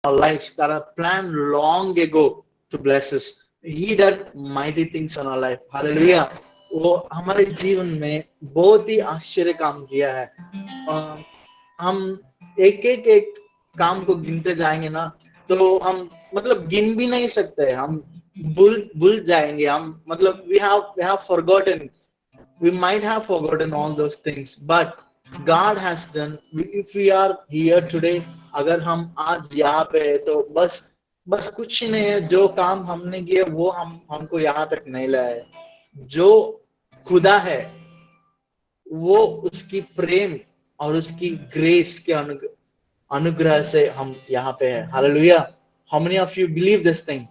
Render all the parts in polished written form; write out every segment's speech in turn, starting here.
our lives that are planned long ago to bless us. He did mighty things in our life. Hallelujah. वो हमारे जीवन में बहुत ही आश्चर्य काम किया है. हम एक काम को गिनते जाएंगे ना तो हम मतलब गिन भी नहीं सकते. हम भूल भूल जाएंगे. हम मतलब we have forgotten. We might have forgotten all those things, but God has done. If we are here today, अगर हम आज यहाँ पे है तो बस बस कुछ ही नहीं है. जो काम हमने किए वो हमको यहाँ तक नहीं लाया है. जो खुदा है वो उसकी प्रेम और उसकी ग्रेस के अनुग्रह से हम यहाँ पे हैं. Hallelujah. How many of you believe this thing?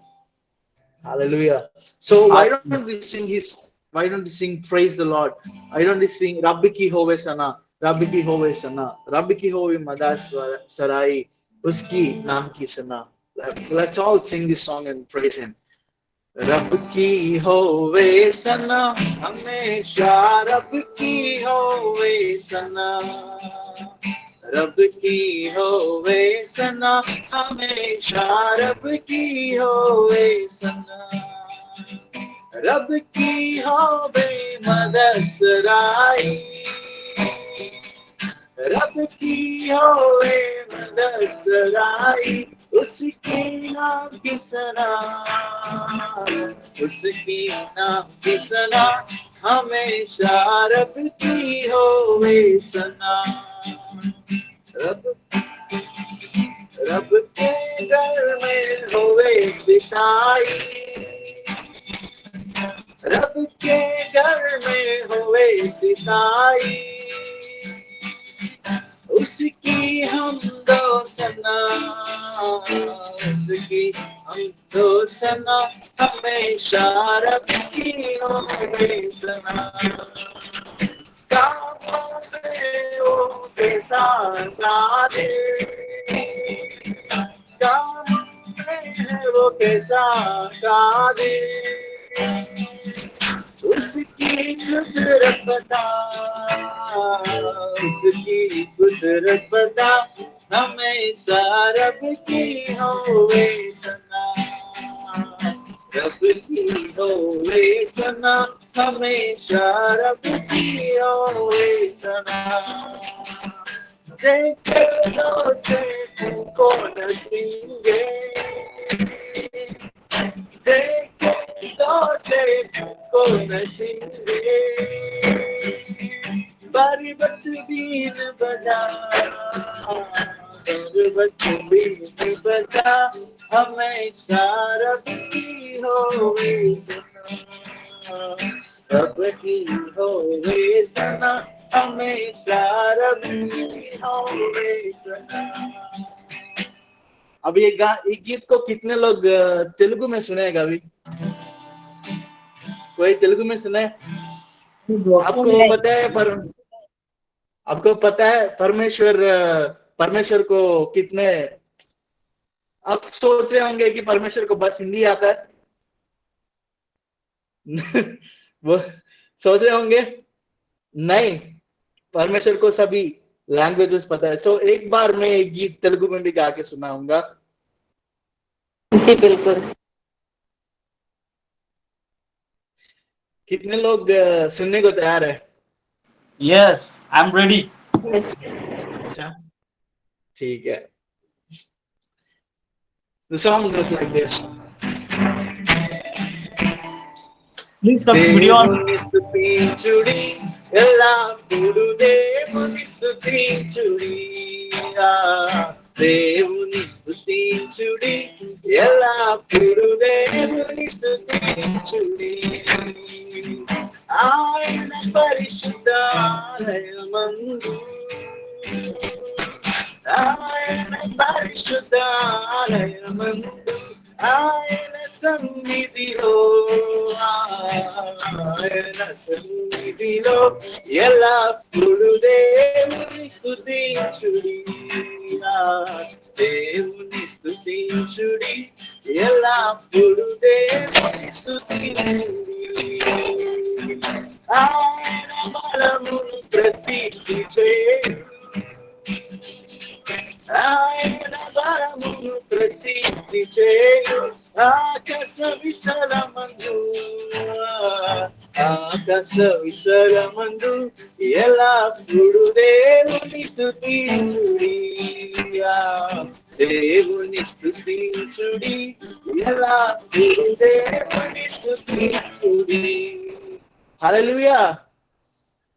Hallelujah. So why don't we sing praise the Lord? Why don't we sing Rabbi ki hove sana, Rabbi ki hove sana, Rabbi ki hove madas sarai, uski naam ki sana. Let's all sing this song and praise him. रब की होवे सना हमेशा, रब की होवे सना, रब की होवे सना हमेशा, रब की होवे सना, रब की होवे मदसराई, रब की होवे मदसराई, उसकी नाम की सना, उसकी नाम की सना हमेशा, रब की होवे सना, रब के घर में होवे सिताई, रब के घर में होवे सिताई, उसकी हम दो सना, उसकी हम दो सना हमेशा, रब की होवे सना. कामों में वो कैसा कादे, कामों में है वो कैसा कादे, उसकी कुदरत बता, उसकी कुदरत बता हमेशा, रब की होवे सना, रब की होवे सना हमेशा, रब की होवे सना. देखे तो से तुमको नसींगे, देखे तो से तुमको नसींगे, बारी बच बीन बजा, बच बीन बजा हमेशा, रब की होवे सना, रब की होवे सना हमेशा, रब की होवे सना. अब ये गीत को कितने लोग तेलुगु में सुनेगा अभी? कोई तेलुगु में सुने? आपको पता है परमेश्वर को कितने, आप सोच रहे होंगे कि परमेश्वर को बस हिंदी आता है. वो सोच रहे होंगे नहीं, परमेश्वर को सभी लैंग्वेजेस पता है. सो एक बार मैं एक गीत तेलुगु में भी गा के सुनाऊंगा. जी बिल्कुल. कितने लोग सुनने को तैयार है? Yes, I'm ready. अच्छा ठीक है. The song goes like this. Please video on. దేవుని స్తుతించుడి ఎల్లప్పుడూ, దేవుని స్తుతించుడి, దేవుని స్తుతించుడి ఎల్లప్పుడూ, దేవుని స్తుతించుడి. ఆయన పరిశుద్ధాలయమందు, ఆయన పరిశుద్ధాలయమందు, ఆయన సన్నిధిలో, ఆయన సన్నిధిలో ఎల్లప్పుడూ దేవుని స్తుతించుడి, దేవుని స్తుతించుడి ఎల్లప్పుడూ, దేవుని స్తుతించుడి. ఆయన బలమును ప్రసిద్ధి చేయు, ఆయన బలమును ప్రవేశించితే ఆకాశ విశాలమందు ఆకాశ విశాలమందు ఎల్లప్పుడు దేవుని స్తుతించుడి దేవుని స్తుతించుడి ఎల్లప్పుడు దేవుని స్తుతించుడి. హల్లెలూయా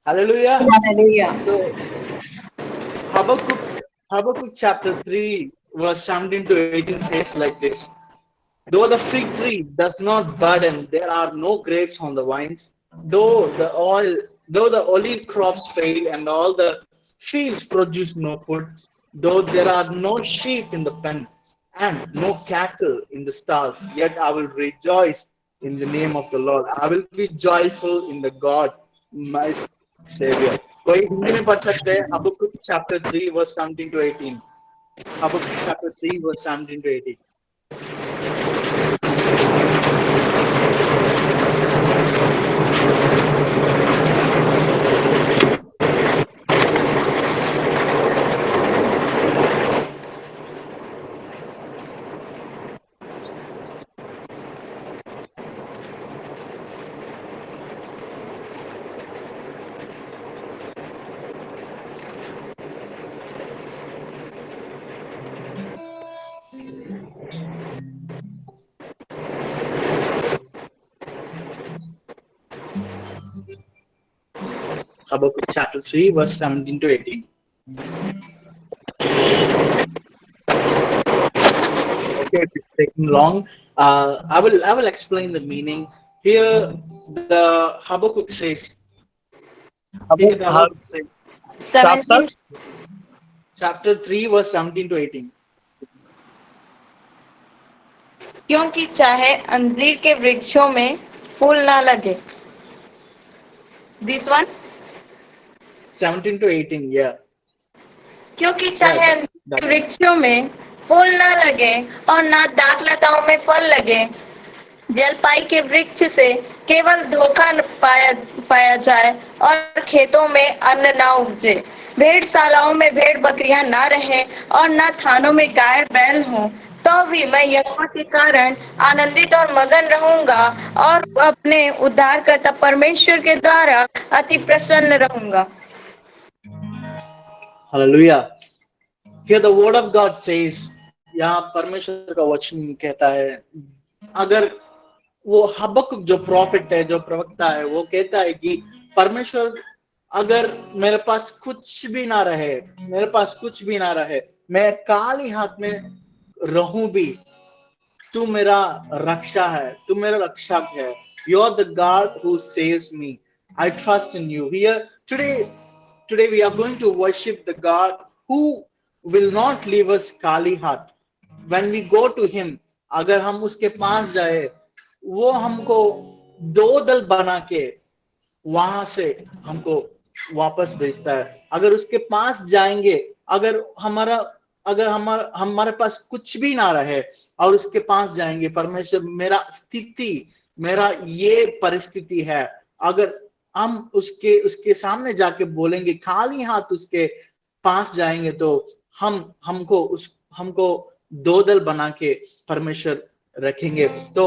హల్లెలూయా. Hallelujah. So Habakkuk chapter 3 verse 17 to 18 says like this: though the fig tree does not bud and there are no grapes on the vines, though the olive crops fail and all the fields produce no food, though there are no sheep in the pen and no cattle in the stalls, yet I will rejoice in the name of the Lord. I will be joyful in the God my Savior. कोई हिंदी में पढ़ सकते हैं? हबक्कुक chapter 3 verse 17 to 18. Habakkuk chapter 3 verse 17 to 18. Habakkuk chapter 3 verse 17 to 18. Okay, if it's taking long, I will explain the meaning. Here the Habakkuk says, here the Habakkuk says, 17. chapter 3 verse 17 to 18. क्योंकि चाहे अंजीर के वृक्षों में फूल ना लगे. This one. 17 to 18, yeah. क्योंकि चाहे अंजीर के वृक्षों में फूल ना लगे और ना दाख लताओं में फल लगे, जलपाई के वृक्ष से केवल धोखा पाया जाए और खेतों में अन्न ना उपजे, भेड़शालाओं में भेड़ बकरियां ना रहे और ना थानों में गाय बैल हों, तो भी मैं यहोवा के कारण आनंदित और मगन रहूंगा और अपने उद्धारकर्ता परमेश्वर के द्वारा अति प्रसन्न रहूंगा. Hallelujah. Here the word of God says, यहाँ परमेश्वर का वचन कहता है, अगर वो हबक्कुक जो प्रॉफिट है, जो प्रवक्ता है, वो कहता है कि परमेश्वर अगर मेरे पास कुछ भी ना रहे, मैं काली हाथ में रहूं भी, तू मेरा रक्षा है, तू मेरा रक्षक है. You are the God who saves me. I trust in you. Here today we are going to worship the God who will not leave us kali hath. When we go to him, अगर हम उसके पास जाए, वो हमको दो दल बना के वहां से हमको वापस भेजता है. अगर उसके पास जाएंगे, अगर हमारे पास कुछ भी ना रहे और उसके पास जाएंगे, परमेश्वर मेरा ये परिस्थिति है, अगर हम उसके सामने जाके बोलेंगे, खाली हाथ उसके पास जाएंगे, तो हमको दो दल बना के परमेश्वर रखेंगे. तो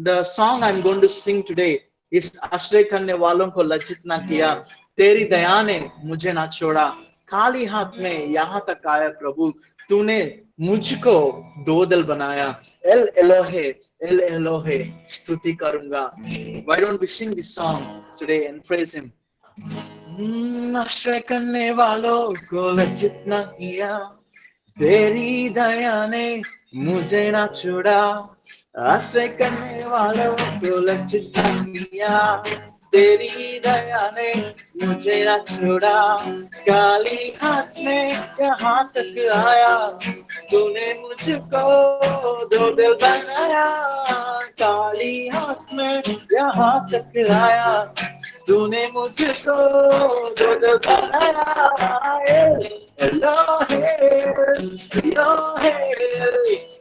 the song I'm going to sing today is आश्रय करने वालों को लज्जित ना किया, तेरी दया ने मुझे ना छोड़ा, खाली हाथ में यहाँ तक आया प्रभु, तूने मुझको दो दल बनाया. एल एलोहे स्तुति करूंगा. Why don't we sing this song today and praise him? आश्रय करने वालों को लज्जित ना किया, तेरी दया ने मुझे ना छोड़ा, आश्रय करने वालों को लज्जित ना किया, तेरी दया ने मुझे ना छोड़ा, काली हाथ में यहाँ तक आया, तूने मुझको दो दिल बनाया, काली हाथ में यहाँ तक आया, तूने मुझको दो दिल बनाया.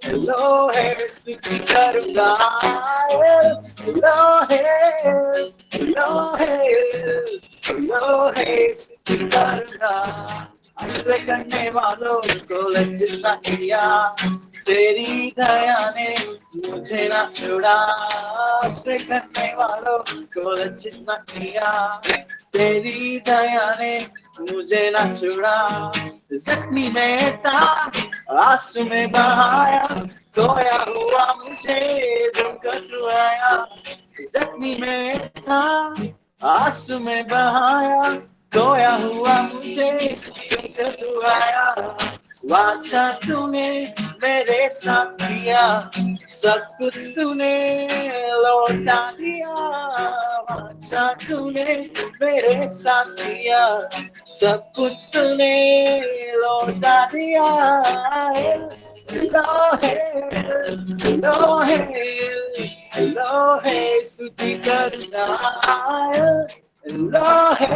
एलोहे स्तुति करूंगा, एलोहे स्तुति करूंगा. आश्रय करने वालों को लज्जित न किया, तेरी दया ने मुझे न छोड़ा। आश्रय करने वालों को लज्जित न किया, तेरी दया ने मुझे न छोड़ा। जख्मी में था, आंसू में बहाया, खोया हुआ मुझे ढूंढकर तू आया। जख्मी में था, आंसू में बहाया, खोया हुआ मुझे ढूंढकर तू आया। वाचा तूने मेरे साथ किया, सब कुछ तूने लौटा दिया। वाचा तूने मेरे साथ किया, सब कुछ तूने लौटा दिया। लोहे लोहे लोहे स्तुति करना, लोहे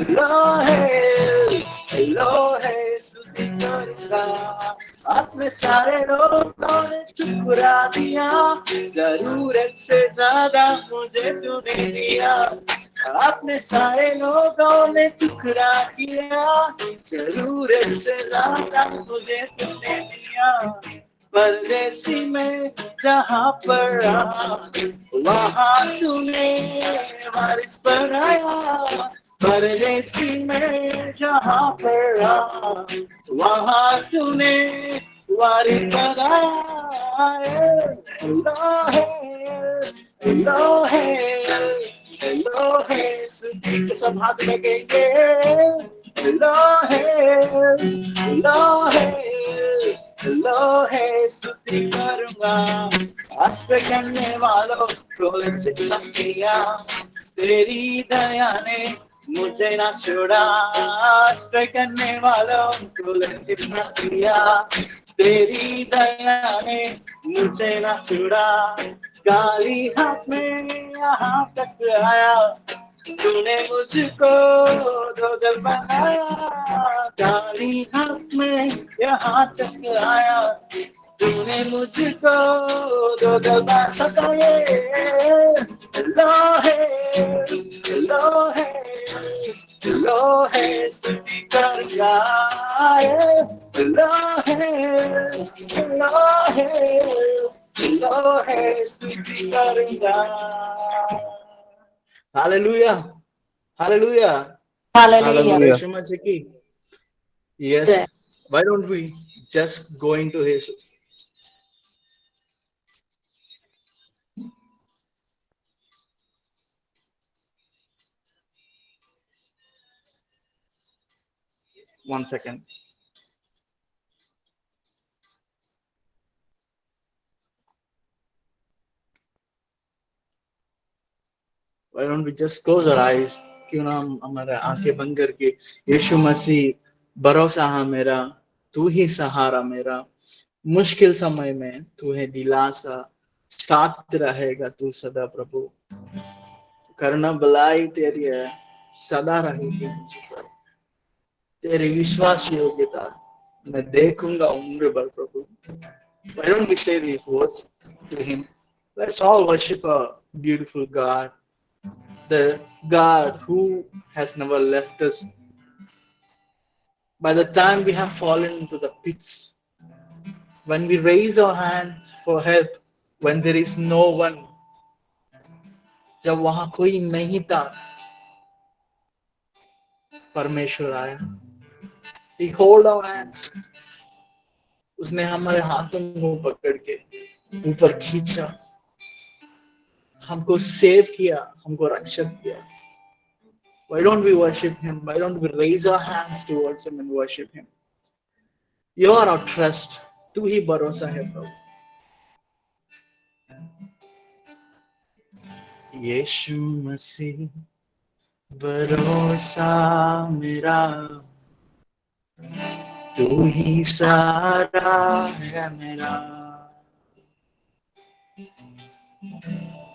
लोहे लोहे स्तुति करना। अपने सारे लोगों ने ठुकरा दिया, जरूरत से ज्यादा मुझे तूने दिया। अपने सारे लोगों ने ठुकरा दिया, जरूरत से ज्यादा मुझे तूने दिया। परदेसी में जहाँ पर रहा, वहाँ तूने वारिस बनाया। परदेसी में जहाँ पर रहा, वहाँ तूने वारिस बनाया। लोहे लोहे लोहे स्तुति के सब हाथ लगेंगे। लोहे लोहे लोहे स्तुति करूंगा। आश्रय करने वालों को लज्जित न किया, तेरी दया ने मुझे ना छोड़ा। आश्रय करने वालों को लज्जित न किया, तेरी दया ने मुझे ना छोड़ा। काली हाथ में यहाँ तक आया, तूने मुझको दो बनाया। काली हाथ में यहाँ तक आया, तूने मुझको दो सताए। लोहे लोहे लोहे स्तुति कर गाए। लोहे लोहे लोहे स्तुति कर गाए। Hallelujah hallelujah Hallelujah. यीशु मसीह की। Yes, why don't we just go into his one second. Why don't we just close our eyes? क्यों ना हम हमारे आंखें बंद करके, यीशु मसीह भरोसा है मेरा, तू ही सहारा मेरा, मुश्किल समय में तू है दिलासा, साथ रहेगा तू सदा प्रभु। करना भलाई तेरी है, सदा रहेगी मुझ पर, तेरी विश्वास योग्यता मैं देखूंगा उम्र भर प्रभु। Why don't we say these words to him? Let's all worship a beautiful God, the God who has never left us. By the time we have fallen into the pits, when we raise our hands for help, when there is no one, जब वहां कोई नहीं था, परमेश्वर आया। He hold our hands. उसने हमारे हाथों को पकड़ के ऊपर खींचा, हमको सेव किया, हमको रक्षक किया। Why don't we worship him? Why don't we raise our hands towards him and worship him? You are our trust. तू ही भरोसा है प्रभु। यीशु मसीह भरोसा मेरा, तू ही सहारा है मेरा।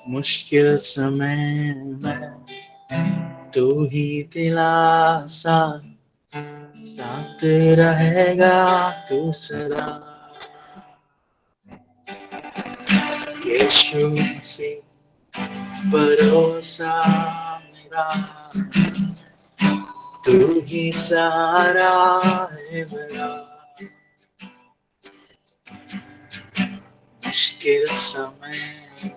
मुश्किल समय में तू ही दिलासा, साथ रहेगा तू सदा। यीशु मसीह भरोसा मेरा, तू ही सहारा है मेरा, मुश्किल समय में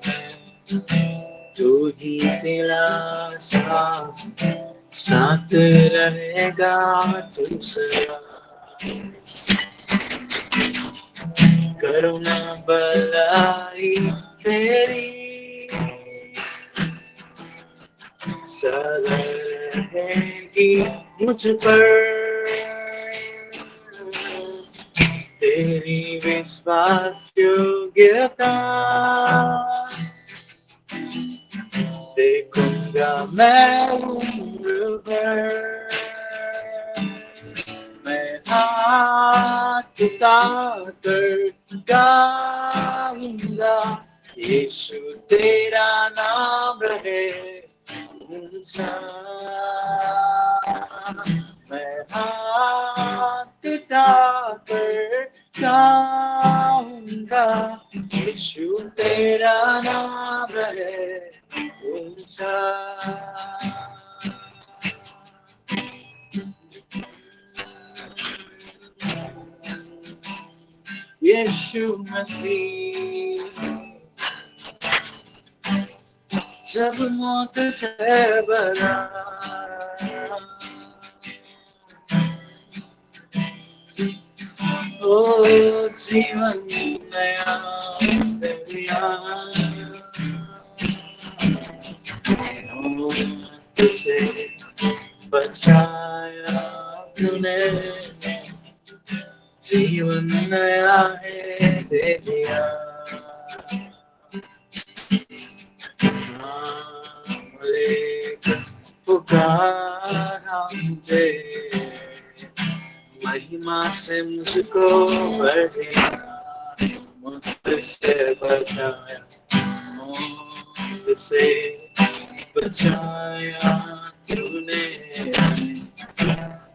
तू ही दिलासा, साथ रहेगा तू सदा। करुणा भलाई तेरी सदा रहेगी मुझ पर, तेरी विश्वास योग्यता देखूंगा मैं उम्र भर। मैं हाथ उठाकर गाऊंगा, यीशु तेरा नाम रहे ऊंचा। मैं हाथ उठाकर गाऊंगा, यीशु तेरा नाम रहे ऊंचा। यीशु मसीह जब मौत से भरा, ओ जीवन नया दिया, मौत से बचाया तूने, जीवन नया है दे दिया। पुकारा मुझे, महिमा से मुझको भर दिया, मौत से बचाया, मौत से बचाया तूने,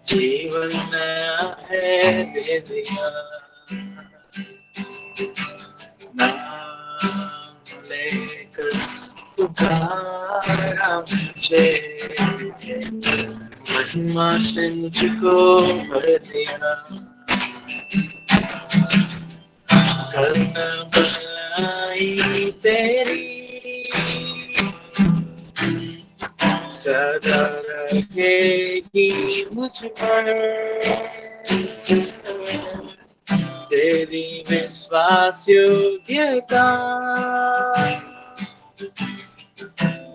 जीवन नया है दे दिया। नाम लेकर पुकारा मुझे, महिमा से मुझको भर दिया। करुणा भलाई तेरी सदा रहेगी मुझ पर, तेरी विश्वास योग्यता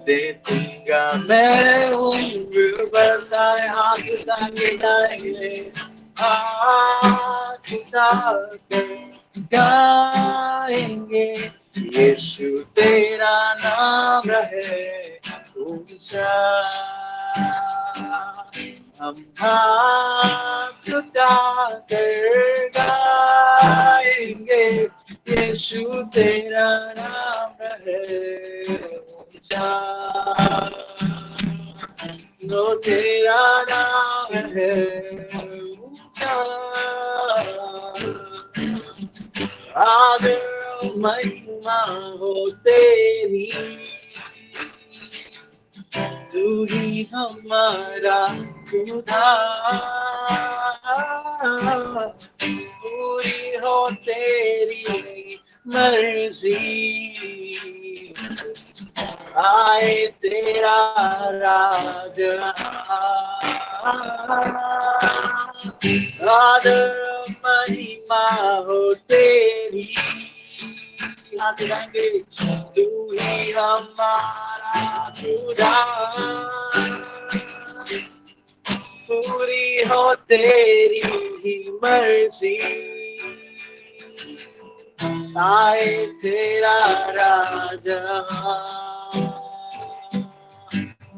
दे दूंगा मैं उम्र भर। सारे हाथ उठाके गाएंगे, हाथ उठाकर गाएंगे, यीशु तेरा नाम रहे ऊंचा। हम हाथ उठाकर गाएंगे, यीशु तेरा नाम रहे ऊंचा। नो तेरा नाम है ऊंचा, आदर महिमा हो तेरी, तू ही हमारा उद्धार, पूरी हो तेरी मर्जी, आए तेरा राज, आदर महिमा हो तेरी, हाथ उठाएंगे, तू ही हमारा उद्धार, पूरी हो तेरी ही मर्जी, आए तेरा राजा।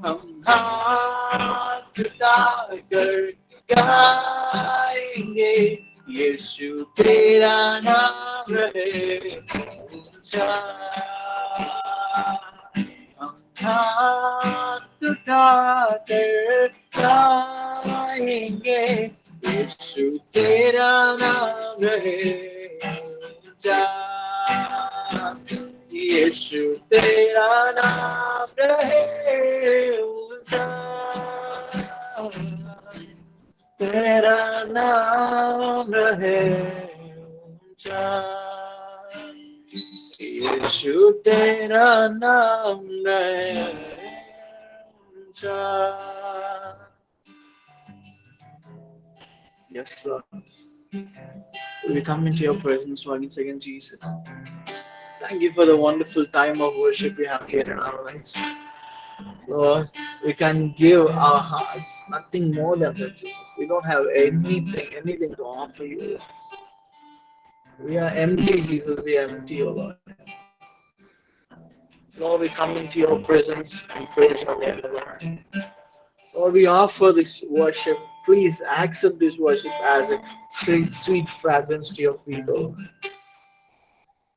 हम हाथ उठाकर गाएंगे, यीशु तेरा नाम रहे ऊंचा। हम हाथ उठाकर गाएंगे, यीशु तेरा नाम रहे ऊंचा, यीशु तेरा नाम रहे ऊंचा। रहे ऊंचा, यीशु तेरा नाम रहे ऊंचा। Yes, Lord. We come into your presence once again, Jesus. Thank you for the wonderful time of worship we have here in our lives. Lord, we can give our hearts nothing more than that, Jesus. We don't have anything to offer you. We are empty, Jesus. We are empty, O Lord. Lord, we come into your presence and praise your name, O Lord. Lord, we offer this worship. Please accept this worship as a sweet fragrance to your feet, O Lord.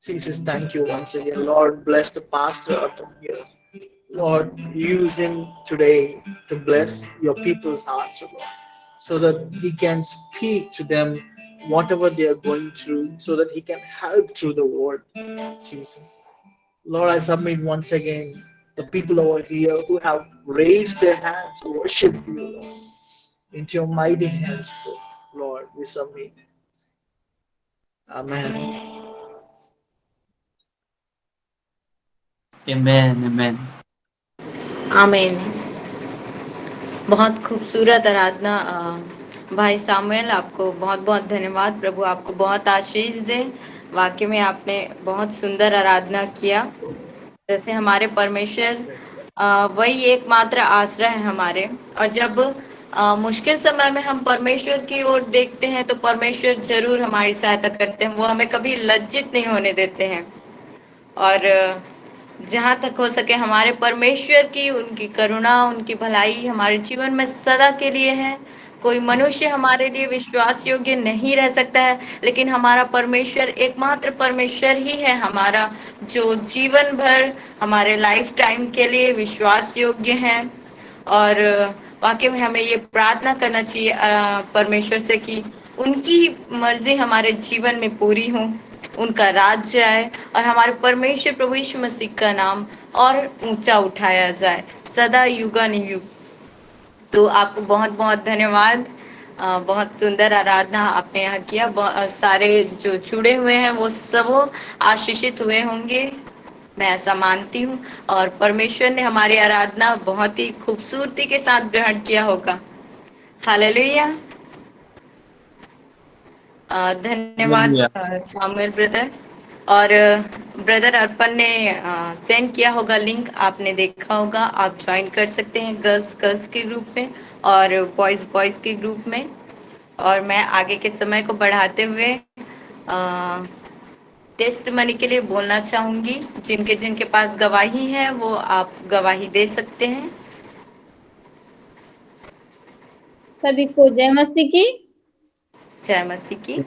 Jesus, thank you once again. Lord, bless the pastor up here. Lord, use him today to bless your people's hearts, O Lord, so that he can speak to them whatever they are going through, so that he can help through the word, Jesus. Lord, I submit once again the people over here who have raised their hands to worship you, Lord, into your mighty hands, Lord, we submit. Amen. Amen. Amen. आमीन। बहुत खूबसूरत आराधना भाई सामुएल, आपको बहुत बहुत धन्यवाद। प्रभु आपको बहुत आशीष दे। वाकई में आपने बहुत सुंदर आराधना किया। जैसे हमारे परमेश्वर वही एकमात्र आश्रय है हमारे, और जब मुश्किल समय में हम परमेश्वर की ओर देखते हैं तो परमेश्वर जरूर हमारी सहायता करते हैं। वो हमें कभी लज्जित नहीं होने देते हैं, और जहाँ तक हो सके हमारे परमेश्वर की उनकी करुणा, उनकी भलाई हमारे जीवन में सदा के लिए है। कोई मनुष्य हमारे लिए विश्वास योग्य नहीं रह सकता है, लेकिन हमारा परमेश्वर एकमात्र परमेश्वर ही है हमारा, जो जीवन भर हमारे लाइफ टाइम के लिए विश्वास योग्य है। और वाकई में हमें ये प्रार्थना करना चाहिए परमेश्वर से कि उनकी मर्जी हमारे जीवन में पूरी हो, उनका राज्य आए, और हमारे परमेश्वर प्रभु यीशु मसीह का नाम और ऊंचा उठाया जाए सदा युगानुयुग। तो आपको बहुत बहुत धन्यवाद। बहुत सुंदर आराधना आपने यहाँ किया। सारे जो जुड़े हुए हैं वो सब आशीषित हुए होंगे, मैं ऐसा मानती हूँ, और परमेश्वर ने हमारी आराधना बहुत ही खूबसूरती के साथ ग्रहण किया होगा। हालेलुया। धन्यवाद Hallelujah. सामुएल ब्रदर। और ब्रदर अर्पण ने सेंड किया होगा लिंक, आपने देखा होगा। आप ज्वाइन कर सकते हैं गर्ल्स गर्ल्स के ग्रुप में और बॉयज बॉयज के ग्रुप में। और मैं आगे के समय को बढ़ाते हुए टेस्ट मनी के लिए बोलना चाहूंगी। जिनके जिनके पास गवाही है वो आप गवाही दे सकते हैं। सभी को जय मसीह की। जय मसीह की।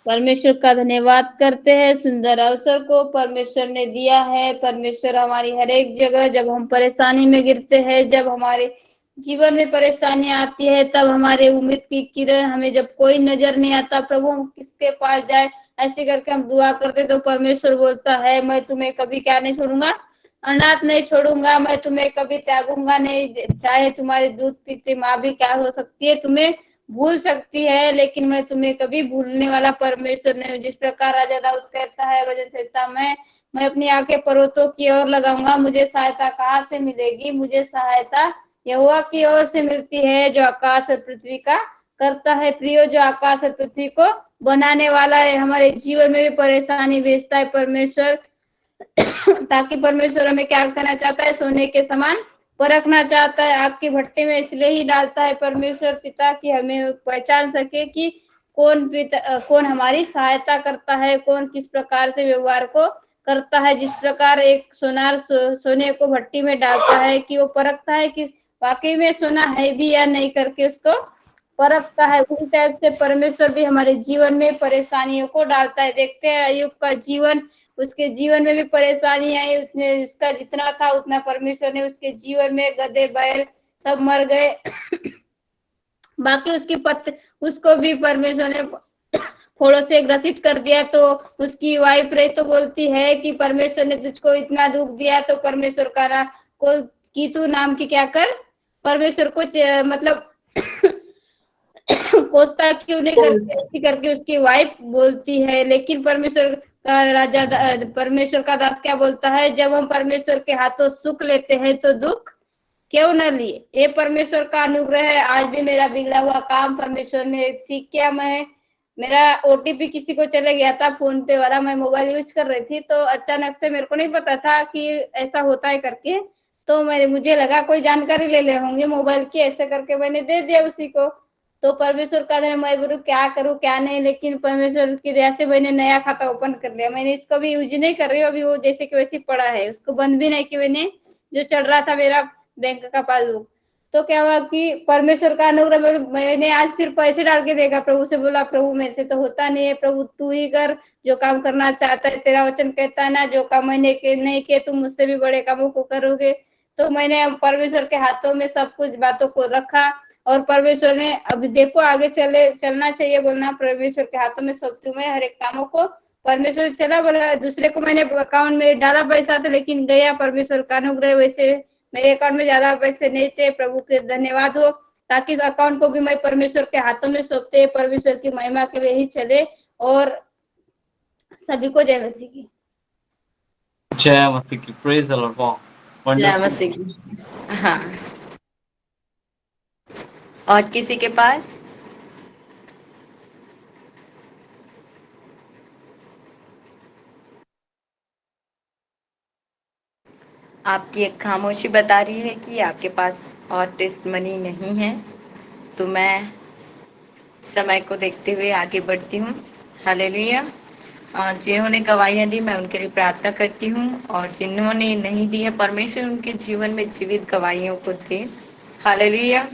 परमेश्वर का धन्यवाद करते हैं सुंदर अवसर को परमेश्वर ने दिया है। परमेश्वर हमारी हर एक जगह जब हम परेशानी में गिरते हैं, जब हमारे जीवन में परेशानी आती है, तब हमारे उम्मीद की किरण हमें जब कोई नजर नहीं आता, प्रभु हम किसके पास जाए, ऐसे करके हम दुआ करते तो परमेश्वर बोलता है मैं तुम्हें कभी क्या नहीं छोड़ूंगा, अनाथ नहीं छोड़ूंगा, मैं तुम्हें कभी त्यागूंगा नहीं। चाहे तुम्हारे दूध पीते माँ भी क्या हो सकती है, तुम्हें भूल सकती है, लेकिन मैं तुम्हें कभी भूलने वाला परमेश्वर नहीं हूँ। जिस प्रकार राजा दाऊद कहता है वजह से मैं अपनी आंखें पर्वतों की ओर लगाऊंगा, मुझे सहायता कहाँ से मिलेगी, मुझे सहायता यहोवा की ओर से मिलती है जो आकाश और पृथ्वी का करता है। प्रियो, जो आकाश और पृथ्वी को बनाने वाला है, हमारे जीवन में भी परेशानी भेजता है परमेश्वर, ताकि परमेश्वर हमें क्या करना चाहता है, सोने के समान परखना चाहता है, आग की भट्टी में इसलिए ही डालता है परमेश्वर पिता की हमें पहचान सके कि कौन हमारी सहायता करता है, कौन किस प्रकार से व्यवहार को करता है। जिस प्रकार एक सोनार सोने को भट्टी में डालता है कि वो परखता है कि वाकई में सोना है भी या नहीं करके उसको परखता है, उसी टाइप से परमेश्वर भी हमारे जीवन में परेशानियों को डालता है। देखते हैं अय्यूब का जीवन, उसके जीवन में भी परेशानी आई, उसने उसका जितना था उतना परमेश्वर ने उसके जीवन में गधे बैल सब मर गए बाकी उसको भी परमेश्वर ने फोड़ों से ग्रसित कर दिया। तो उसकी वाइफ रही तो बोलती है कि परमेश्वर ने तुझको इतना दुख दिया तो परमेश्वर का तू नाम की क्या कर, परमेश्वर को मतलब कोसता क्यों नहीं करके ऐसी करके उसकी वाइफ बोलती है। लेकिन परमेश्वर का दास क्या बोलता है, जब हम परमेश्वर के हाथों सुख लेते हैं तो दुख क्यों न लिए। ये परमेश्वर का अनुग्रह है। आज भी मेरा बिगड़ा हुआ काम परमेश्वर ने ठीक किया। मेरा ओटीपी किसी को चले गया था, फोन पे वाला, मैं मोबाइल यूज कर रही थी, तो अचानक से मेरे को नहीं पता था कि ऐसा होता है करके, तो मुझे लगा कोई जानकारी ले होंगे मोबाइल की, ऐसे करके मैंने दे दिया उसी को। तो परमेश्वर का मैं बोलूं क्या करूं क्या नहीं, लेकिन परमेश्वर की दया से मैंने नया खाता ओपन कर लिया। मैंने इसको भी यूज नहीं कर रही हूँ अभी, वो जैसे कि वैसे पड़ा है, उसको बंद भी नहीं कि मैंने, जो चल रहा था मेरा बैंक का पासबुक। तो क्या हुआ कि परमेश्वर का अनुग्रह, मैंने आज फिर पैसे डाल के देखा, प्रभु से बोला प्रभु मेरे से तो होता नहीं है, प्रभु तू ही कर जो काम करना चाहता है। तेरा वचन कहता है ना, जो काम मैंने नहीं किए तुम मुझसे भी बड़े कामों को करोगे। तो मैंने परमेश्वर के हाथों में सब कुछ बातों को रखा, और परमेश्वर ने, अभी देखो आगे चलना चाहिए बोलना, परमेश्वर के हाथों में सौंपती हूँ मैं हर एक कामों को। परमेश्वर चला बोला, दूसरे को मैंने अकाउंट में डाला पैसा था लेकिन गया, परमेश्वर का अनुग्रह। वैसे मेरे अकाउंट में ज्यादा पैसे नहीं थे, प्रभु के धन्यवाद हो, ताकि इस अकाउंट को भी मैं परमेश्वर के हाथों में सौंपते, परमेश्वर की महिमा के लिए ही चले। और सभी को जय मसीह की। जय मसीह की, प्रेज द लॉर्ड। वाह, जय वंडरफुल। मसीह की। हाँ, और किसी के पास? आपकी एक खामोशी बता रही है कि आपके पास और टेस्ट मनी नहीं है। तो मैं समय को देखते हुए आगे बढ़ती हूँ। हालेलुया। जिन्होंने गवाहियाँ दी मैं उनके लिए प्रार्थना करती हूँ, और जिन्होंने नहीं दी है परमेश्वर उनके जीवन में जीवित गवाहियों को दे। Hallelujah,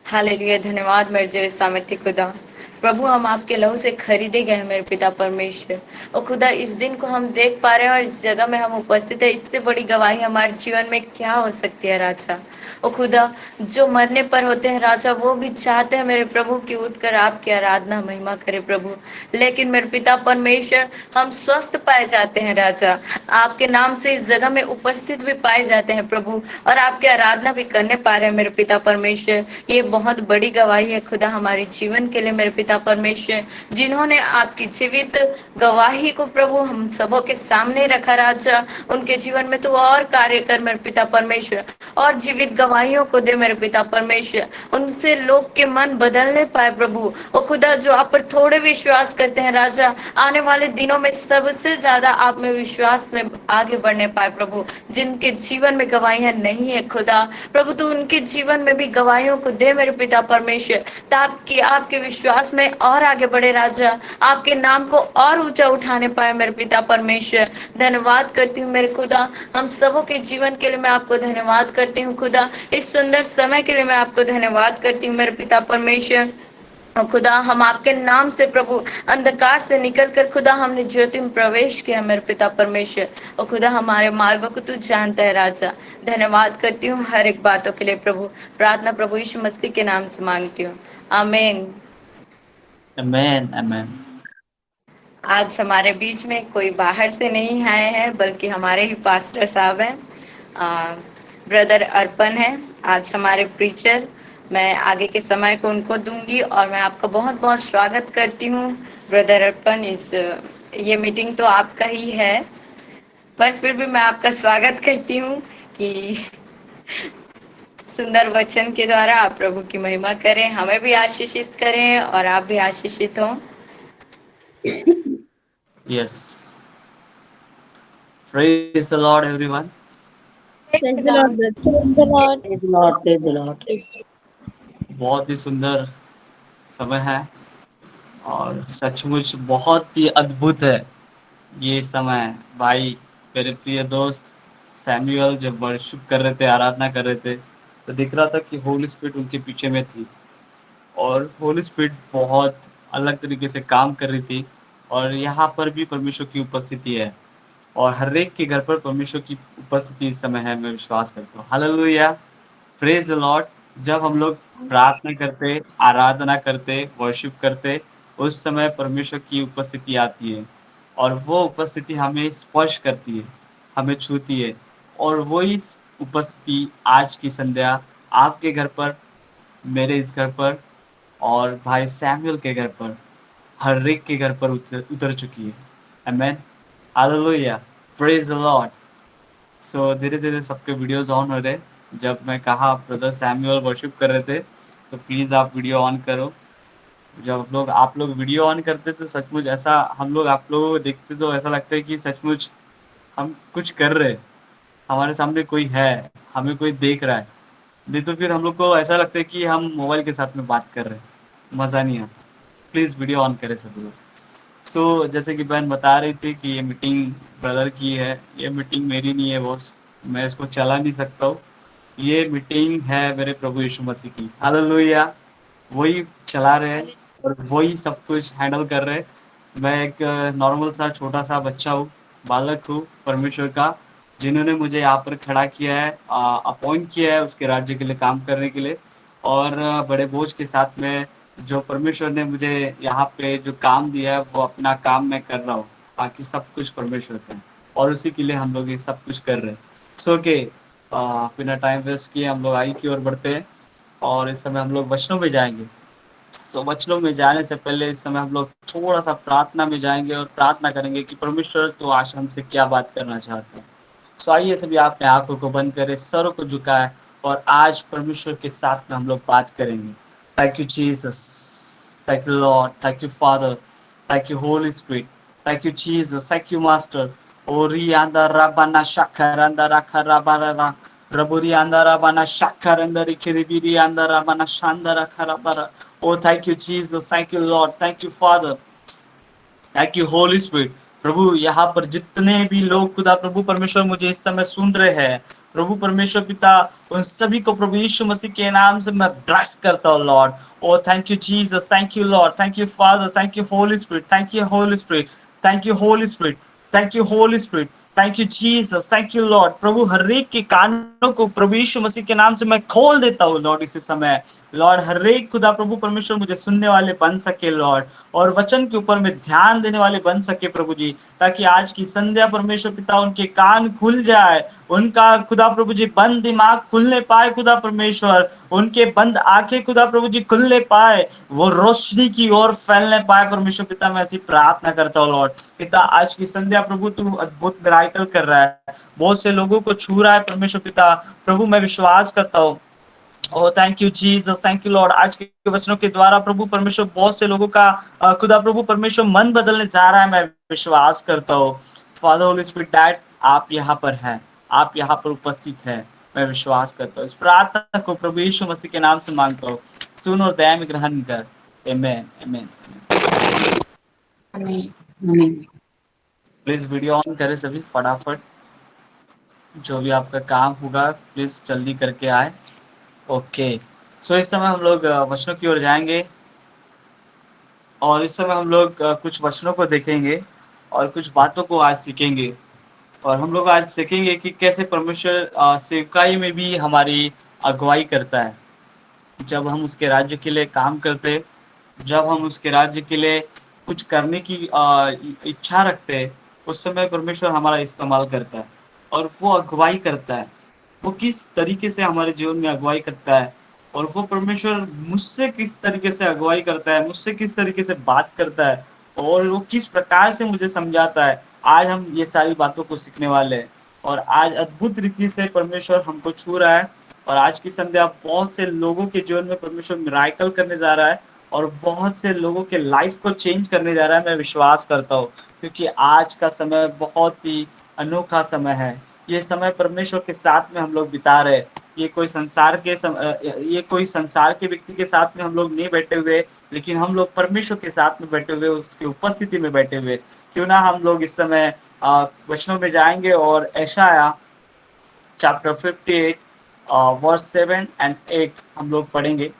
hallelujah. धन्यवाद मेरे जय सामर्थ्य खुदा। प्रभु, हम आपके लहू से खरीदे गए हैं मेरे पिता परमेश्वर। और खुदा, इस दिन को हम देख पा रहे हैं और इस जगह में हम उपस्थित है, इससे बड़ी गवाही हमारे जीवन में क्या हो सकती है राजा। ओ खुदा, जो मरने पर होते हैं राजा, वो भी चाहते हैं मेरे प्रभु की उठकर आपकी आराधना महिमा करे प्रभु। लेकिन मेरे पिता परमेश्वर, हम स्वस्थ पाए जाते हैं राजा, आपके नाम से इस जगह में उपस्थित भी पाए जाते हैं प्रभु, और आपकी आराधना भी करने पा रहे हैं मेरे पिता परमेश्वर। ये बहुत बड़ी गवाही है खुदा हमारे जीवन के लिए मेरे पिता परमेश्वर, जिन्होंने आपकी जीवित गवाही को प्रभु हम सबों के सामने रखा राजा। उनके जीवन में तू और कार्य कर मेरे पिता परमेश्वर, और जीवित गवाहियों को दे मेरे पिता परमेश्वर। उनसे लोग के मन बदलने पाए प्रभु। ओ खुदा, जो आप पर थोड़े विश्वास करते हैं राजा, आने वाले दिनों में सबसे ज्यादा आप में विश्वास में आगे बढ़ने पाए प्रभु। जिनके जीवन में गवाहियां नहीं है खुदा, प्रभु तू उनके जीवन में भी गवाहियों को दे मेरे पिता परमेश्वर, ताकि आपके विश्वास में और आगे बढ़े राजा, आपके नाम को और ऊंचा उठाने पाए मेरे पिता परमेश्वर। धन्यवाद करती हूँ मेरे खुदा, हम सबों के जीवन के लिए मैं आपको धन्यवाद करती हूँ खुदा। इस सुंदर समय के लिए मैं आपको धन्यवाद करती हूँ मेरे पिता परमेश्वर। और खुदा, हम आपके नाम से प्रभु अंधकार से निकलकर खुदा हमने ज्योति में प्रवेश किया मेरे पिता परमेश्वर। और खुदा, हमारे मार्गों को तू जानता है राजा। धन्यवाद करती हूँ हर एक बातों के लिए प्रभु। प्रार्थना प्रभु यीशु मसीह के नाम से मांगती हूँ, आमीन। आमेन, आमेन। आज हमारे बीच में कोई बाहर से नहीं आए हैं, बल्कि हमारे ही पास्टर साहब हैं, ब्रदर अर्पण है आज हमारे प्रीचर। मैं आगे के समय को उनको दूंगी, और मैं आपका बहुत बहुत स्वागत करती हूँ ब्रदर अर्पण। ये मीटिंग तो आपका ही है, पर फिर भी मैं आपका स्वागत करती हूँ कि सुंदर वचन के द्वारा आप प्रभु की महिमा करें, हमें भी आशीषित करें, और आप भी आशीषित हों। Yes, praise the Lord everyone. Praise the Lord, brother. Praise the Lord. Praise the Lord. Praise the Lord. बहुत ही सुंदर समय है, और सचमुच बहुत ही अद्भुत है ये समय। भाई, मेरे प्रिय दोस्त सैमुअल जब वर्शिप कर रहे थे, आराधना कर रहे थे, तो दिख रहा था कि होली स्पिरिट उनके पीछे में थी, और होली स्पिरिट बहुत अलग तरीके से काम कर रही थी। और यहाँ पर भी परमेश्वर की उपस्थिति है, और हर एक के घर पर परमेश्वर की उपस्थिति इस समय है, मैं विश्वास करता हूँ। Hallelujah, praise the Lord. जब हम लोग प्रार्थना करते, आराधना करते, वर्शिप करते, उस समय परमेश्वर की उपस्थिति आती है, और वो उपस्थिति हमें स्पर्श करती है, हमें छूती है। और वही उपस्थिति आज की संध्या आपके घर पर, मेरे इस घर पर और भाई सैमुअल के घर पर, हर एक के घर पर उतर चुकी है। आमेन, हालेलुया, प्रेज द लॉर्ड। सो धीरे धीरे सबके वीडियोस ऑन हो रहे। जब मैं कहा ब्रदर सैमुअल वर्शिप कर रहे थे, तो प्लीज़ आप वीडियो ऑन करो। जब आप लोग वीडियो ऑन करते तो सचमुच ऐसा हम लोग आप लोगों को देखते तो ऐसा लगता है कि सचमुच हम कुछ कर रहे हैं, हमारे सामने कोई है, हमें कोई देख रहा है। नहीं तो फिर हम लोग को ऐसा लगता है कि हम मोबाइल के साथ में बात कर रहे हैं, मज़ा नहीं आता। प्लीज़ वीडियो ऑन करें सब लोग। सो जैसे कि बहन बता रही थी कि ये मीटिंग ब्रदर की है, ये मीटिंग मेरी नहीं है बॉस, मैं इसको चला नहीं सकता हूँ। ये मीटिंग है मेरे प्रभु यीशु मसीह की। हालेलुया, वही चला रहे हैं और वही सब कुछ हैंडल कर रहे हैं। मैं एक नॉर्मल सा छोटा सा बच्चा हूँ, बालक हूँ परमेश्वर का, जिन्होंने मुझे यहाँ पर खड़ा किया है, अपॉइंट किया है उसके राज्य के लिए काम करने के लिए। और बड़े बोझ के साथ में जो परमेश्वर ने मुझे यहाँ पे जो काम दिया है वो अपना काम मैं कर रहा हूँ। बाकी सब कुछ परमेश्वर का है और उसी के लिए हम लोग ये सब कुछ कर रहे हैं। सो के बिना टाइम वेस्ट किए हम लोग आगे की ओर बढ़ते हैं और इस समय हम लोग वचनों में जाएंगे। सो वचनों में जाने से पहले इस समय हम लोग थोड़ा सा प्रार्थना में जाएंगे और प्रार्थना करेंगे कि परमेश्वर तो आज हमसे क्या बात करना चाहते हैं। सो आइए सभी अपने आंखों को बंद करें, सरों को झुकाएं और आज परमेश्वर के साथ में हम लोग बात करेंगे। Thank you Jesus, thank you Lord, thank you Father, thank you Holi spirit, thank you Jesus, thank you master. ओरी आंदा राबाना शाखर अंदर रखा राबारा रबुरी अंदर राबाना शाखर अंदर इखिरिबिरी अंदर राबाना शांदर रखा राबारा। Oh, thank you, Jesus. Thank you, Lord. Thank you, Father. Thank you Holi spirit. प्रभु यहाँ पर जितने भी लोग खुदा प्रभु परमेश्वर मुझे इस समय सुन रहे हैं, प्रभु परमेश्वर पिता उन सभी को प्रभु यीशु मसीह के नाम से मैं ब्लेस करता हूँ Lord. Oh thank you Jesus, thank you Lord, thank you Father, thank you Holi spirit, thank you Holi spirit, thank you Holi spirit, thank you Holi spirit, thank you Jesus, thank you Lord. प्रभु हर एक के कानों को प्रभु यीशु मसीह के नाम से मैं खोल देता हूँ लॉर्ड इसी समय। लॉर्ड हर एक खुदा प्रभु परमेश्वर मुझे सुनने वाले बन सके लॉर्ड, और वचन के ऊपर में ध्यान देने वाले बन सके प्रभु जी, ताकि आज की संध्या परमेश्वर पिता उनके कान खुल जाए, उनका खुदा प्रभु जी बंद दिमाग खुलने पाए खुदा परमेश्वर, उनके बंद आंखें खुदा प्रभु जी खुलने पाए, वो रोशनी की ओर फैलने पाए परमेश्वर पिता। मैं ऐसी प्रार्थना करता हूँ लॉर्ड पिता, आज की संध्या प्रभु तू अद्भुत मिराकल कर रहा है, बहुत से लोगों को छू रहा है परमेश्वर पिता। प्रभु मैं विश्वास करता हूँ। Oh thank you Jesus, thank you Lord. आज के वचनों के द्वारा प्रभु परमेश्वर बहुत से लोगों का खुदा प्रभु परमेश्वर मन बदलने जा रहा है, मैं विश्वास करता हूँ। फादर होली स्पिरिट डैड आप यहाँ पर हैं, आप यहाँ पर उपस्थित हैं, मैं विश्वास करता हूँ। इस प्रार्थना को प्रभु यीशु मसीह के नाम से मांगता हूँ, सुन और दया में ग्रहण कर। Amen amen. Please video on करें सभी फटाफट, जो भी आपका काम होगा प्लीज जल्दी करके आए। ओके सो इस समय हम लोग वचनों की ओर जाएंगे और इस समय हम लोग कुछ वचनों को देखेंगे और कुछ बातों को आज सीखेंगे। और हम लोग आज सीखेंगे कि कैसे परमेश्वर सेवकाई में भी हमारी अगुवाई करता है। जब हम उसके राज्य के लिए काम करते, जब हम उसके राज्य के लिए कुछ करने की इच्छा रखते हैं, उस समय परमेश्वर हमारा इस्तेमाल करता है और वो अगुवाई करता है। वो किस तरीके से हमारे जीवन में अगुवाई करता है और वो परमेश्वर मुझसे किस तरीके से अगुवाई करता है, मुझसे किस तरीके से बात करता है और वो किस प्रकार से मुझे समझाता है, आज हम ये सारी बातों को सीखने वाले हैं। और आज अद्भुत रीति से परमेश्वर हमको छू रहा है और आज की संध्या बहुत से लोगों के जीवन में परमेश्वर मिराकल करने जा रहा है और बहुत से लोगों के लाइफ को चेंज करने जा रहा है, मैं विश्वास करता हूँ। क्योंकि आज का समय बहुत ही अनोखा समय है, ये समय परमेश्वर के साथ में हम लोग बिता रहे। ये कोई संसार के व्यक्ति के साथ में हम लोग नहीं बैठे हुए, लेकिन हम लोग परमेश्वर के साथ में बैठे हुए, उसकी उपस्थिति में बैठे हुए। क्यों ना हम लोग इस समय वचनों में जाएंगे और यशायाह चैप्टर 58 वर्स 7 and 8 हम लोग पढ़ेंगे।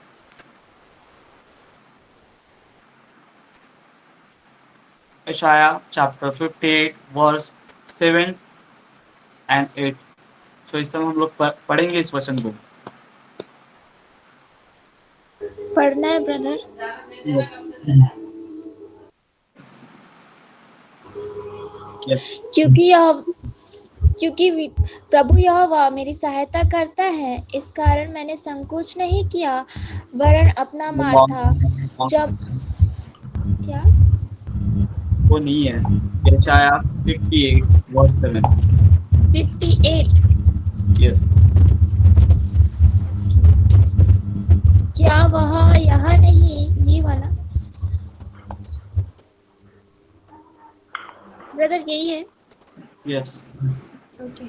यशायाह चैप्टर 58 वर्स 7 and 8। तो इस समय हम लोग पढ़ेंगे इस वचन को। पढ़ना है ब्रदर। Yes. क्योंकि क्योंकि प्रभु यहोवा मेरी सहायता करता है, इस कारण मैंने संकोच नहीं किया, वरन अपना माथा जब क्या वो नहीं है, यशायाह 58:7। 58 यस। क्या वह यहाँ नहीं, ये वाला ब्रदर यही है। यस। ओके।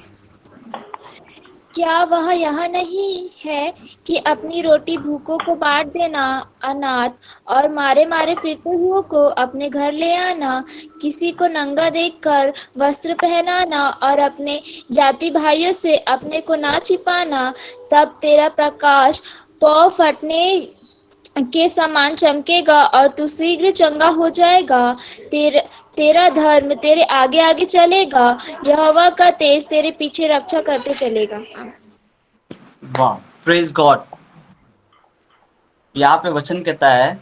क्या वह यह नहीं है कि अपनी रोटी भूखों को बांट देना, अनाथ और मारे मारे फिरते हुओं को अपने घर ले आना, किसी को नंगा देखकर वस्त्र पहनाना और अपने जाति भाइयों से अपने को ना छिपाना? तब तेरा प्रकाश पौ फटने के समान चमकेगा और तू शीघ्र चंगा हो जाएगा। तेरा धर्म तेरे आगे आगे चलेगा, यहोवा का तेज तेरे पीछे रक्षा करते चलेगा। वाह, प्रेज गॉड। यहाँ पे वचन कहता है,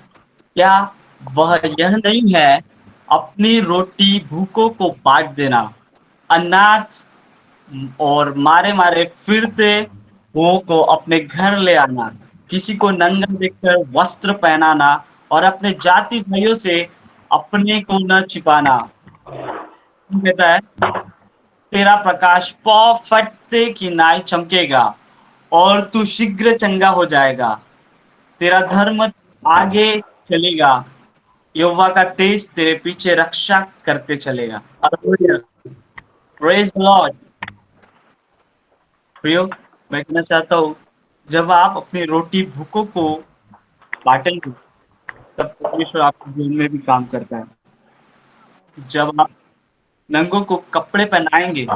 क्या वह यह नहीं है अपनी रोटी भूखों को बांट देना, अनाथ और मारे मारे फिरते हुओं को अपने घर ले आना, किसी को नंगा देखकर वस्त्र पहनाना और अपने जाति भाइयों से अपने को न छिपाना। कहता है, तेरा प्रकाश पौ फटते की नाई चमकेगा और तू शीघ्र चंगा हो जाएगा। तेरा धर्म आगे चलेगा, यहोवा का तेज तेरे पीछे रक्षा करते चलेगा। Praise Lord. प्रियो, मैं कहना चाहता हूँ, जब आप अपनी रोटी भूखों को बांटेंगे, तब परमेश्वर आपके जीवन में भी काम करता है। जब आप नंगों को कपड़े पहनाएंगे,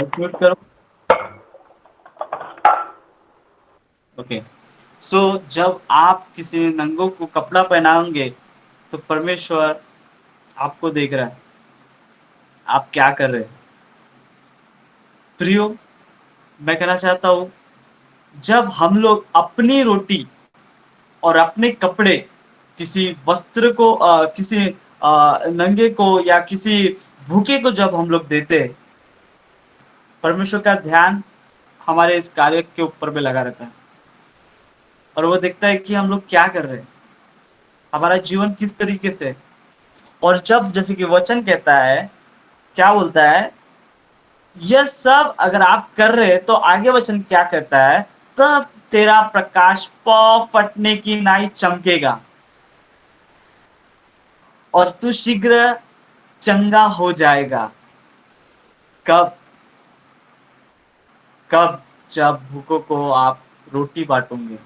म्यूट करो। ओके। सो जब आप किसी नंगों को कपड़ा पहनाएंगे, तो परमेश्वर आपको देख रहा है, आप क्या कर रहे हैं। प्रियो, मैं कहना चाहता हूँ, जब हम लोग अपनी रोटी और अपने कपड़े किसी वस्त्र को किसी नंगे को या किसी भूखे को जब हम लोग देते हैं, परमेश्वर का ध्यान हमारे इस कार्य के ऊपर में लगा रहता है और वो देखता है कि हम लोग क्या कर रहे हैं, हमारा जीवन किस तरीके से। और जब जैसे कि वचन कहता है, क्या बोलता है, यह सब अगर आप कर रहे हैं, तो आगे वचन क्या कहता है, तब तेरा प्रकाश पौ फटने की नाई चमकेगा और तू शीघ्र चंगा हो जाएगा। कब? कब? जब भूखों को आप रोटी बांटोगे,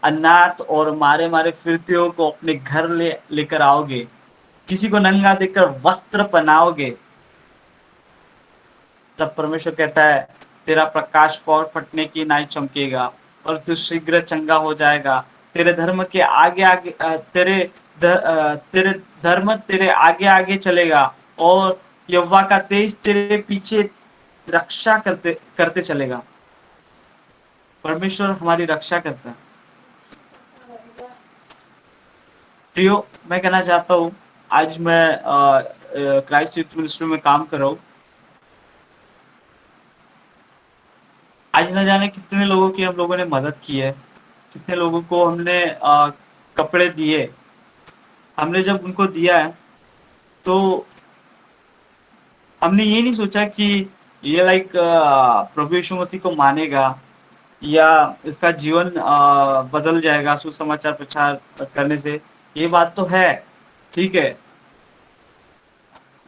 अनाथ और मारे मारे फिरतियों को अपने घर लेकर आओगे, किसी को नंगा देखकर वस्त्र पहनाओगे, तब परमेश्वर कहता है, तेरा प्रकाश पौ फटने की नाई चमकेगा और तू शीघ्र चंगा हो जाएगा। तेरे धर्म के आगे आगे तेरे धर्म तेरे आगे आगे चलेगा और यहोवा का तेज तेरे पीछे रक्षा करते करते चलेगा। परमेश्वर हमारी रक्षा करता है। प्रियो, मैं कहना चाहता हूँ, आज मैं क्राइस्ट यूथ मिनिस्ट्री में काम कर रहा हूँ। आज न जाने कितने लोगों की हम लोगों ने मदद की है, कितने लोगों को हमने कपड़े दिए। हमने जब उनको दिया है, तो हमने ये नहीं सोचा कि ये प्रभु यीशु मसीह को मानेगा या इसका जीवन बदल जाएगा सुसमाचार प्रचार करने से। ये बात तो है, ठीक है,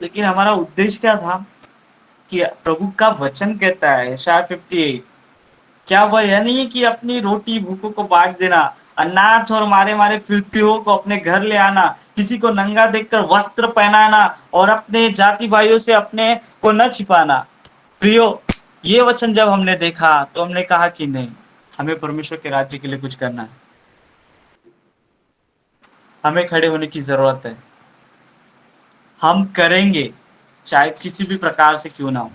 लेकिन हमारा उद्देश्य क्या था कि प्रभु का वचन कहता है यशायाह 58, क्या वह यह नहीं है कि अपनी रोटी भूखों को बांट देना, अनाथ और मारे मारे फिरतियों को अपने घर ले आना, किसी को नंगा देखकर वस्त्र पहनाना और अपने जाति भाइयों से अपने को न छिपाना। प्रियो, ये वचन जब हमने देखा तो हमने कहा कि नहीं, हमें परमेश्वर के राज्य के लिए कुछ करना है, हमें खड़े होने की जरूरत है। हम करेंगे, चाहे किसी भी प्रकार से क्यों ना हो,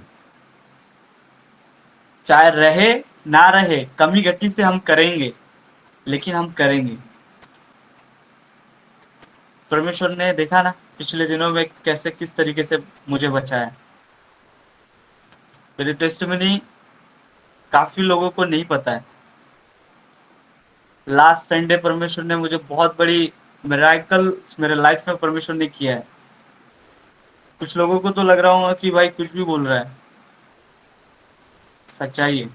चाहे रहे ना रहे, कमी घटी से हम करेंगे, लेकिन हम करेंगे। परमेश्वर ने देखा ना पिछले दिनों में कैसे किस तरीके से मुझे बचाया। मेरी टेस्टिमनी काफी लोगों को नहीं पता है। लास्ट संडे परमेश्वर ने मुझे बहुत बड़ी मिरेकल मेरे लाइफ में परमेश्वर ने किया है। कुछ लोगों को तो लग रहा होगा कि भाई कुछ भी बोल रहा है, सच्चाई है।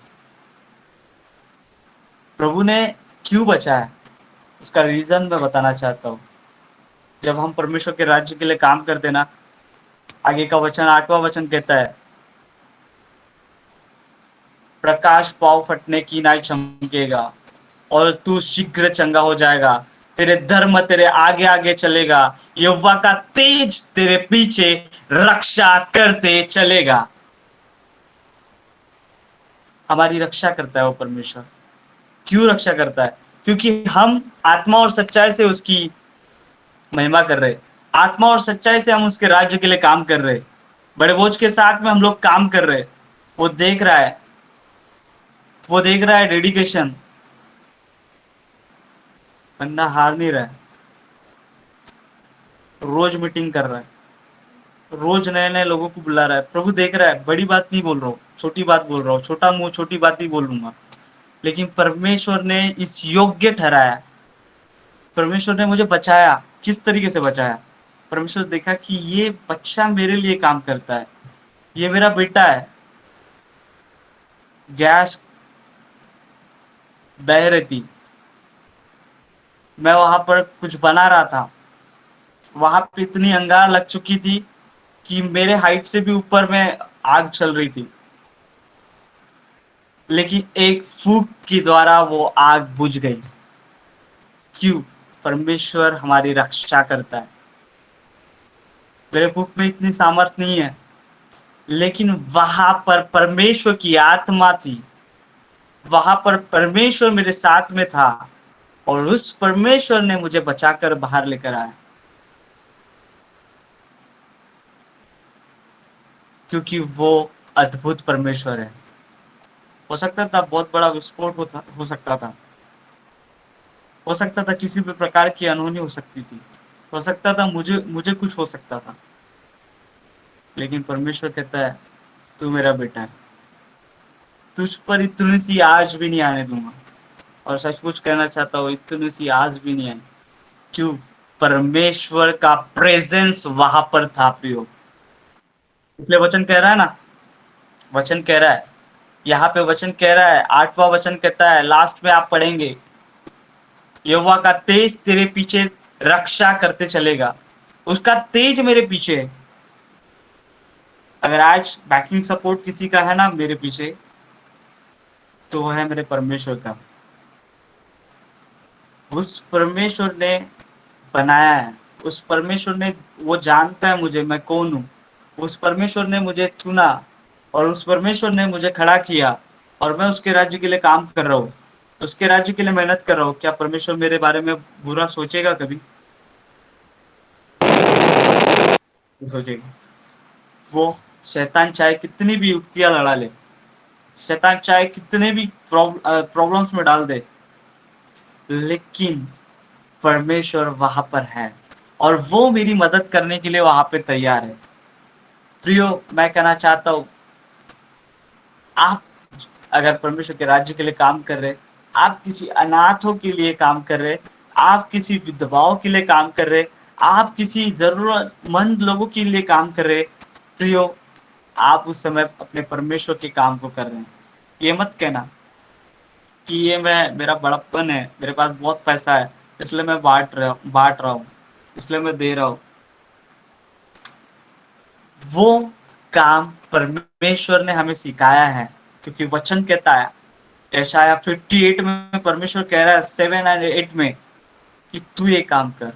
प्रभु ने क्यों बचाया उसका रीजन मैं बताना चाहता हूँ। जब हम परमेश्वर के राज्य के लिए काम करते ना, आगे का वचन 8वां वचन कहता है, प्रकाश पाँव फटने की नाई चमकेगा और तू शीघ्र चंगा हो जाएगा। तेरे धर्म तेरे आगे आगे चलेगा, यहोवा का तेज तेरे पीछे रक्षा करते चलेगा। हमारी रक्षा करता है वो परमेश्वर। क्यों रक्षा करता है? क्योंकि हम आत्मा और सच्चाई से उसकी महिमा कर रहे, आत्मा और सच्चाई से हम उसके राज्य के लिए काम कर रहे, बड़े बोझ के साथ में हम लोग काम कर रहे। वो देख रहा है, वो देख रहा है डेडिकेशन। बंदा हार नहीं रहा है, रोज मीटिंग कर रहा है, रोज नए नए लोगों को बुला रहा है। प्रभु देख रहा है, बड़ी बात नहीं बोल रहा हूँ, छोटी बात बोल रहा हूँ, छोटा मुंह छोटी बात ही बोलूंगा, लेकिन परमेश्वर ने इस योग्य ठहराया। परमेश्वर ने मुझे बचाया। किस तरीके से बचाया? परमेश्वर देखा कि ये बच्चा मेरे लिए काम करता है, ये मेरा बेटा है। गैस बह रही थी, मैं वहां पर कुछ बना रहा था, वहां पे इतनी अंगार लग चुकी थी कि मेरे हाइट से भी ऊपर में आग चल रही थी, लेकिन एक फूंक के द्वारा वो आग बुझ गई। क्यों? परमेश्वर हमारी रक्षा करता है। मेरे फूंक में इतनी सामर्थ्य नहीं है, लेकिन वहां पर परमेश्वर की आत्मा थी, वहां पर परमेश्वर मेरे साथ में था और उस परमेश्वर ने मुझे बचाकर बाहर लेकर आया। क्योंकि वो अद्भुत परमेश्वर है। हो सकता था बहुत बड़ा विस्फोट हो सकता था, हो सकता था किसी भी प्रकार की अनहोनी हो सकती थी, हो सकता था मुझे कुछ हो सकता था, लेकिन परमेश्वर कहता है तू मेरा बेटा है, तुझ पर इतनी सी आज भी नहीं आने दूंगा। और सचमुच कहना चाहता हूँ, इतनी सी आज भी नहीं आई। क्यों? परमेश्वर का प्रेजेंस वहां पर था प्रियो। इसलिए वचन कह रहा है ना, वचन कह रहा है, यहाँ पे वचन कह रहा है, 8वां वचन कहता है, लास्ट में आप पढ़ेंगे, यहोवा का तेज तेरे पीछे रक्षा करते चलेगा। उसका तेज मेरे पीछे है। अगर आज बैकिंग सपोर्ट किसी का है ना मेरे पीछे, तो वो है मेरे परमेश्वर का। उस परमेश्वर ने बनाया है, उस परमेश्वर ने, वो जानता है मुझे, मैं कौन हूँ। उस परमेश्वर ने मुझे चुना और उस परमेश्वर ने मुझे खड़ा किया और मैं उसके राज्य के लिए काम कर रहा हूँ, उसके राज्य के लिए मेहनत कर रहा हूँ। क्या परमेश्वर मेरे बारे में बुरा सोचेगा? कभी सोचेगा? वो शैतान चाहे कितनी भी युक्तियां लड़ा ले, शैतान चाहे कितने भी प्रॉब्लम्स में डाल दे, लेकिन परमेश्वर वहां पर है और वो मेरी मदद करने के लिए वहां पे तैयार है। प्रियो, मैं कहना चाहता हूँ, आप अगर परमेश्वर के राज्य के लिए काम कर रहे, आप किसी अनाथों के लिए काम कर रहे, आप किसी विधवाओं के लिए काम कर रहे, आप किसी जरूरतमंद लोगों के लिए काम कर रहे, प्रियो, आप उस समय अपने परमेश्वर के काम को कर रहे हैं। ये मत कहना कि ये मेरा बड़प्पन है, मेरे पास बहुत पैसा है इसलिए मैं बांट रहा हूँ, इसलिए मैं दे रहा हूँ। वो काम परमेश्वर ने हमें सिखाया है, क्योंकि वचन कहता है, यशाया 58 में परमेश्वर कह रहा है 7 और 8 में कि तू ये काम कर।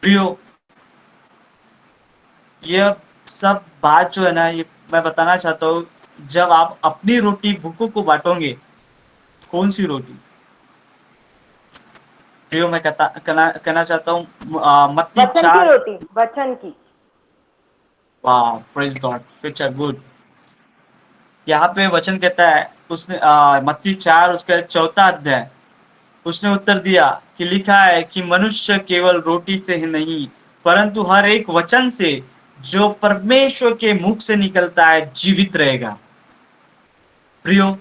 प्रियो, ये सब बात जो है ना, ये मैं बताना चाहता हूँ, जब आप अपनी रोटी भूखों को बांटोगे, कौन सी रोटी? प्रियो, मैं कहना चाहता हूँ, मत्ती 4 की रोटी, वचन की। वाह, praise God, which are good. यहाँ पे वचन कहता है, उसने मत्ती 4 उसका 4था अध्याय, उसने उत्तर दिया कि लिखा है कि मनुष्य केवल रोटी से ही नहीं परंतु हर एक वचन से जो परमेश्वर के मुख से निकलता है जीवित रहेगा। प्रियो,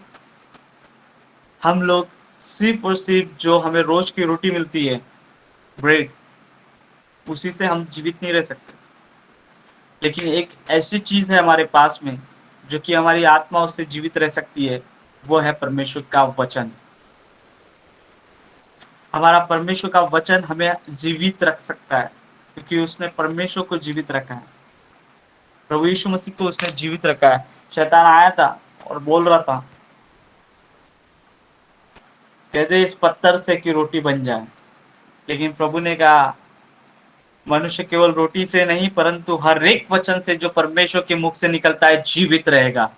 हम लोग सिर्फ और सिर्फ जो हमें रोज की रोटी मिलती है, ब्रेड, उसी से हम जीवित नहीं रह सकते। लेकिन एक ऐसी चीज है हमारे पास में जो कि हमारी आत्मा उससे जीवित रह सकती है, वो है परमेश्वर का वचन। हमारा परमेश्वर का वचन हमें जीवित रख सकता है, क्योंकि उसने परमेश्वर को जीवित रखा है। प्रभु यीशु मसीह को उसने जीवित रखा है। शैतान आया था और बोल रहा था, कहते इस पत्थर से कि रोटी बन जाए, लेकिन प्रभु ने कहा मनुष्य केवल रोटी से नहीं परंतु हर एक वचन से जो परमेश्वर के मुख से निकलता है जीवित रहेगा।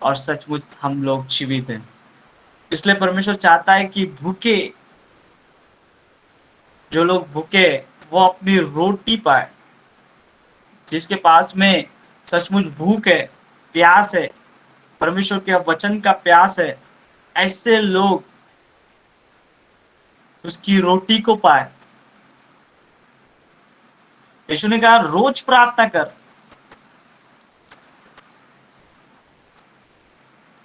और सचमुच हम लोग जीवित हैं। इसलिए परमेश्वर चाहता है कि भूखे, जो लोग भूखे वो अपनी रोटी पाए। जिसके पास में सचमुच भूख है, प्यास है, परमेश्वर के वचन का प्यास है, ऐसे लोग उसकी रोटी को पाए। यीशु ने कहा रोज प्रार्थना कर,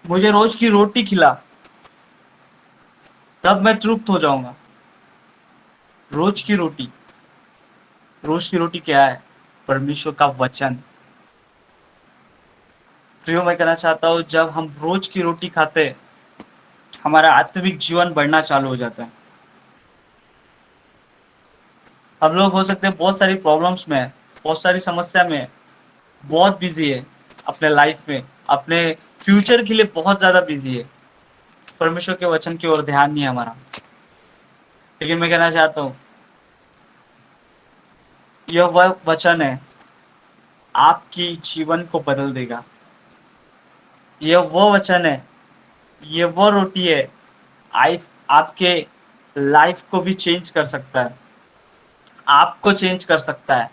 मुझे रोज की रोटी खिला, तब मैं तृप्त हो जाऊंगा। रोज की रोटी, रोज की रोटी क्या है? परमेश्वर का वचन। प्रियो, मैं कहना चाहता हूं जब हम रोज की रोटी खाते हमारा आत्मिक जीवन बढ़ना चालू हो जाता है। हम लोग हो सकते हैं बहुत सारी प्रॉब्लम्स में, बहुत सारी समस्या में, बहुत बिजी है अपने लाइफ में, अपने फ्यूचर के लिए बहुत ज्यादा बिजी है, परमेश्वर के वचन की ओर ध्यान नहीं है हमारा। लेकिन मैं कहना चाहता हूँ यह वह वचन है आपकी जीवन को बदल देगा। यह वो वचन है, ये वो रोटी है आपके लाइफ को भी चेंज कर सकता है, आपको चेंज कर सकता है,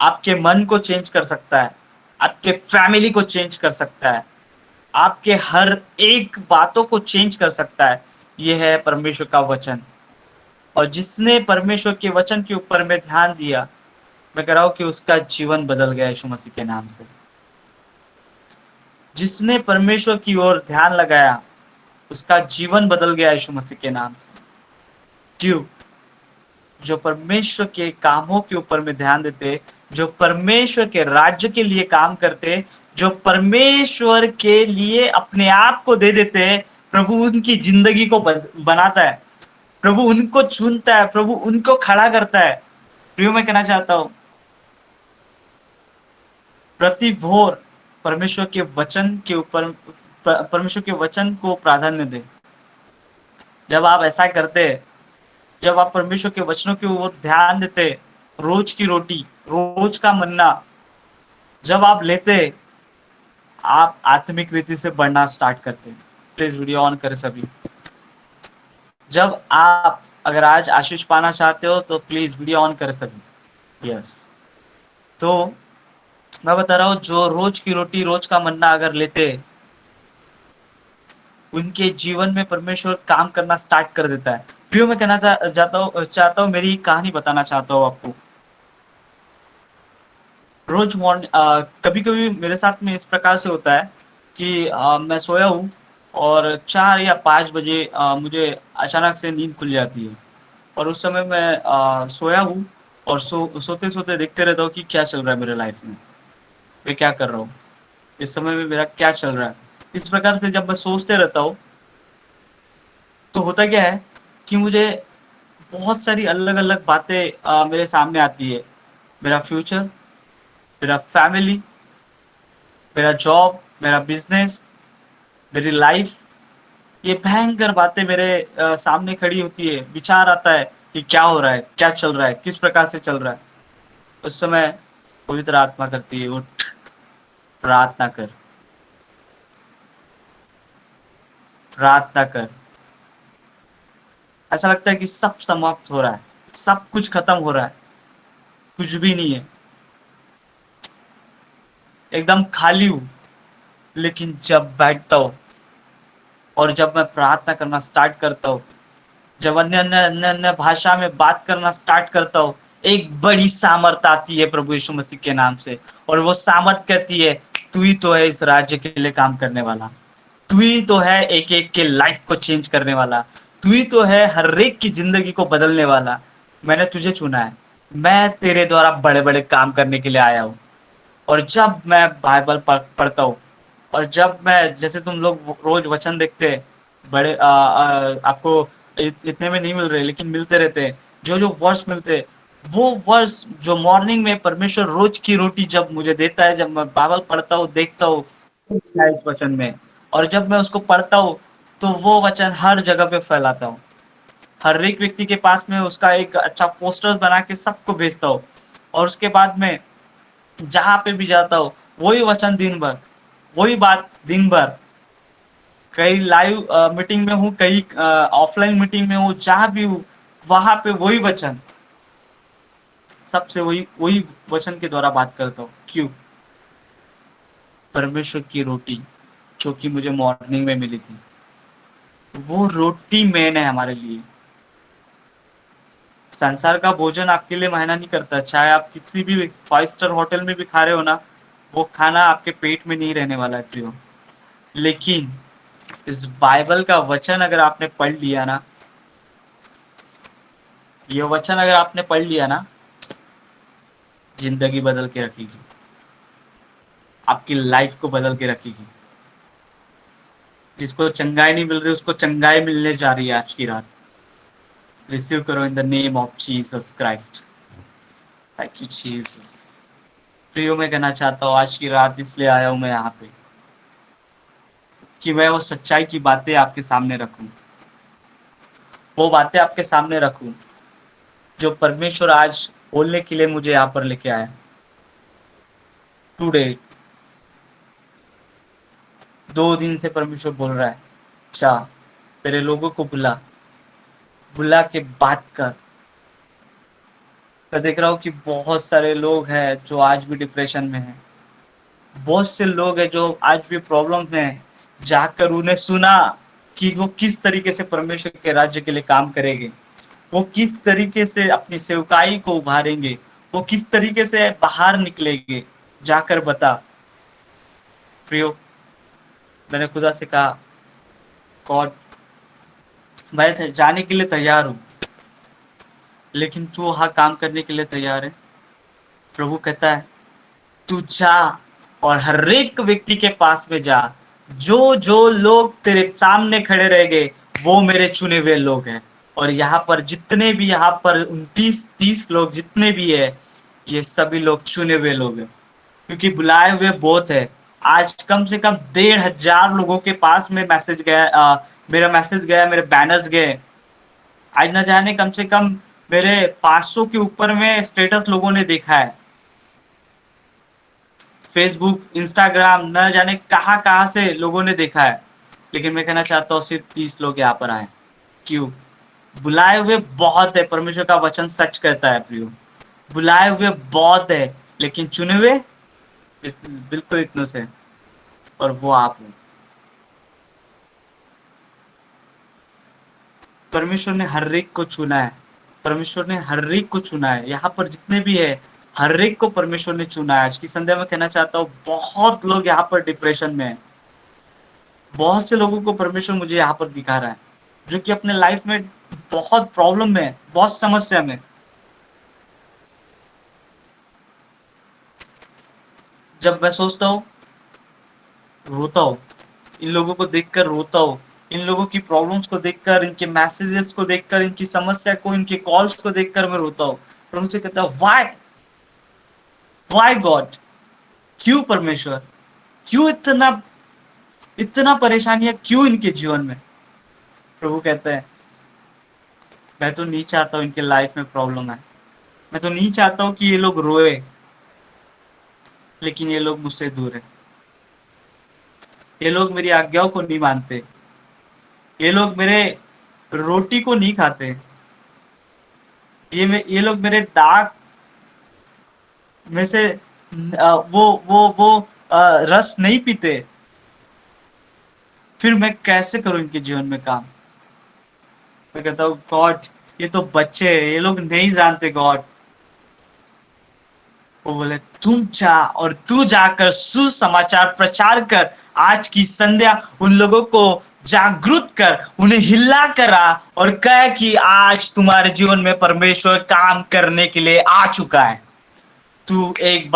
आपके मन को चेंज कर सकता है, आपके फैमिली को चेंज कर सकता है, आपके हर एक बातों को चेंज कर सकता है। यह है परमेश्वर का वचन। और जिसने परमेश्वर के वचन के ऊपर में ध्यान दिया, मैं कह रहा हूं कि उसका जीवन बदल गया यीशु मसीह के नाम से। जिसने परमेश्वर की ओर ध्यान लगाया उसका जीवन बदल गया यीशु मसीह के नाम से। क्यों? जो परमेश्वर के कामों के ऊपर में ध्यान देते, जो परमेश्वर के राज्य के लिए काम करते, जो परमेश्वर के लिए अपने आप को दे देते, प्रभु उनकी जिंदगी को बनाता है, प्रभु उनको चुनता है, प्रभु उनको खड़ा करता है। प्रियो, मैं कहना चाहता हूं प्रति भोर परमेश्वर के वचन के ऊपर, परमेश्वर के वचन को प्राधान्य दे। जब आप ऐसा करते, जब आप परमेश्वर के वचनों की ओर ध्यान देते, रोज की रोटी, रोज का मन्ना जब आप लेते, आप आत्मिक रीति से बढ़ना स्टार्ट करते। प्लीज वीडियो ऑन करें सभी। जब आप अगर आज आशीष पाना चाहते हो तो प्लीज वीडियो ऑन करें सभी। यस, तो मैं बता रहा हूं जो रोज की रोटी, रोज का मन्ना अगर लेते, उनके जीवन में परमेश्वर काम करना स्टार्ट कर देता है। प्रियो, मैं कहना चाहता हूँ मेरी कहानी बताना चाहता हूँ आपको। रोज मॉर्निंग कभी कभी मेरे साथ में इस प्रकार से होता है कि मैं सोया हूँ और 4 या 5 बजे मुझे अचानक से नींद खुल जाती है। और उस समय मैं सोया हूँ और सोते सोते देखते रहता हूँ कि क्या चल रहा है मेरे लाइफ में, मैं क्या कर रहा हूँ, इस समय में मेरा क्या चल रहा है। इस प्रकार से जब मैं सोचते रहता हूँ तो होता क्या है कि मुझे बहुत सारी अलग अलग बातें मेरे सामने आती है। मेरा फ्यूचर, मेरा फैमिली, मेरा जॉब, मेरा बिजनेस, मेरी लाइफ, ये भयंकर बातें मेरे सामने खड़ी होती है। विचार आता है कि क्या हो रहा है, क्या चल रहा है, किस प्रकार से चल रहा है। उस समय पवित्र आत्मा करती है, उठ प्रार्थना कर, प्रार्थना कर। ऐसा लगता है कि सब समाप्त हो रहा है, सब कुछ खत्म हो रहा है, कुछ भी नहीं है, एकदम खाली हूं। लेकिन जब बैठता हूं और जब मैं प्रार्थना करना स्टार्ट करता हूं, जब अन्य भाषा में बात करना स्टार्ट करता हूँ, एक बड़ी सामर्थ आती है प्रभु यीशु मसीह के नाम से, और वो सामर्थ कहती है, तू ही तो है इस राज्य के लिए काम करने वाला, तू ही तो है एक एक के लाइफ को चेंज करने वाला, तू ही तो है हर एक की जिंदगी को बदलने वाला। मैंने तुझे चुना है, मैं तेरे द्वारा बड़े बड़े काम करने के लिए आया हूँ। और जब मैं बाइबल पढ़ता हूँ, और जब मैं, जैसे तुम लोग रोज वचन देखते हैं, बड़े आपको इतने में नहीं मिल रहे, लेकिन मिलते रहते हैं, जो जो वर्ष मिलते हैं, वो वर्ष जो मॉर्निंग में परमेश्वर रोज की रोटी जब मुझे देता है, जब मैं बाइबल पढ़ता हूँ, देखता हूँ इस वचन में, और जब मैं उसको पढ़ता हूँ, तो वो वचन हर जगह पे फैलाता हूँ, हर एक व्यक्ति के पास में उसका एक अच्छा पोस्टर बना के सबको भेजता हूँ, और उसके बाद में जहाँ पे भी जाता हूँ, वही वचन दिन भर, वही बात दिन भर, कई लाइव मीटिंग में हूँ, कई ऑफलाइन मीटिंग में हूँ, जहाँ भी हूँ वहां पे वही वचन, सबसे वही वही वचन के द्वारा बात करता हूँ। क्यों? परमेश्वर की रोटी जो कि मुझे मॉर्निंग में मिली थी, वो रोटी मेन है हमारे लिए। संसार का भोजन आपके लिए मायना नहीं करता, चाहे आप किसी भी 5 स्टार होटल में भी खा रहे हो ना, वो खाना आपके पेट में नहीं रहने वाला है प्रियो। लेकिन इस बाइबल का वचन अगर आपने पढ़ लिया ना, ये वचन अगर आपने पढ़ लिया ना, जिंदगी बदल के रखेगी, आपकी लाइफ को बदल के रखेगी। जिसको चंगाई नहीं मिल रही, उसको चंगाई मिलने जा रही है आज की रात। रिसीव करो इन the name of Jesus Christ. Thank you Jesus. प्रियो, मैं कहना चाहता हूँ आज की रात इसलिए आया हूँ मैं यहाँ पे, कि मैं वो सच्चाई की बातें आपके सामने रखूं, वो बातें आपके सामने रखूं जो परमेश्वर आज बोलने के लिए मुझे यहाँ पर लेके आया। टुडे 2 दिन से परमेश्वर बोल रहा है, जा तेरे लोगों को बुला के बात कर। मैं देख रहा हूँ कि बहुत सारे लोग हैं जो आज भी डिप्रेशन में हैं, बहुत से लोग हैं जो आज भी प्रॉब्लम में हैं। जाकर उन्हें सुना कि वो किस तरीके से परमेश्वर के राज्य के लिए काम करेंगे, वो किस तरीके से अपनी सेवकाई को उभारेंगे, वो किस तरीके से बाहर निकलेंगे। जाकर बता। प्रियो, मैंने खुदा से कहा, गॉड, मैं जाने के लिए तैयार हूँ, लेकिन तू वहाँ काम करने के लिए तैयार है? प्रभु कहता है, तू जा और हर एक व्यक्ति के पास में जा। जो जो लोग तेरे सामने खड़े रह गए, वो मेरे चुने हुए लोग हैं। और यहाँ पर जितने भी, यहाँ पर 29-30 लोग जितने भी है, ये सभी लोग चुने हुए लोग हैं, क्योंकि बुलाए हुए बहुत है। आज कम से कम 1500 लोगों के पास में मैसेज गया, मेरा मैसेज गया, मेरे बैनर्स गए। आज न जाने कम से कम मेरे 500 के ऊपर में स्टेटस लोगों ने देखा है। फेसबुक, इंस्टाग्राम, न जाने कहाँ से लोगों ने देखा है। लेकिन मैं कहना चाहता हूँ सिर्फ 30 लोग यहाँ पर आए। क्यों? बुलाए हुए बहुत है, परमेश्वर का वचन सच कहता है प्रियो। बुलाए हुए बहुत है, लेकिन चुने हुए बिल्कुल इतनों से, और वो आप हो। परमेश्वर ने हर एक को चुना है, परमेश्वर ने हर एक को चुना है। यहाँ पर जितने भी है, हर एक को परमेश्वर ने चुना है। आज की संध्या में कहना चाहता हूँ, बहुत लोग यहाँ पर डिप्रेशन में है। बहुत से लोगों को परमेश्वर मुझे यहाँ पर दिखा रहा है, जो कि अपने लाइफ में बहुत प्रॉब्लम में, बहुत समस्या में। जब मैं सोचता हूँ, रोता हूँ, इन लोगों को देखकर रोता हूँ, इन लोगों की प्रॉब्लम्स को देखकर, इनके मैसेजेस को देखकर, इनकी समस्या को, इनके कॉल्स को देखकर मैं रोता हूँ। प्रभु से कहता हूँ, वाई गॉड, क्यों परमेश्वर, क्यों इतना परेशानियां क्यों इनके जीवन में? प्रभु कहते हैं, मैं तो नहीं चाहता हूँ इनके लाइफ में प्रॉब्लम है, मैं तो नहीं चाहता हूँ कि ये लोग रोए, लेकिन ये लोग मुझसे दूर है। ये लोग मेरी आज्ञाओं को नहीं मानते, ये लोग मेरे रोटी को नहीं खाते, ये लोग मेरे दाग में से वो रस नहीं पीते। फिर मैं कैसे करूं इनके जीवन में काम? मैं कहता हूँ गॉड ये तो बच्चे हैं, ये लोग नहीं जानते गॉड। वो बोले तुम जा और तू जाकर सुसमाचार प्रचार कर, आज की संध्या उन लोगों को जागरूक कर, उन्हें हिला करा और कह कि आज तुम्हारे जीवन में परमेश्वर काम करने के लिए आ चुका है। तू एक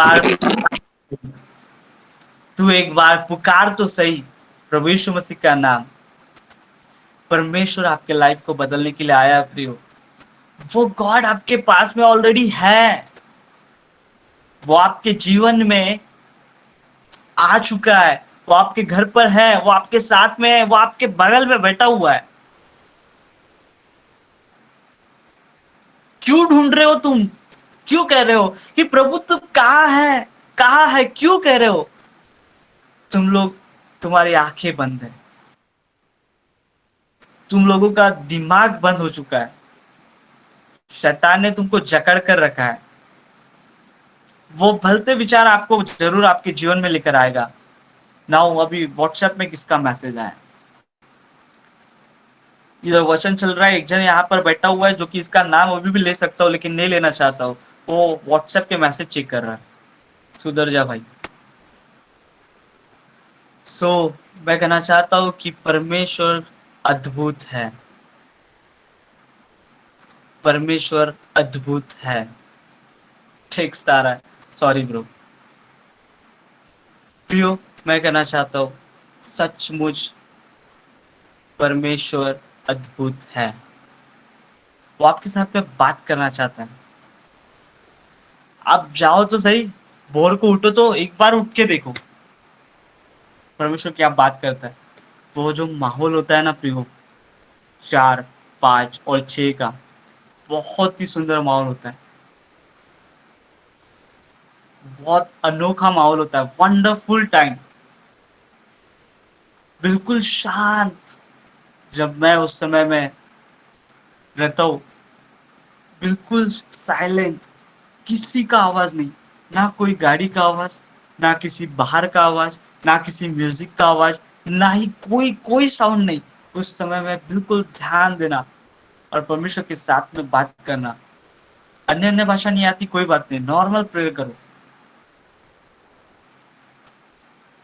बार पुकार तो सही प्रभु यीशु मसीह का नाम। परमेश्वर आपके लाइफ को बदलने के लिए आया है प्रियो। वो गॉड आपके पास में ऑलरेडी है, वो आपके जीवन में आ चुका है, वो आपके घर पर है, वो आपके साथ में है, वो आपके बगल में बैठा हुआ है। क्यों ढूंढ रहे हो तुम? क्यों कह रहे हो कि प्रभु तू कहाँ है, कहाँ है? क्यों कह रहे हो तुम लोग? तुम्हारी आंखें बंद है, तुम लोगों का दिमाग बंद हो चुका है, शैतान ने तुमको जकड़ कर रखा है। वो भलते विचार आपको जरूर आपके जीवन में लेकर आएगा। नाउ अभी व्हाट्सएप में किसका मैसेज आया? इधर वचन चल रहा है, एक जन यहाँ पर बैठा हुआ है जो कि इसका नाम अभी भी ले सकता हूँ लेकिन नहीं लेना चाहता हूँ। वो व्हाट्सएप के मैसेज चेक कर रहा है। सुधर जा भाई। मैं कहना चाहता हूँ कि परमेश्वर अद्भुत है, परमेश्वर अद्भुत है। ठीक स्टार है, सॉरी ब्रो। प्रियो, मैं कहना चाहता हूँ सचमुच परमेश्वर अद्भुत है। वो आपके साथ में बात करना चाहता है। आप जाओ तो सही, भोर को उठो तो एक बार उठ के देखो परमेश्वर क्या बात करता है। वो जो माहौल होता है ना प्रियो, 4, 5 और 6 का, बहुत ही सुंदर माहौल होता है, बहुत अनोखा माहौल होता है, वंडरफुल टाइम, बिल्कुल शांत। जब मैं उस समय में रहता हूँ, बिल्कुल साइलेंट, किसी का आवाज नहीं, ना कोई गाड़ी का आवाज, ना किसी बाहर का आवाज, ना किसी म्यूजिक का आवाज, ना ही कोई साउंड नहीं। उस समय में बिल्कुल ध्यान देना और परमेश्वर के साथ में बात करना। अन्य भाषा नहीं आती, कोई बात नहीं, नॉर्मल प्रेयर करो।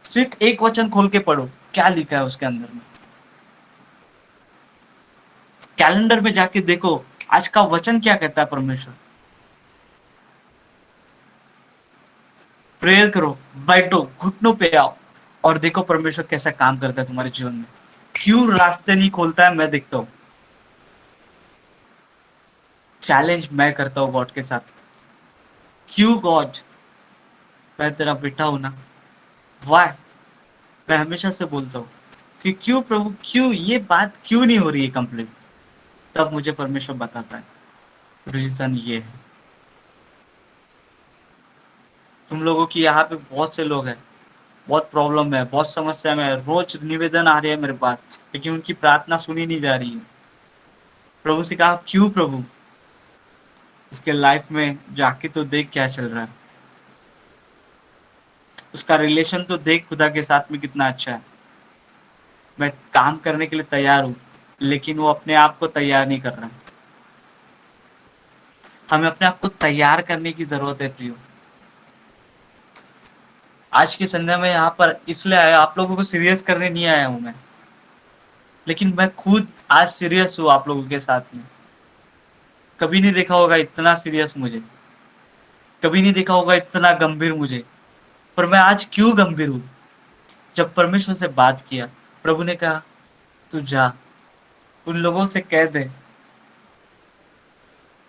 सिर्फ एक वचन खोल के पढ़ो, क्या लिखा है उसके अंदर में। कैलेंडर में जाके देखो आज का वचन क्या कहता है परमेश्वर। प्रेयर करो, बैठो, घुटनों पे आओ और देखो परमेश्वर कैसा काम करता है तुम्हारे जीवन में। क्यों रास्ते नहीं खोलता है, मैं देखता हूँ। चैलेंज मैं करता हूँ गॉड के साथ। क्यों गॉड, मैं तेरा बेटा हूं ना, वाई? मैं हमेशा से बोलता हूँ कि क्यों प्रभु, क्यों ये बात क्यों नहीं हो रही है कंप्लीट। तब मुझे परमेश्वर बताता है रीजन ये है। तुम लोगों की यहाँ पे बहुत से लोग हैं, बहुत प्रॉब्लम है, बहुत समस्या में, रोज निवेदन आ रहे हैं मेरे पास, लेकिन उनकी प्रार्थना सुनी नहीं जा रही है। प्रभु से कहा क्यों प्रभु, इसके लाइफ में जाके तो देख क्या चल रहा है, उसका रिलेशन तो देख खुदा के साथ में कितना अच्छा है। मैं काम करने के लिए तैयार हूँ, लेकिन वो अपने आप को तैयार नहीं कर रहा। हमें अपने आप को तैयार करने की जरूरत है प्रियो। आज की संध्या में यहाँ पर इसलिए आया, आप लोगों को सीरियस करने नहीं आया हूं मैं, लेकिन मैं खुद आज सीरियस हूँ आप लोगों के साथ में। कभी नहीं देखा होगा इतना सीरियस मुझे, कभी नहीं देखा होगा इतना गंभीर मुझे। पर मैं आज क्यों गंभीर हूँ? जब परमेश्वर से बात किया, प्रभु ने कहा तू जा, उन लोगों से कह दे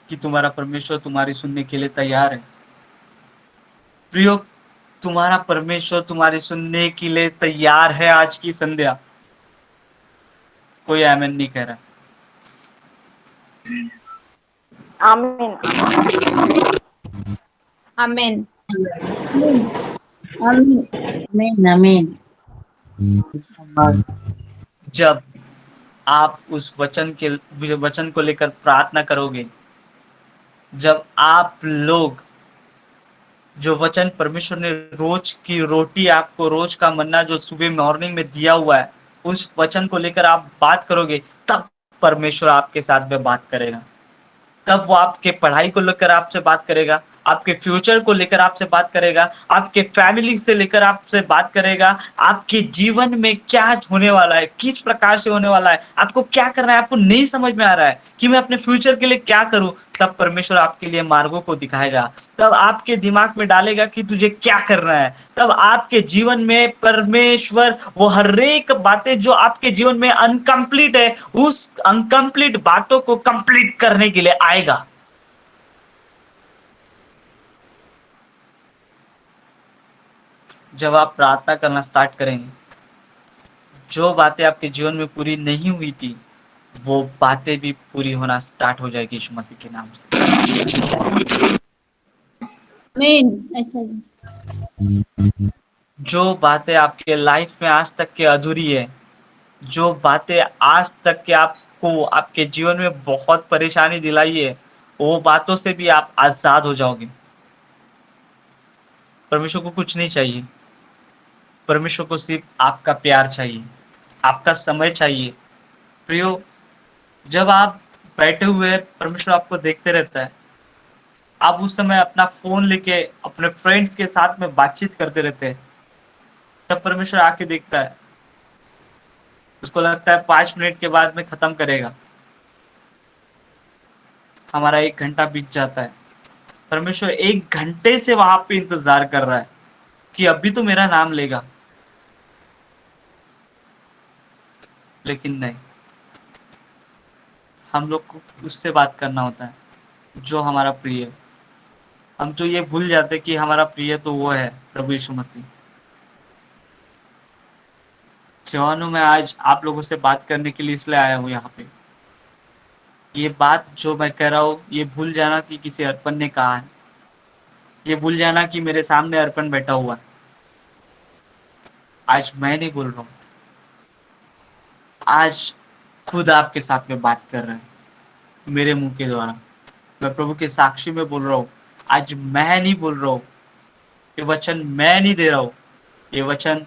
कि तुम्हारा परमेश्वर तुम्हारी सुनने के लिए तैयार है। प्रियो, तुम्हारा परमेश्वर तुम्हारी सुनने के लिए तैयार है। आज की संध्या कोई आमीन नहीं कह रहा। आमीन आमीन आमीन आमीन। जब आप उस वचन को लेकर प्रार्थना करोगे, जब आप लोग जो वचन परमेश्वर ने रोज की रोटी, आपको रोज का मन्ना जो सुबह मॉर्निंग में दिया हुआ है, उस वचन को लेकर आप बात करोगे, तब परमेश्वर आपके साथ में बात करेगा। तब वो आपके पढ़ाई को लेकर आपसे बात करेगा, आपके फ्यूचर को लेकर आपसे बात करेगा, आपके फैमिली से लेकर आपसे बात करेगा, आपके जीवन में क्या होने वाला है, किस प्रकार से होने वाला है, आपको क्या करना है, आपको नहीं समझ में आ रहा है कि मैं अपने फ्यूचर के लिए क्या करूं, तब परमेश्वर आपके लिए मार्गों को दिखाएगा। तब आपके दिमाग में डालेगा कि तुझे क्या करना है। तब आपके जीवन में परमेश्वर वो हर एक बातें जो आपके जीवन में अनकंप्लीट है, उस अनकंप्लीट बातों को कंप्लीट करने के लिए आएगा। जब आप प्रार्थना करना स्टार्ट करेंगे, जो बातें आपके जीवन में पूरी नहीं हुई थी, वो बातें भी पूरी होना स्टार्ट हो जाएगी यीशु मसीह के नाम से। आमीन। ऐसा ही। जो बातें आपके लाइफ में आज तक के अधूरी है, जो बातें आज तक के आपको आपके जीवन में बहुत परेशानी दिलाई है, वो बातों से भी आप आजाद हो जाओगे। परमेश्वर को कुछ नहीं चाहिए, परमेश्वर को सिर्फ आपका प्यार चाहिए, आपका समय चाहिए। प्रियो, जब आप बैठे हुए हैं, परमेश्वर आपको देखते रहता है। आप उस समय अपना फोन लेके अपने फ्रेंड्स के साथ में बातचीत करते रहते हैं, तब परमेश्वर आके देखता है। उसको लगता है 5 मिनट के बाद में खत्म करेगा, हमारा 1 घंटा बीत जाता है। परमेश्वर 1 घंटे से वहां पे इंतजार कर रहा है कि अभी तो मेरा नाम लेगा, लेकिन नहीं। हम लोग को उससे बात करना होता है जो हमारा प्रिय है। हम तो ये भूल जाते कि हमारा प्रिय तो वो है प्रभु यीशु मसीह। जवानों, मैं आज आप लोगों से बात करने के लिए इसलिए आया हूँ यहाँ पे। ये बात जो मैं कह रहा हूँ, ये भूल जाना कि किसी अर्पण ने कहा है, ये भूल जाना कि मेरे सामने अर्पण बैठा हुआ है। आज मैं नहीं बोल रहा हूँ, आज खुद आपके साथ में बात कर रहे हैं मेरे मुंह के द्वारा। मैं प्रभु के साक्षी में बोल रहा हूँ, आज मैं नहीं बोल रहा हूँ, ये वचन मैं नहीं दे रहा हूँ, ये वचन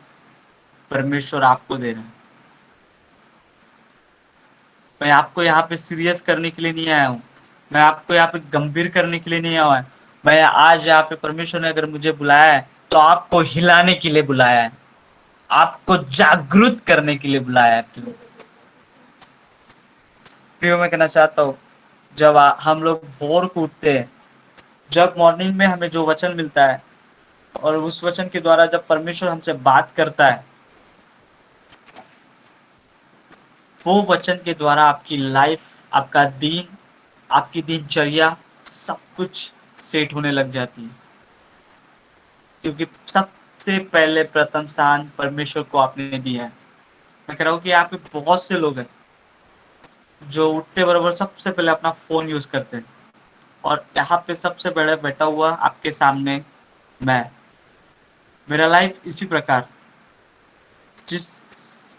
परमेश्वर आपको दे रहा है। मैं आपको यहाँ पे सीरियस करने के लिए नहीं आया हूँ, मैं आपको यहाँ पे गंभीर करने के लिए नहीं आया हूँ। मैं आज यहाँ पे, परमेश्वर ने अगर मुझे बुलाया है तो आपको हिलाने के लिए बुलाया है, आपको जागृत करने के लिए बुलाया है। प्रियो, मैं कहना चाहता हूँ, जब हम लोग भोर को उठते हैं, जब मॉर्निंग में हमें जो वचन मिलता है और उस वचन के द्वारा जब परमेश्वर हमसे बात करता है, वो वचन के द्वारा आपकी लाइफ, आपका दिन, आपकी दिनचर्या सब कुछ सेट होने लग जाती है। क्योंकि सबसे पहले प्रथम स्थान परमेश्वर को आपने दिया है। मैं कह रहा हूँ कि यहाँ पे बहुत से लोग हैं जो उठते बराबर सबसे पहले अपना फोन यूज करते हैं, और यहाँ पे सबसे बड़ा बैठा हुआ आपके सामने मैं, मेरा लाइफ इसी प्रकार, जिस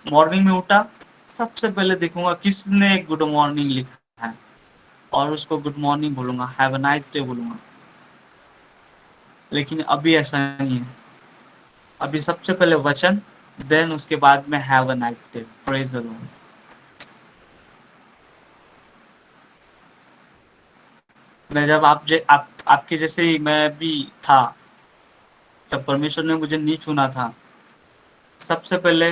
मॉर्निंग में उठा सबसे पहले देखूंगा किसने गुड मॉर्निंग लिखा है और उसको गुड मॉर्निंग बोलूंगा, हैव अ नाइस डे बोलूंगा। लेकिन अभी ऐसा नहीं है, अभी सबसे पहले वचन, देन उसके बाद में have a nice day, praise the Lord. मैं जब आपके जैसे ही मैं भी था, जब परमेश्वर ने मुझे नहीं चुना था, सबसे पहले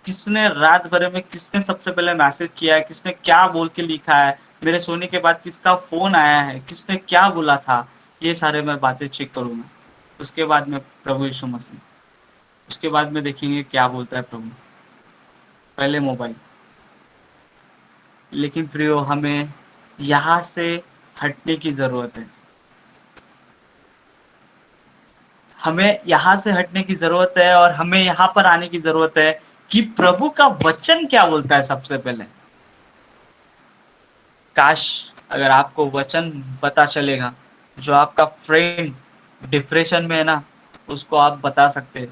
किसने रात भर में किसने सबसे पहले मैसेज किया है, किसने क्या बोल के लिखा है, मेरे सोने के बाद किसका फोन आया है, किसने क्या बोला था, ये सारे मैं बातें चेक करूंगा। उसके बाद में प्रभु यीशु मसीह, उसके बाद में देखेंगे क्या बोलता है प्रभु, पहले मोबाइल। लेकिन प्रियो, हमें यहाँ से हटने की जरूरत है, हमें यहाँ से हटने की जरूरत है और हमें यहाँ पर आने की जरूरत है कि प्रभु का वचन क्या बोलता है। सबसे पहले काश अगर आपको वचन पता चलेगा, जो आपका फ्रेंड डिप्रेशन में है ना, उसको आप बता सकते,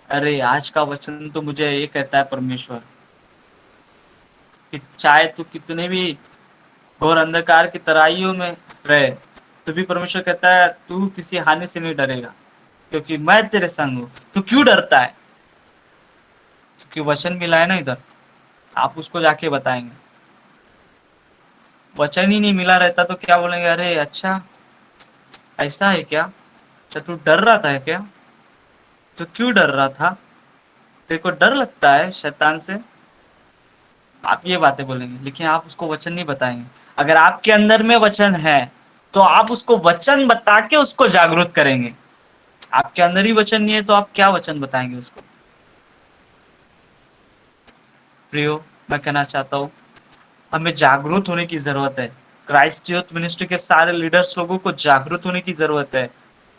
अरे आज का वचन तो मुझे ये कहता है परमेश्वर कि चाहे तू कितने भी घोर अंधकार की तराइयों में रहे, तो भी परमेश्वर कहता है तू किसी हानि से नहीं डरेगा, क्योंकि मैं तेरे संग हूं। तू क्यों डरता है? क्योंकि वचन मिला है ना इधर, आप उसको जाके बताएंगे। वचन ही नहीं मिला रहता तो क्या बोलेंगे, अरे अच्छा ऐसा है क्या, अच्छा तू डर रहा था क्या, तो क्यों डर रहा था, तेरे को डर लगता है शैतान से, आप ये बातें बोलेंगे। लेकिन आप उसको वचन नहीं बताएंगे। अगर आपके अंदर में वचन है तो आप उसको वचन बता के उसको जागरूक करेंगे। आपके अंदर ही वचन नहीं है तो आप क्या वचन बताएंगे उसको। प्रियो, मैं कहना चाहता हूँ हमें जागरूक होने की जरूरत है। क्राइस्ट यूथ मिनिस्ट्री के सारे लीडर्स लोगों को जागरूक होने की जरूरत है।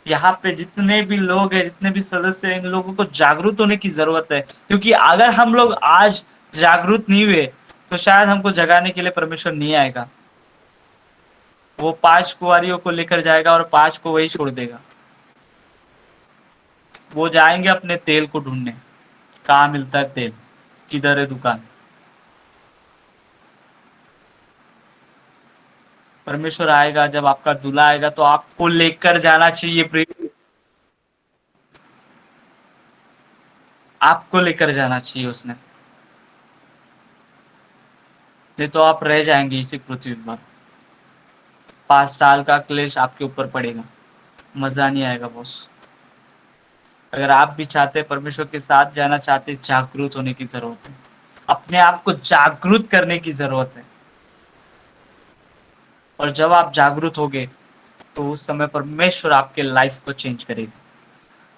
यहाँ पे जितने भी लोग हैं, जितने भी सदस्य हैं, इन लोगों को जागरूक होने की जरूरत है। क्योंकि अगर हम लोग आज जागरूक नहीं हुए तो शायद हमको जगाने के लिए परमेश्वर नहीं आएगा। वो 5 कुंवारियों को लेकर जाएगा और 5 को वही छोड़ देगा। वो जाएंगे अपने तेल को ढूंढने, कहाँ मिलता है तेल, किधर है दुकान। परमेश्वर आएगा, जब आपका दूल्हा आएगा तो आपको लेकर जाना चाहिए प्रिय, आपको लेकर जाना चाहिए उसने। नहीं तो आप रह जाएंगे इसी पृथ्वी पर। 5 साल का क्लेश आपके ऊपर पड़ेगा, मजा नहीं आएगा बॉस। अगर आप भी चाहते, परमेश्वर के साथ जाना चाहते, जागरूक होने की जरूरत है। अपने आप को जागरूक करने की जरूरत है। और जब आप जागरूक होगे तो उस समय परमेश्वर आपके लाइफ को चेंज करेगा।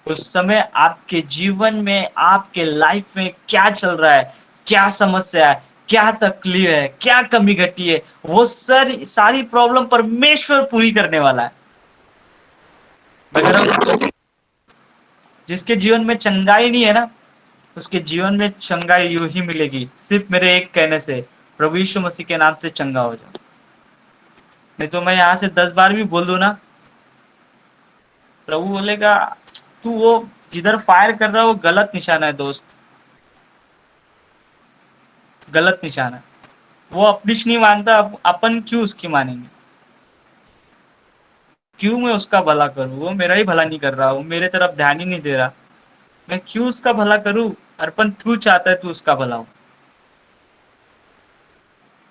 उस समय आपके जीवन में, आपके लाइफ में क्या चल रहा है, क्या समस्या है, क्या तकलीफ है, क्या कमी घटी है, वो सारी प्रॉब्लम परमेश्वर पूरी करने वाला है। मैं कह रहा हूं, जिसके जीवन में चंगाई नहीं है ना, उसके जीवन में चंगाई यूं ही मिलेगी, सिर्फ मेरे एक कहने से, प्रभु यीशु मसीह के नाम से चंगा हो जाओ। नहीं तो मैं यहाँ से 10 बार भी बोल दूं ना, प्रभु बोलेगा तू वो जिधर फायर कर रहा है वो गलत निशाना है दोस्त, गलत निशाना है। वो अपनी नहीं मानता, अपन क्यों उसकी मानेंगे। क्यों मैं उसका भला करूं, वो मेरा ही भला नहीं कर रहा, वो मेरे तरफ ध्यान ही नहीं दे रहा, मैं क्यों उसका भला करूं। अर्पण क्यों चाहता है तू उसका भला हो।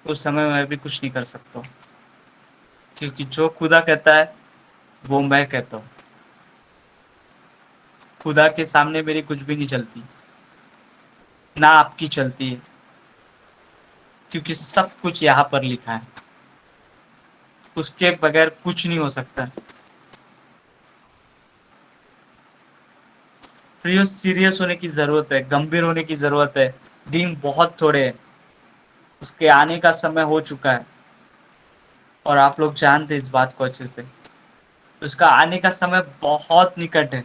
उस समय मैं भी कुछ नहीं कर सकता हूं, क्योंकि जो खुदा कहता है वो मैं कहता हूं। खुदा के सामने मेरी कुछ भी नहीं चलती, ना आपकी चलती है, क्योंकि सब कुछ यहाँ पर लिखा है। उसके बगैर कुछ नहीं हो सकता। प्रियो, सीरियस होने की जरूरत है, गंभीर होने की जरूरत है। दिन बहुत थोड़े हैं, उसके आने का समय हो चुका है और आप लोग जानते इस बात को अच्छे से। उसका आने का समय बहुत निकट है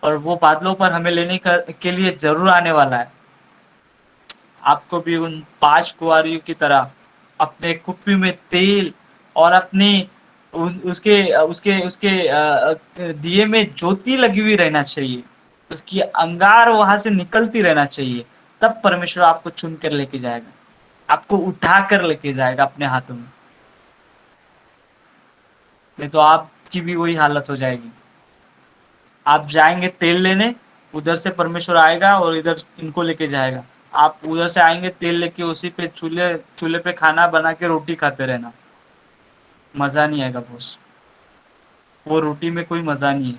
और वो बादलों पर हमें लेने के लिए जरूर आने वाला है। आपको भी उन 5 कुंवारियों की तरह अपने कुप्पी में तेल और अपने उसके उसके उसके दिए में ज्योति लगी हुई रहना चाहिए, उसकी अंगार वहां से निकलती रहना चाहिए। तब परमेश्वर आपको चुन कर लेके जाएगा, आपको उठा कर लेके जाएगा अपने हाथों में। नहीं तो आपकी भी वही हालत हो जाएगी। आप जाएंगे तेल लेने, उधर से परमेश्वर आएगा और इधर इनको लेके जाएगा। आप उधर से आएंगे तेल लेके, उसी पे चूल्हे पे खाना बना के रोटी खाते रहना, मजा नहीं आएगा बॉस। वो रोटी में कोई मजा नहीं है।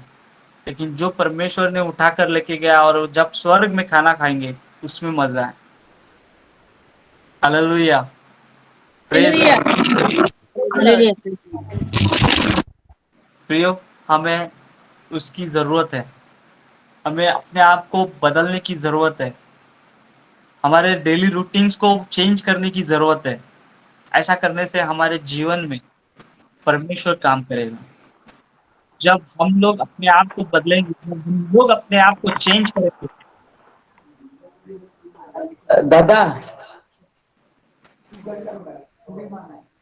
लेकिन जो परमेश्वर ने उठा कर लेके गया और जब स्वर्ग में खाना खाएंगे उसमें मजा है। Hallelujah, praise hallelujah. प्रियो, हमें उसकी जरूरत है। हमें अपने आप को बदलने की जरूरत है। हमारे डेली रूटीन्स को चेंज करने की जरूरत है। ऐसा करने से हमारे जीवन में परमेश्वर काम करेगा। जब हम लोग अपने आप को बदलेंगे, जब हम लोग अपने आप को चेंज करेंगे। दादा,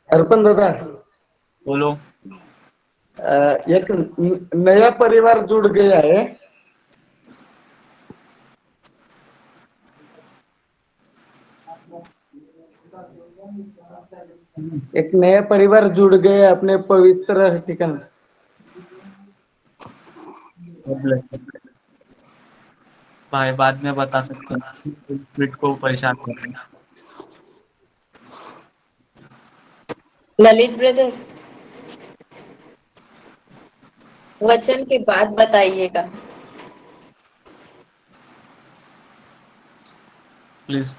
अर्पण दादा, बोलो। एक नया परिवार जुड़ गया है। एक नया परिवार जुड़ गया अपने पवित्र ठिकाना। भाई बाद में बता सकते हैं स्पिरिट को परेशान कर रहे हैं। ललित ब्रदर, वचन के बाद बताइएगा। प्लीज।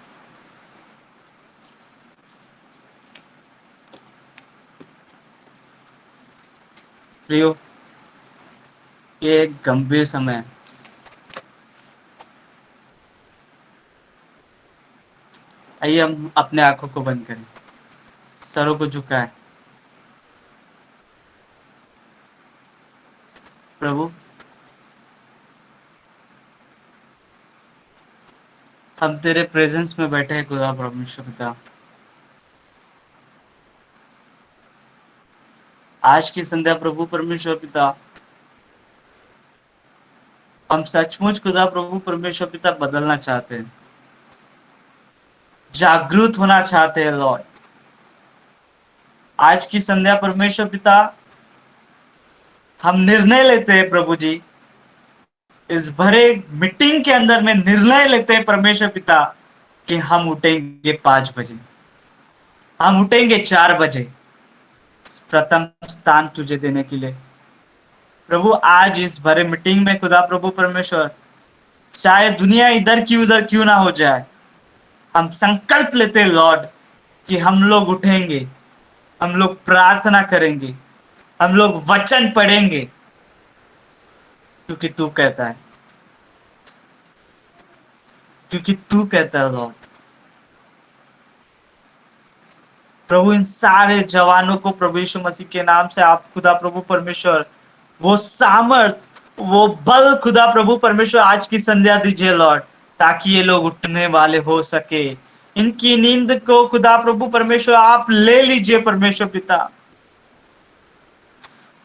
प्रियो, ये एक गंभीर समय है। आइए हम अपने आंखों को बंद करें, सरों को झुकाएं। प्रभु, हम तेरे प्रेजेंस में बैठे हैं खुदा परमेश्वर पिता। आज की संध्या प्रभु परमेश्वर पिता, हम सचमुच खुदा प्रभु परमेश्वर पिता बदलना चाहते हैं, जागरूक होना चाहते हैं लॉर्ड। आज की संध्या परमेश्वर पिता, हम निर्णय लेते हैं प्रभु जी, इस भरे मीटिंग के अंदर में निर्णय लेते हैं परमेश्वर पिता कि हम उठेंगे 5 बजे, हम उठेंगे 4 बजे, प्रथम स्थान तुझे देने के लिए। प्रभु आज इस भरे मीटिंग में खुदा प्रभु परमेश्वर, चाहे दुनिया इधर की उधर क्यों ना हो जाए, हम संकल्प लेते हैं लॉर्ड कि हम लोग उठेंगे, हम लोग प्रार्थना करेंगे, हम लोग वचन पढ़ेंगे, क्योंकि तू कहता है, क्योंकि तू कहता है लॉर्ड। प्रभु इन सारे जवानों को प्रभु यीशु मसीह के नाम से आप खुदा प्रभु परमेश्वर वो सामर्थ, वो बल खुदा प्रभु परमेश्वर आज की संध्या दीजिए लॉर्ड, ताकि ये लोग उठने वाले हो सके। इनकी नींद को खुदा प्रभु परमेश्वर आप ले लीजिए परमेश्वर पिता।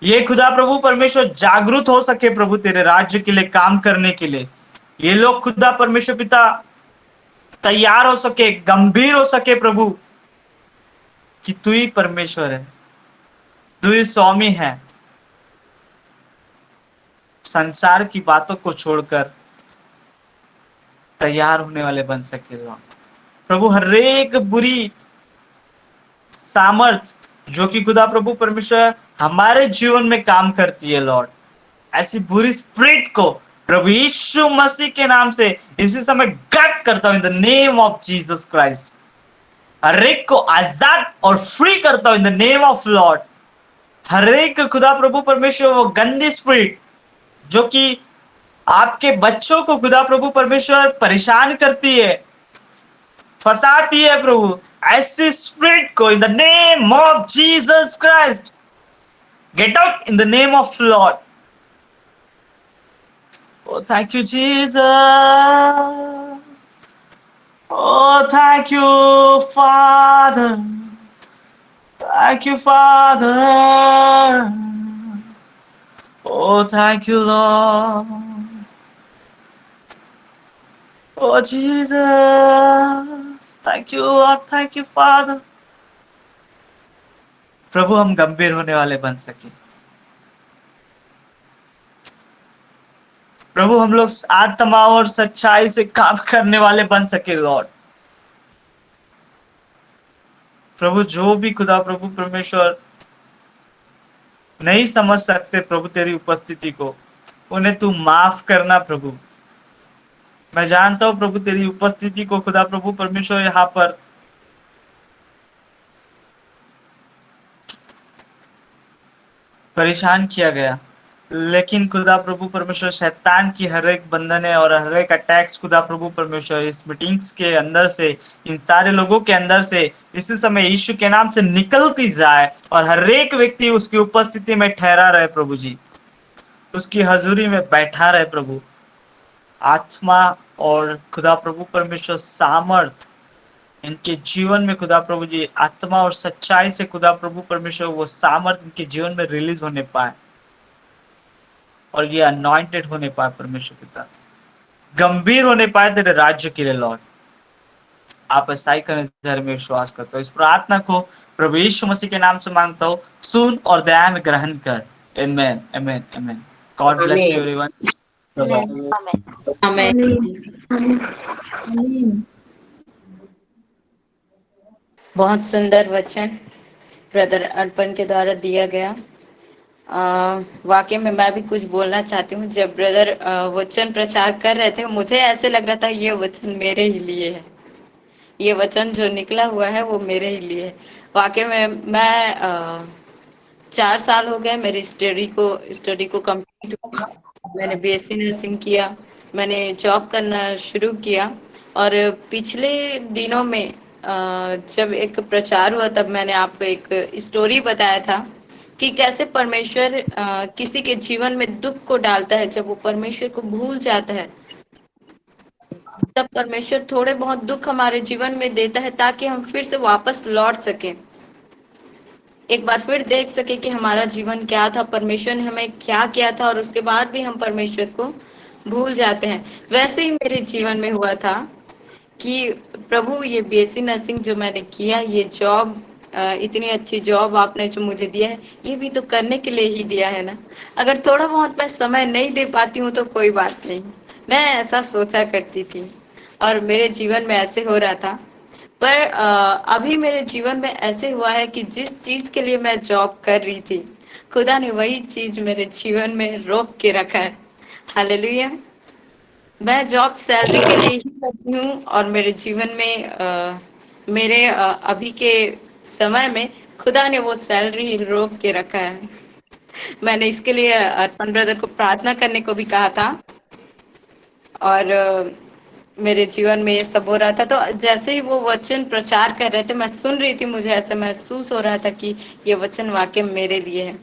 ये खुदा प्रभु परमेश्वर जागरूक हो सके प्रभु तेरे राज्य के लिए काम करने के लिए। ये लोग खुदा परमेश्वर पिता तैयार हो सके, गंभीर हो सके प्रभु कि तू ही परमेश्वर है, तू ही स्वामी है। संसार की बातों को छोड़कर तैयार होने वाले बन सके प्रभु। हर एक बुरी सामर्थ जो कि खुदा प्रभु परमेश्वर हमारे जीवन में काम करती है लॉर्ड, ऐसी बुरी स्पिरिट को प्रभु यीशु मसीह के नाम से इसी समय गट करता हूं in the name of Jesus Christ. हर एक को आजाद और फ्री करता हूं in the name of Lord. हर एक खुदा प्रभु परमेश्वर वो गंदी स्पिरिट जो कि आपके बच्चों को खुदा प्रभु परमेश्वर परेशान करती है, फंसाती है प्रभु, ऐसी स्पिरिट को इन the name of Jesus Christ get out in the name of Lord. Oh, thank you, Jesus. Oh, thank you, Father. Thank you, Father. Oh, thank you, Lord. Oh, Jesus. Thank you, Lord. Thank you, Father. प्रभु हम गंभीर होने वाले बन सके प्रभु, हम लोग आत्मा और सच्चाई से काम करने वाले बन सके लॉर्ड। प्रभु जो भी खुदा प्रभु परमेश्वर नहीं समझ सकते प्रभु तेरी उपस्थिति को, उन्हें तू माफ करना प्रभु। मैं जानता हूं प्रभु तेरी उपस्थिति को खुदा प्रभु परमेश्वर यहाँ पर परेशान किया गया, लेकिन खुदा प्रभु परमेश्वर शैतान की हर एक बंधन है और हर एक अटैक्स खुदा प्रभु परमेश्वर इस मीटिंग्स के अंदर से, इन सारे लोगों के अंदर से इसी समय यीशु के नाम से निकलती जाए और हर एक व्यक्ति उसकी उपस्थिति में ठहरा रहे प्रभु जी, उसकी हजूरी में बैठा रहे प्रभु। आत्मा और खुदा प्रभु परमेश्वर सामर्थ इनके जीवन में खुदा प्रभु जी, आत्मा और सच्चाई से खुदा प्रभु परमेश्वर वो सामर्थ इनके जीवन में रिलीज होने पाए और ये अनॉइंटेड होने पाए परमेश्वर पिता, गंभीर होने पाए तेरे राज्य के लिए लॉर्ड। आप ऐसा ही करने में विश्वास करते हो। इस प्रार्थना को प्रभु यीशु मसीह के नाम से मांगता हूँ, सुन और दया में ग्रहण कर। Amen, amen, amen. God bless you everyone. बहुत सुंदर वचन ब्रदर अर्पण के द्वारा दिया गया। वाकई में मैं भी कुछ बोलना चाहती हूँ। जब ब्रदर वचन प्रचार कर रहे थे, मुझे ऐसे लग रहा था ये वचन मेरे ही लिए है, ये वचन जो निकला हुआ है वो मेरे ही लिए है। वाकई में मैं 4 साल हो गए मेरी स्टडी को कंप्लीट हुआ। मैंने बीएससी नर्सिंग किया, मैंने जॉब करना शुरू किया। और पिछले दिनों में जब एक प्रचार हुआ, तब मैंने आपको एक स्टोरी बताया था कि कैसे परमेश्वर किसी के जीवन में दुख को डालता है। जब वो परमेश्वर को भूल जाता है, तब परमेश्वर थोड़े बहुत दुख हमारे जीवन में देता है ताकि हम फिर से वापस लौट सके, एक बार फिर देख सके कि हमारा जीवन क्या था, परमेश्वर ने हमें क्या किया था। और उसके बाद भी हम परमेश्वर को भूल जाते हैं। वैसे ही मेरे जीवन में हुआ था कि प्रभु, ये बीएससी नर्सिंग जो मैंने किया, ये जॉब, इतनी अच्छी जॉब आपने जो मुझे दिया है, ये भी तो करने के लिए ही दिया है ना। अगर थोड़ा बहुत मैं समय नहीं दे पाती हूँ तो कोई बात नहीं, मैं ऐसा सोचा करती थी। और मेरे जीवन में ऐसे हो रहा था। पर अभी मेरे जीवन में ऐसे हुआ है कि जिस चीज के लिए मैं जॉब कर रही थी, खुदा ने वही चीज मेरे जीवन में रोक के रखा है। हालेलुया। मैं जॉब सैलरी के लिए ही करती हूँ, और मेरे जीवन में मेरे अभी के समय में खुदा ने वो सैलरी रोक के रखा है। मैंने इसके लिए अर्पण ब्रदर को प्रार्थना करने को भी कहा था। और मेरे जीवन में ये सब हो रहा था, तो जैसे ही वो वचन प्रचार कर रहे थे, मैं सुन रही थी, मुझे ऐसा महसूस हो रहा था कि ये वचन वाकई मेरे लिए है।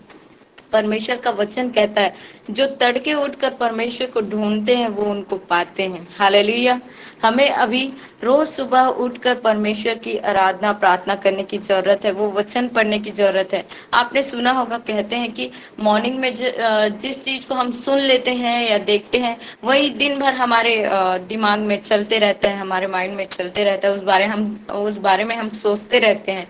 परमेश्वर का वचन कहता है, जो तड़के उठकर परमेश्वर को ढूंढते हैं वो उनको पाते हैं। हालेलुया। हमें अभी रोज सुबह उठकर परमेश्वर की आराधना प्रार्थना करने की जरूरत है, वो वचन पढ़ने की जरूरत है। आपने सुना होगा, कहते हैं कि मॉर्निंग में जिस चीज को हम सुन लेते हैं या देखते हैं, वही दिन भर हमारे दिमाग में चलते रहता है, हमारे माइंड में चलते रहता है, उस बारे में हम सोचते रहते हैं।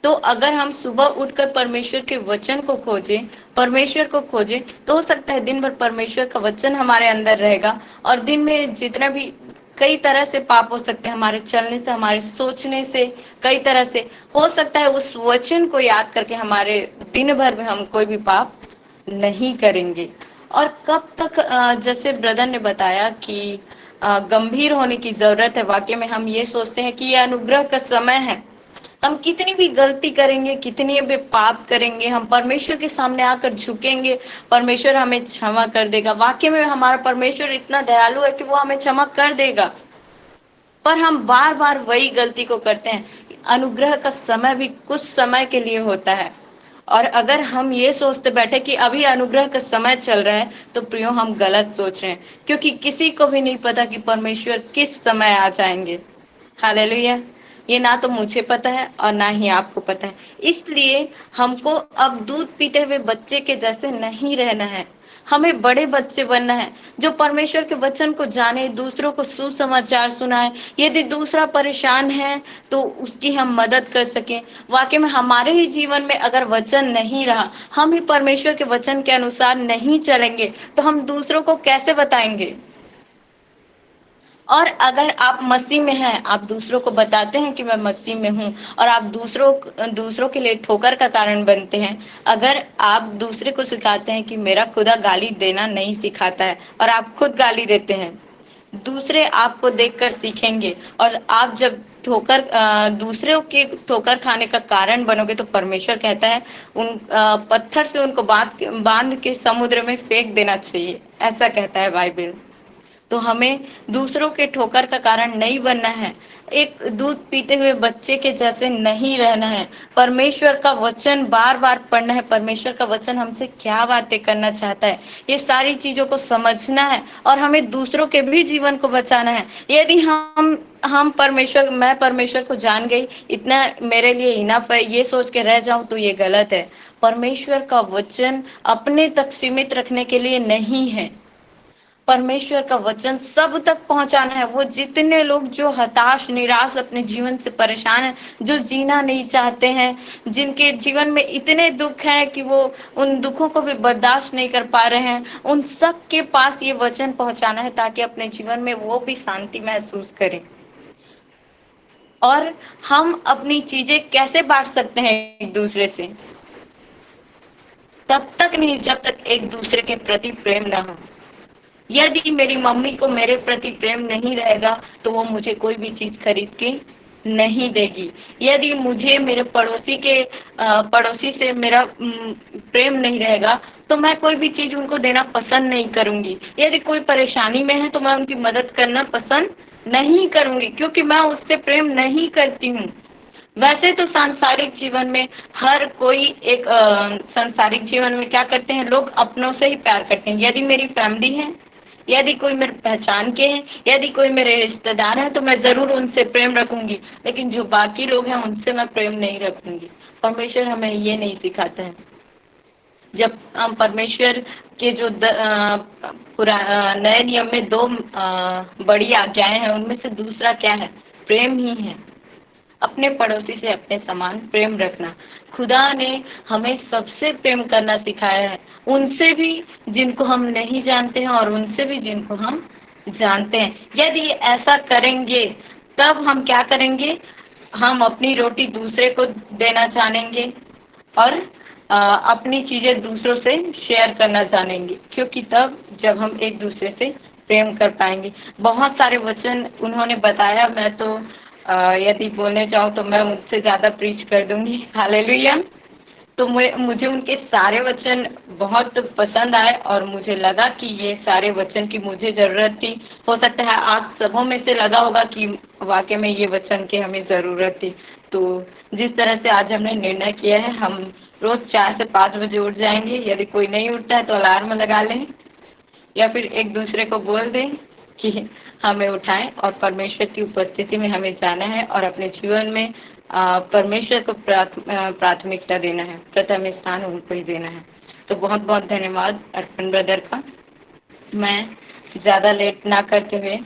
तो अगर हम सुबह उठकर परमेश्वर के वचन को खोजें, परमेश्वर को खोजें, तो हो सकता है दिन भर परमेश्वर का वचन हमारे अंदर रहेगा। और दिन में जितना भी कई तरह से पाप हो सकते हैं, हमारे चलने से, हमारे सोचने से, कई तरह से हो सकता है, उस वचन को याद करके हमारे दिन भर में हम कोई भी पाप नहीं करेंगे। और कब तक, जैसे ब्रदर ने बताया कि गंभीर होने की जरूरत है। वाकई में हम ये सोचते हैं कि ये अनुग्रह का समय है, हम कितनी भी गलती करेंगे, कितनी भी पाप करेंगे, हम परमेश्वर के सामने आकर झुकेंगे, परमेश्वर हमें क्षमा कर देगा। वाकई में हमारा परमेश्वर इतना दयालु है कि वो हमें क्षमा कर देगा। पर हम बार बार वही गलती को करते हैं। अनुग्रह का समय भी कुछ समय के लिए होता है। और अगर हम ये सोचते बैठे कि अभी अनुग्रह का समय चल रहा है, तो प्रियो, हम गलत सोच रहे हैं, क्योंकि किसी को भी नहीं पता कि परमेश्वर किस समय आ जाएंगे। हालेलुया। ये ना तो मुझे पता है और ना ही आपको पता है। इसलिए हमको अब दूध पीते हुए बच्चे के जैसे नहीं रहना है, हमें बड़े बच्चे बनना है, जो परमेश्वर के वचन को जाने, दूसरों को सुसमाचार सुनाए। यदि दूसरा परेशान है तो उसकी हम मदद कर सकें। वाकई में हमारे ही जीवन में अगर वचन नहीं रहा, हम ही परमेश्वर के वचन के अनुसार नहीं चलेंगे, तो हम दूसरों को कैसे बताएंगे। और अगर आप मसीह में हैं, आप दूसरों को बताते हैं कि मैं मसीह में हूँ, और आप दूसरों के लिए ठोकर का कारण बनते हैं। अगर आप दूसरे को सिखाते हैं कि मेरा खुदा गाली देना नहीं सिखाता है, और आप खुद गाली देते हैं, दूसरे आपको देखकर सीखेंगे। और आप जब दूसरों के ठोकर खाने का कारण बनोगे, तो परमेश्वर कहता है उन पत्थर से उनको बांध के समुद्र में फेंक देना चाहिए, ऐसा कहता है बाइबल। तो हमें दूसरों के ठोकर का कारण नहीं बनना है, एक दूध पीते हुए बच्चे के जैसे नहीं रहना है। परमेश्वर का वचन बार बार पढ़ना है, परमेश्वर का वचन हमसे क्या बातें करना चाहता है, ये सारी चीजों को समझना है, और हमें दूसरों के भी जीवन को बचाना है। यदि मैं परमेश्वर को जान गई, इतना मेरे लिए इनफ है, ये सोच के रह जाऊं, तो ये गलत है। परमेश्वर का वचन अपने तक सीमित रखने के लिए नहीं है। परमेश्वर का वचन सब तक पहुंचाना है। वो जितने लोग जो हताश निराश अपने जीवन से परेशान हैं, जो जीना नहीं चाहते हैं, जिनके जीवन में इतने दुख हैं कि वो उन दुखों को भी बर्दाश्त नहीं कर पा रहे हैं, उन सब के पास ये वचन पहुंचाना है ताकि अपने जीवन में वो भी शांति महसूस करें। और हम अपनी चीजें कैसे बांट सकते हैं एक दूसरे से? तब तक नहीं जब तक एक दूसरे के प्रति प्रेम ना हो। यदि मेरी मम्मी को मेरे प्रति प्रेम नहीं रहेगा तो वो मुझे कोई भी चीज खरीद के नहीं देगी। यदि मुझे मेरे पड़ोसी से मेरा प्रेम नहीं रहेगा तो मैं कोई भी चीज उनको देना पसंद नहीं करूंगी। यदि कोई परेशानी में है तो मैं उनकी मदद करना पसंद नहीं करूंगी, क्योंकि मैं उससे प्रेम नहीं करती हूँ। वैसे तो सांसारिक जीवन में हर कोई एक सांसारिक जीवन में क्या करते हैं, लोग अपनों से ही प्यार करते हैं। यदि मेरी फैमिली है, यदि कोई मेरे पहचान के हैं, यदि कोई मेरे रिश्तेदार हैं तो मैं जरूर उनसे प्रेम रखूंगी, लेकिन जो बाकी लोग हैं उनसे मैं प्रेम नहीं रखूंगी। परमेश्वर हमें ये नहीं सिखाता है। जब हम परमेश्वर के जो नए नियम में 2 बड़ी आज्ञाएं हैं, उनमें से दूसरा क्या है? प्रेम ही है। अपने पड़ोसी से अपने समान प्रेम रखना। खुदा ने हमें सबसे प्रेम करना सिखाया है, उनसे भी जिनको हम नहीं जानते हैं और उनसे भी जिनको हम जानते हैं। यदि ऐसा करेंगे तब हम क्या करेंगे? हम अपनी रोटी दूसरे को देना जानेंगे और अपनी चीजें दूसरों से शेयर करना जानेंगे, क्योंकि तब जब हम एक दूसरे से प्रेम कर पाएंगे। बहुत सारे वचन उन्होंने बताया, मैं तो यदि बोलने जाऊं तो मैं उनसे ज्यादा प्रीच कर दूंगी। हालेलुया। तो मुझे उनके सारे वचन बहुत पसंद आए और मुझे लगा कि ये सारे वचन की मुझे जरूरत थी। हो सकता है आप सबों में से लगा होगा कि वाकई में ये वचन की हमें जरूरत थी। तो जिस तरह से आज हमने निर्णय किया है, हम रोज 4 से 5 बजे उठ जाएंगे। यदि कोई नहीं उठता है तो अलार्म लगा लें या फिर एक दूसरे को बोल दें कि हमें उठाएं और परमेश्वर की उपस्थिति में हमें जाना है और अपने जीवन में परमेश्वर को प्राथमिकता देना है, प्रथम स्थान उनको ही देना है। तो बहुत बहुत धन्यवाद अर्पण ब्रदर का। मैं ज़्यादा लेट ना करते हुए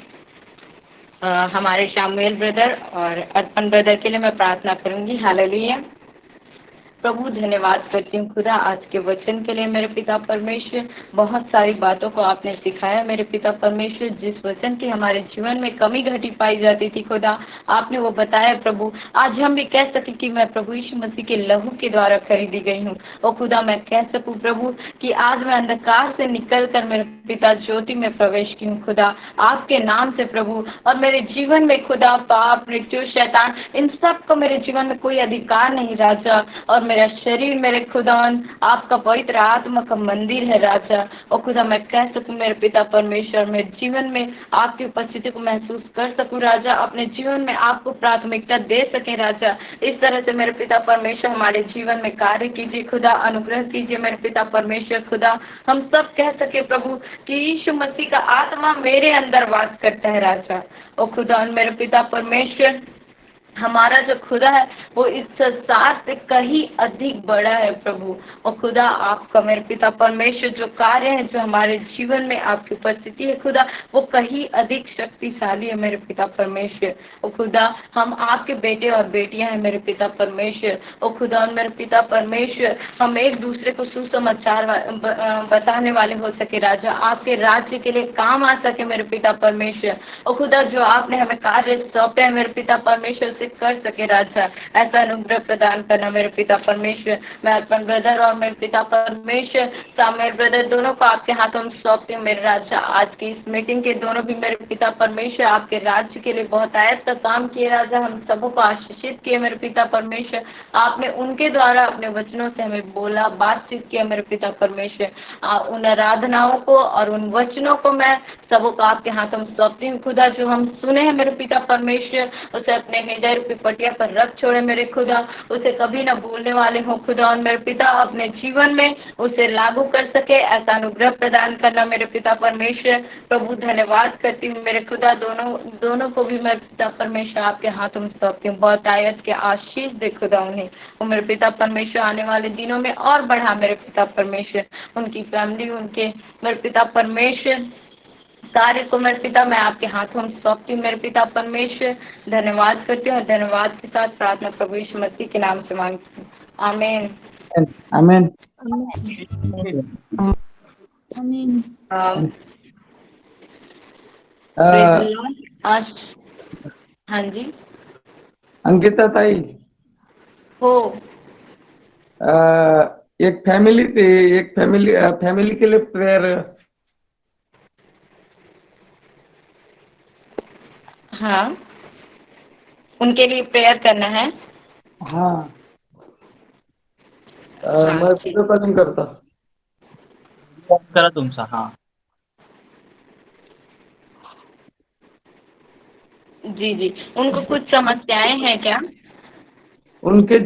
हमारे शामुएल ब्रदर और अर्पण ब्रदर के लिए मैं प्रार्थना करूंगी। हालेलुया। प्रभु धन्यवाद करती हूँ खुदा आज के वचन के लिए। मेरे पिता परमेश्वर, बहुत सारी बातों को आपने सिखाया मेरे पिता परमेश्वर। जिस वचन की हमारे जीवन में कमी घटी पाई जाती थी खुदा, आपने वो बताया प्रभु। आज हम भी कह सके कि मैं प्रभु यीशु मसीह के लहू के द्वारा खरीदी गई हूँ। और खुदा मैं कह सकूँ प्रभु कि आज मैं अंधकार से निकल कर मेरे पिता ज्योति में प्रवेश की हूँ खुदा, आपके नाम से प्रभु। और मेरे जीवन में खुदा पाप, मृत्यु, शैतान, इन सब को मेरे जीवन में कोई अधिकार नहीं राजा। और मेरा शरीर मेरे खुदावन आपका पवित्र आत्मा का मंदिर है राजा। और खुदा मैं कह सकूं मेरे पिता परमेश्वर, मेरे जीवन में आपकी उपस्थिति को महसूस कर सकूं राजा, अपने जीवन में आपको प्राथमिकता दे सके राजा। इस तरह से मेरे पिता परमेश्वर हमारे जीवन में कार्य कीजिए खुदा, अनुग्रह कीजिए मेरे पिता परमेश्वर खुदा। हम सब कह सके प्रभु कि यीशु मसीह का आत्मा मेरे अंदर वास करता है राजा। और खुदा मेरे पिता परमेश्वर, हमारा जो खुदा है वो इस संसार से कहीं अधिक बड़ा है प्रभु। और खुदा आपका मेरे पिता परमेश्वर जो कार्य है, जो हमारे जीवन में आपकी उपस्थिति है खुदा, वो कहीं अधिक शक्तिशाली है मेरे पिता परमेश्वर। और खुदा हम आपके बेटे और बेटियां हैं मेरे पिता परमेश्वर। और खुदा मेरे पिता परमेश्वर, हम एक दूसरे को सुसमाचार बताने वाले हो सके राजा, आपके राज्य के लिए काम आ सके मेरे पिता परमेश्वर। और खुदा जो आपने हमें कार्य सौंपे हैं मेरे पिता परमेश्वर से कर सके राजा, ऐसा अनुग्रह प्रदान करना मेरे पिता परमेश्वर। मैं अर्पण ब्रदर और मेरे पिता परमेश्वर शामुएल ब्रदर दोनों को आपके हाथों में सौंपती हूँ मेरे राजा। आज की इस मीटिंग के दोनों भी मेरे पिता परमेश्वर आपके राज्य के लिए बहुत आयत का काम किए राजा, हम सबों को आशीषित किए मेरे पिता परमेश्वर। आपने उनके द्वारा अपने वचनों से हमें बोला, बातचीत किया मेरे पिता परमेश्वर। उन आराधनाओं को और उन वचनों को मैं सबों को आपके हाथों में सौंपती हूँ खुदा। जो हम सुने हैं मेरे पिता परमेश्वर, उसे अपने हृदय रूपी पटिया पर रख छोड़े मेरे खुदा, उसे कभी न भूलने वाले हो खुदा। और मेरे पिता अपने जीवन में उसे लागू कर सके, ऐसा अनुग्रह प्रदान करना मेरे पिता परमेश्वर। प्रभु धन्यवाद करती हूँ मेरे खुदा, दोनों को भी मेरे पिता परमेश्वर आपके हाथों में सौंपती हूँ। बहुत आयत के आशीष दे खुदा उन्हें, वो मेरे पिता परमेश्वर आने वाले दिनों में और बढ़ा मेरे पिता परमेश्वर। उनकी फैमिली, उनके मेरे पिता परमेश्वर कार्य को मेरे पिता मैं आपके हाथों में सौंपती हूँ। मेरे पिता परमेश्वर धन्यवाद करती हूँ और धन्यवाद के साथ प्रार्थना प्रभु यीशु मसीह के नाम से मांगती हूँ। आमीन। आमीन। आमीन। Praise the Lord। आज हाँ जी अंकिता ताई, हो एक फैमिली के लिए प्रेयर। हाँ, उनके लिए प्रेयर करना है। हाँ, हाँ मैं जी वीडियो कॉलिंग करता। करा तुमचा हाँ जी जी। उनको कुछ समस्याएं हैं क्या? उनके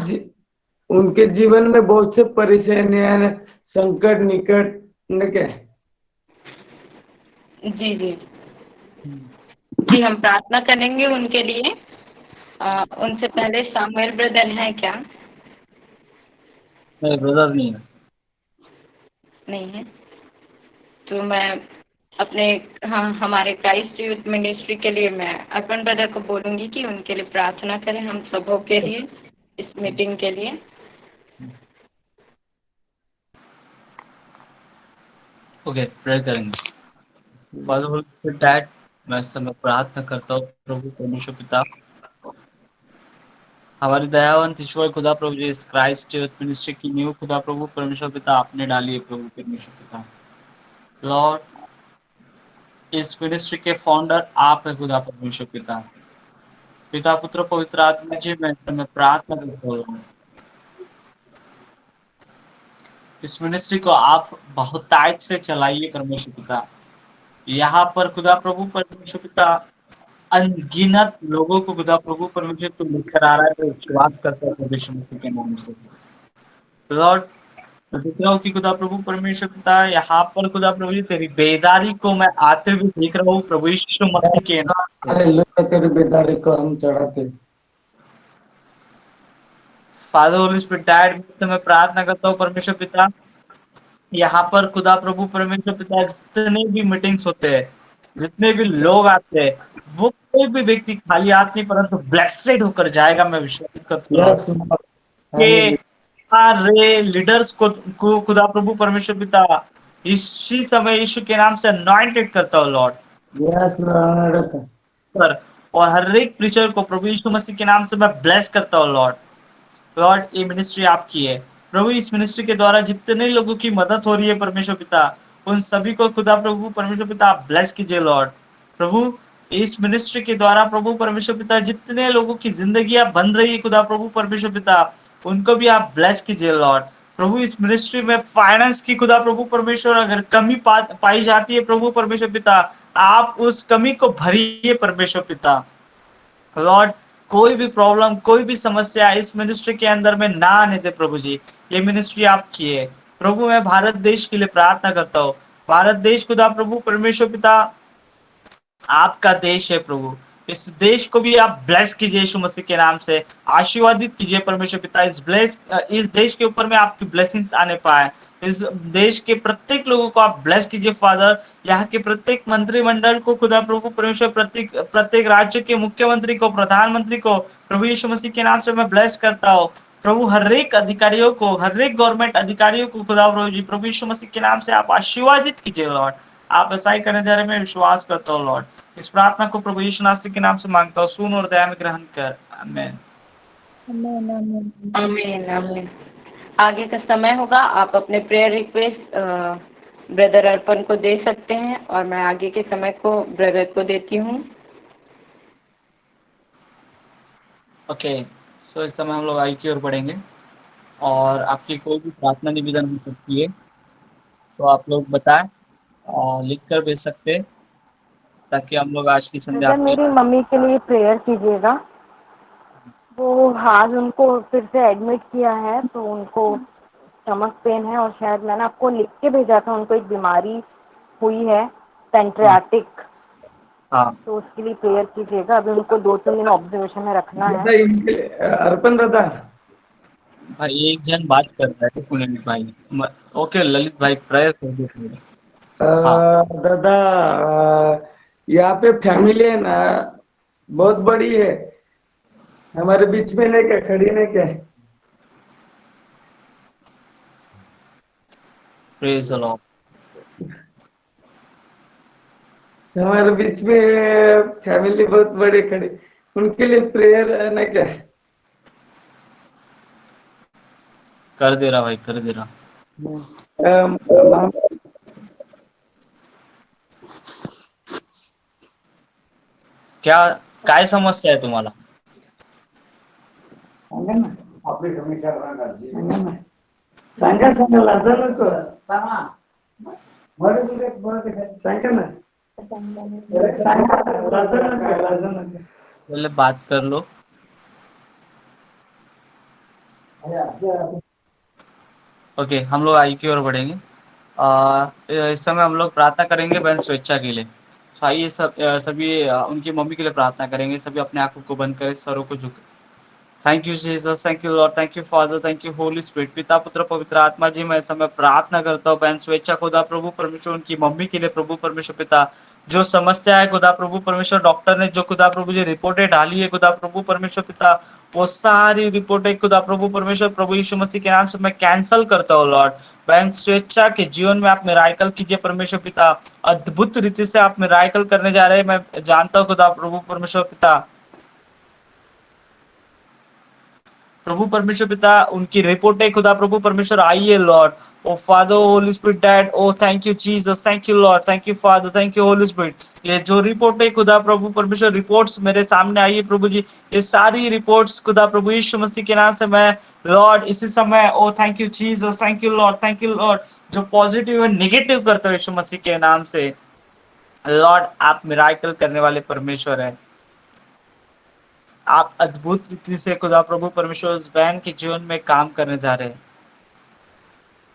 उनके जीवन में बहुत से परेशानियां, संकट निकट न के। जी जी जी, हम प्रार्थना करेंगे उनके लिए। उनसे पहले सामुएल ब्रदर हैं क्या? मेरे ब्रदर नहीं है। नहीं है तो मैं अपने हाँ हमारे क्राइस्ट यूथ मिनिस्ट्री के लिए मैं अर्पण ब्रदर को बोलूंगी कि उनके लिए प्रार्थना करें, हम सबों के लिए, इस मीटिंग के लिए। ओके, प्रेयर करेंगे। फादर होली स्पिरिट डैड, मैं इस समय प्रार्थना करता हूँ प्रभु परमेश्वर पिता, हमारी दयावंत ईश्वर खुदा प्रभु जी, इस क्राइस्ट मिनिस्ट्री की नींव खुदा प्रभु परमेश्वर पिता आपने डाली है प्रभु परमेश्वर पिता। लॉर्ड, इस मिनिस्ट्री के फाउंडर आप है खुदा परमेश्वर पिता। पिता पुत्र पवित्र आत्मा जी, मैं प्रार्थना करता हूँ इस मिनिस्ट्री को आप बहुत ताइट से चलाइए परमेश्वर पिता। यहाँ पर खुदा प्रभु परमेश्वर पिता अनगिनत लोगों को खुदा प्रभु परमेश्वर तो लेकर आ रहा है, तो विश्वास करता है परमेश्वर मसीह के नाम से। लॉर्ड, मैं देख रहा हूँ कि खुदा प्रभु परमेश्वर पिता यहाँ पर खुदा प्रभु जी तेरी बेदारी को मैं आते हुए देख रहा हूँ प्रभु यीशु मसीह के नाम से। हालेलुया, तेरी बेदारी को हम चढ़ाते। फादर होली स्पिरिट डैड, मैं प्रार्थना करता हूँ परमेश्वर पिता, यहाँ पर खुदा प्रभु परमेश्वर पिता जितने भी मीटिंग्स होते हैं, जितने भी लोग आते हैं, वो कोई भी व्यक्ति खाली हाथ नहीं परंतु ब्लेसेड होकर जाएगा, मैं विश्वास करता हूँ यस कि सारे लीडर्स को खुदा प्रभु परमेश्वर पिता इसी समय यीशु के नाम से अनॉइंटेड करता हूँ लॉर्ड यस लॉर्ड। पर, और हर एक प्रीचर को प्रभु यीशु मसीह के नाम से मैं ब्लेस करता हूँ लॉर्ड। लॉर्ड, ये मिनिस्ट्री आपकी है प्रभु, इस मिनिस्ट्री के द्वारा जितने लोगों की मदद हो रही है परमेश्वर पिता, उन सभी को खुदा प्रभु परमेश्वर पिता आप ब्लेस कीजिए लॉर्ड। प्रभु, इस मिनिस्ट्री के द्वारा प्रभु परमेश्वर पिता जितने लोगों की जिंदगियां बन रही है खुदा प्रभु परमेश्वर पिता, उनको भी आप ब्लेस कीजिए लॉर्ड। प्रभु, इस मिनिस्ट्री में फाइनेंस की खुदा प्रभु परमेश्वर अगर कमी पाई जाती है प्रभु परमेश्वर पिता, आप उस कमी को भरिए परमेश्वर पिता। लॉर्ड, कोई भी प्रॉब्लम, कोई भी समस्या इस मिनिस्ट्री के अंदर में ना आने दे प्रभु जी, ये मिनिस्ट्री आपकी है प्रभु। मैं भारत देश के लिए प्रार्थना करता हूँ, भारत देश खुदा प्रभु परमेश्वर पिता आपका देश है प्रभु, इस देश को भी आप ब्लेस कीजिए यीशु मसीह के नाम से, आशीर्वादित कीजिए परमेश्वर पिता। इस देश के ऊपर में आपकी ब्लेसिंग्स आने पाए, इस देश के प्रत्येक लोगों को आप ब्लेस कीजिए फादर। यहाँ के प्रत्येक मंत्रिमंडल को खुदा प्रभु परमेश्वर, प्रत्येक राज्य के मुख्यमंत्री को, प्रधानमंत्री को प्रभु यीशु मसीह के नाम से मैं ब्लेस करता हूँ प्रभु। हर एक अधिकारियों को, हर एक गवर्नमेंट अधिकारियों को खुदा प्रभु जी प्रभु यीशु मसीह के नाम से आप आशीर्वादित कीजिए लॉर्ड। आप ऐसा ही करने जा रहे, मैं विश्वास करता हूँ लॉर्ड। इस प्रार्थना को प्रभु यीशु मसीह के नाम से मांगता हूँ, सुन और दया में ग्रहण कर, आमीन। आमीन आमीन। आगे का समय होगा, आप अपने प्रेयर रिक्वेस्ट ब्रदर अर्पण को दे सकते हैं और मैं आगे के समय को ब्रदर को देती हूँ। ओके, सो इस समय हम लोग आगे की ओर बढ़ेंगे और आपकी कोई भी प्रार्थना निवेदन हो सकती है, सो आप लोग बताएं और लिख कर भेज सकते हैं ताकि हम लोग आज की संध्या ब्रदर, मेरी मम्मी के लिए प्रेयर कीजिएगा। वो आज उनको फिर से एडमिट किया है, तो उनको स्टमक पेन है और शायद मैंने आपको लिख के भेजा था, उनको एक बीमारी हुई है पेंट्रियाटिक, हाँ तो उसके लिए प्रेयर कीजिएगा। अभी उनको 2-3 दिन ऑब्जर्वेशन में रखना है। अर्पण दादा, भाई एक जन बात कर रहा है, ललित भाई। ओके ललित भाई, प्रेयर कर दो। हाँ दादा, यहाँ पे फैमिली है ना, बहुत बड़ी है, हमारे बीच में नहीं क्या, खड़ी नहीं क्या? Praise the Lord. हमारे बीच में फैमिली बहुत बड़ी खड़ी, उनके लिए प्रेयर है ना क्या? कर दे रहा भाई, कर दे रहा। मामा, क्या काय समस्या आहे तुम्हाला? सांगा ना, सांगा ना, सांगा सांगा, लाजा नको सांगा ना, सांगा, लाजा नको, लाजा नको. पहले बात कर लो। ओके, हम लोग आई की ओर बढ़ेंगे। इस समय हम लोग प्रार्थना करेंगे बहन स्वेच्छा के लिए। तो आइए सभी उनकी मम्मी के लिए प्रार्थना करेंगे। सभी अपने आंखों को बंद करें, सरों को झुक। Thank you Jesus, thank you Lord, thank you Father, thank you Holi spirit. पिता पुत्र पवित्र आत्मा जी, मैं समय प्रार्थना करता हूँ बहन स्वेच्छा खुदा प्रभु परमेश्वर, उनकी मम्मी के लिए प्रभु परमेश्वर पिता, जो समस्या है खुदा प्रभु परमेश्वर, डॉक्टर ने जो खुदा प्रभु जी रिपोर्टें डाली है खुदा प्रभु परमेश्वर पिता, वो सारी रिपोर्टें खुदा प्रभु परमेश्वर प्रभु यीशु मसीह के नाम से मैं कैंसल करता हूँ लॉर्ड। बहन स्वेच्छा के जीवन में आप मिराकल कीजिए परमेश्वर पिता, अद्भुत रीति से आप मिराकल करने जा रहे हैं, मैं जानता हूँ खुदा प्रभु परमेश्वर पिता। प्रभु परमेश्वर पिता, उनकी रिपोर्ट है खुदा प्रभु परमेश्वर आई है Lord. O Father Holi spirit dad, O thank you Jesus, thank you Lord, thank you Father, thank you Holi Spirit. ये जो रिपोर्ट है खुदा प्रभु परमेश्वर, रिपोर्ट्स मेरे सामने आई है प्रभु जी, ये सारी रिपोर्ट्स खुदा प्रभु यीशु मसीह के नाम से मैं लॉर्ड इसी समय, oh thank you Jesus, thank you Lord, thank you Lord, जो पॉजिटिव और नेगेटिव करते हो यीशु मसीह के नाम से लॉर्ड, आप मिराकल करने वाले परमेश्वर है। आप अद्भुत रीति से खुदा प्रभु परमेश्वर उस बहन के जीवन में काम करने जा रहे हैं।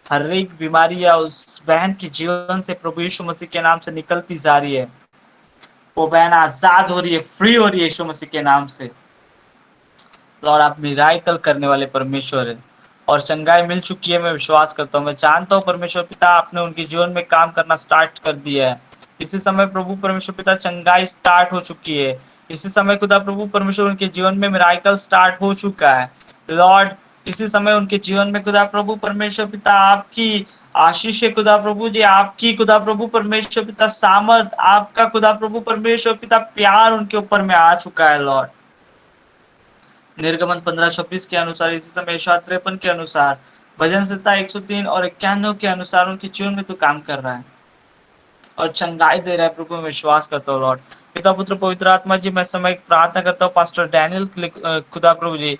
हर एक बीमारी या उस बहन के जीवन से प्रभु यीशु मसीह के नाम से निकलती जा रही है। वो बहन आजाद हो रही है, फ्री हो रही है यीशु मसीह के नाम से। लॉर्ड, आप मिराकल करने वाले परमेश्वर है और चंगाई मिल चुकी है, मैं विश्वास करता हूँ। मैं जानता हूँ परमेश्वर पिता, आपने उनके जीवन में काम करना स्टार्ट कर दिया है। इसी समय प्रभु परमेश्वर पिता चंगाई स्टार्ट हो चुकी है। इसी समय खुदा प्रभु परमेश्वर उनके जीवन में मिराकल स्टार्ट हो चुका है लॉर्ड। इसी समय उनके जीवन में खुदा प्रभु परमेश्वर पिता आपकी आशीष है खुदा प्रभु जी, आपकी खुदा प्रभु परमेश्वर पिता सामर्थ, आपका खुदा प्रभु परमेश्वर पिता प्यार उनके ऊपर में आ चुका है लॉर्ड। निर्गमन 15:26 के अनुसार, इसी समय यशायाह 53 के अनुसार, भजन संहिता 103 और 91 के अनुसार उनके जीवन में तो काम कर रहा है और चंगाई दे रहा है प्रभु, मैं विश्वास करता हूँ लॉर्ड। पिता पुत्र पवित्र आत्मा जी, मैं समय प्रार्थना करता हूँ पास्टर डैनियल के लिए खुदा प्रभु जी,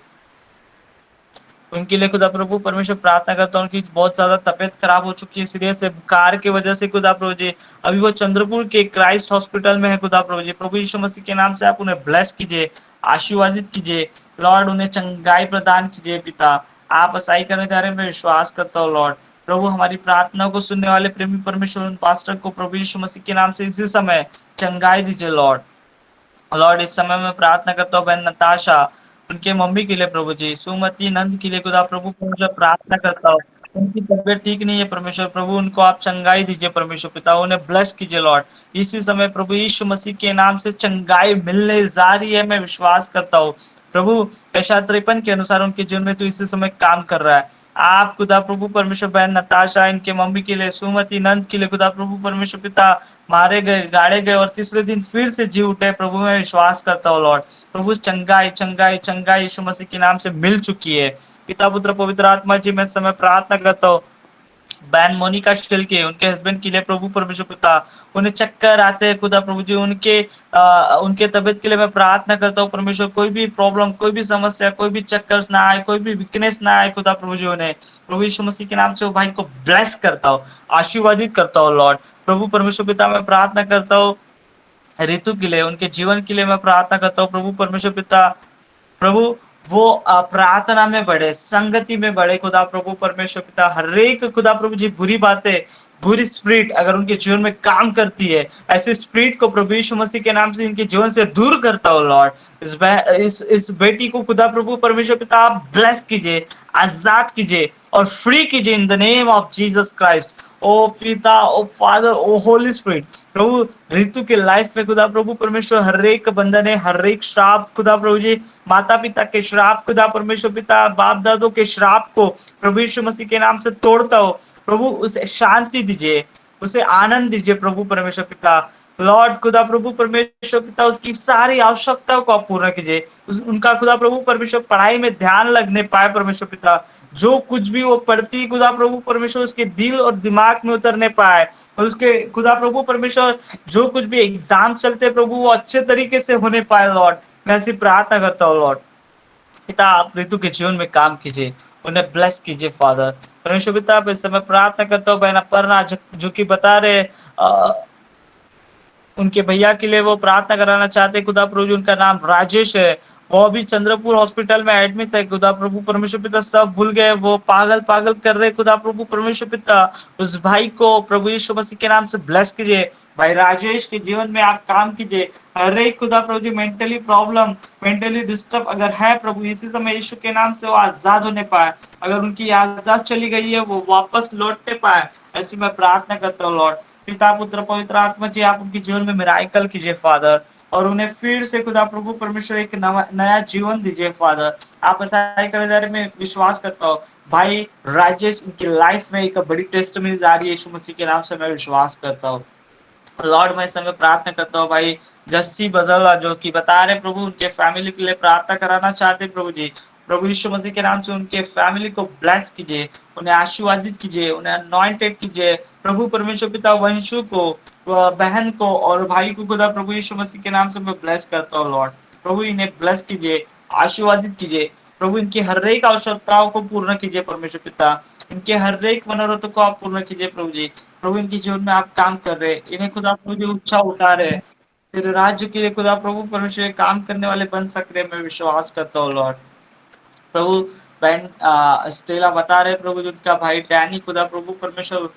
उनके लिए खुदा प्रभु परमेश्वर प्रार्थना करता हूँ। उनकी बहुत ज्यादा तबीयत खराब हो चुकी है सीरियस से बुखार की वजह से खुदा प्रभु जी, अभी वो चंद्रपुर के क्राइस्ट हॉस्पिटल में है खुदा प्रभु जी। प्रभु यीशु मसीह के नाम से आप उन्हें ब्लेस कीजिए, आशीर्वादित कीजिए लॉर्ड, उन्हें चंगाई प्रदान कीजिए पिता। आप असाई करने जा रहे हैं, मैं विश्वास करता हूँ लॉर्ड। प्रभु, हमारी प्रार्थना को सुनने वाले प्रेमी परमेश्वर उन पास्टर को प्रभु यीशु मसीह के नाम से इसी समय चंगाई दीजिए लॉर्ड। लॉर्ड, इस समय मैं प्रार्थना करता हूँ बहन नताशा, उनके मम्मी के लिए प्रभु जी, सुमति नंद के लिए खुदा प्रभु परमेश्वर प्रार्थना करता हूँ। उनकी तबीयत ठीक नहीं है परमेश्वर प्रभु, उनको आप चंगाई दीजिए परमेश्वर पिता, उन्हें ब्लेस कीजिए लॉर्ड। इसी समय प्रभु यीशु मसीह के नाम से चंगाई मिलने जा रही है, मैं विश्वास करता हूँ प्रभु। यशायाह 53 के अनुसार उनके जीवन में तो इसी समय काम कर रहा है। आप खुदा प्रभु परमेश्वर बहन नताशा, इनके मम्मी के लिए, सुमति नंद के लिए खुदा प्रभु परमेश्वर पिता, मारे गए, गाड़े गए और तीसरे दिन फिर से जी उठे प्रभु, मैं विश्वास करता हूँ लॉर्ड। प्रभु, चंगाई चंगाई चंगाई यीशु मसीह के नाम से मिल चुकी है। पिता पुत्र पवित्र आत्मा जी, मैं समय प्रार्थना करता हूँ बैन मोनिका स्टिल के, उनके हस्बैंड के लिए प्रभु परमेश्वर पिता, उन्हें चक्कर आते हैं खुदा प्रभु जी, उनके तबियत के लिए मैं प्रार्थना करता हूँ परमेश्वर। कोई भी प्रॉब्लम, कोई भी समस्या, कोई भी चक्कर ना आए, कोई भी वीकनेस ना आए खुदा प्रभु जी, उन्हें प्रभु यीशु मसीह के नाम से वो भाई को ब्लेस करता हूँ, आशीर्वादित करता हूँ लॉर्ड। प्रभु परमेश्वर पिता, मैं प्रार्थना करता हूँ ऋतु के लिए, उनके जीवन के लिए मैं प्रार्थना करता हूँ प्रभु परमेश्वर पिता। प्रभु, वो प्रार्थना में बढ़े, संगति में बढ़े खुदा प्रभु परमेश्वर पिता। हर एक खुदा प्रभु जी बुरी बातें, बुरी स्पिरिट अगर उनके जीवन में काम करती है, ऐसे स्पिरिट को प्रभु यीशु मसीह के नाम से इनके जीवन से दूर करता हो लॉर्ड। इस बेटी को खुदा प्रभु परमेश्वर पिता आप ब्लेस कीजिए, आजाद कीजिए और फ्री कीजिए in the name of Jesus Christ. Oh पिता, oh Father, oh holy spirit, प्रभु ऋतु के लाइफ में खुदा प्रभु परमेश्वर हर एक बंधन है, हर एक श्राप खुदा प्रभु जी, माता पिता के श्राप खुदा परमेश्वर पिता, बाप दादों के श्राप को प्रभु यीशु मसीह के नाम से तोड़ता हो प्रभु। उसे शांति दीजिए, उसे आनंद दीजिए प्रभु परमेश्वर पिता। लॉर्ड खुदा प्रभु परमेश्वर पिता उसकी सारी आवश्यकताओं को आप पूरा कीजिए। उनका खुदा प्रभु परमेश्वर पढ़ाई में ध्यान लगने पाए परमेश्वर पिता। जो कुछ भी वो पढ़ती खुदा प्रभु परमेश्वर उसके दिल और दिमाग में उतरने पाए, और उसके खुदा प्रभु परमेश्वर जो कुछ भी एग्जाम चलते प्रभु वो अच्छे तरीके से होने पाए। लॉर्ड मैं ऐसी प्रार्थना करता हूँ लॉर्ड पिता, आप ऋतु के जीवन में काम कीजिए, उन्हें ब्लेस कीजिए फादर परमेश्वर पिता। इस समय प्रार्थना करता हूँ बहना परना जो कि बता रहे उनके भैया के लिए वो प्रार्थना कराना चाहते खुदा प्रभु जी, उनका नाम राजेश है, वो अभी चंद्रपुर हॉस्पिटल में एडमिट है खुदा प्रभु परमेश्वर पिता। सब भूल गए, वो पागल पागल कर रहे खुदा प्रभु परमेश्वर पिता। उस भाई को प्रभु यीशु मसीह के नाम से ब्लेस कीजिए। भाई राजेश के जीवन में आप काम कीजिए। हर एक खुदा प्रभु जी मेंटली प्रॉब्लम, मेंटली डिस्टर्ब अगर है प्रभु, इसी समय यीशु के नाम से वो आजाद होने पाए। अगर उनकी आजाद चली गई है वो वापस लौटने पाए, ऐसी मैं प्रार्थना करता हूँ लॉर्ड। पिता पुत्र पवित्र आत्मा जी, आप उनके जीवन में मिराकल कीजिए फादर, और उन्हें फिर से खुदा प्रभु परमेश्वर एक नया जीवन दीजिए फादर। आप ऐसा करने जा रहे, मैं विश्वास करता हूँ भाई राजेश उनकी लाइफ में एक बड़ी टेस्ट मिल जा रही है यीशु मसीह के नाम से मैं विश्वास करता हूँ लॉर्ड। मैं इस समय प्रार्थना करता हूँ भाई जस्सी बदला जो कि बता रहे प्रभु उनके फैमिली के लिए प्रार्थना कराना चाहते प्रभु जी, प्रभु यीशु मसीह के नाम से उनके फैमिली को ब्लेस कीजिए, उन्हें आशीर्वादित कीजिए, उन्हें अनॉइंटेड कीजिए प्रभु परमेश्वर पिता। वंशु को, बहन को और भाई को खुदा प्रभु यीशु मसीह के नाम से मैं ब्लेस करता हूँ लॉर्ड। प्रभु इन्हें ब्लेस कीजिए, आशीर्वादित कीजिए प्रभु, इनकी हर एक आवश्यकताओं को पूर्ण कीजिए परमेश्वर पिता। इनके हर एक मनोरथों को आप पूर्ण कीजिए प्रभु जी। प्रभु इनके जीवन में आप काम कर रहे, इन्हें खुदा प्रभु जी ऊंचा उठा रहे, तेरे राज्य के लिए खुदा प्रभु परमेश्वर काम करने वाले बन सक रहे, मैं विश्वास करता हूँ लॉर्ड। प्रभु बहन स्टेला बता रहे प्रभु जी उनका भाई डैनी खुदा प्रभु परमेश्वर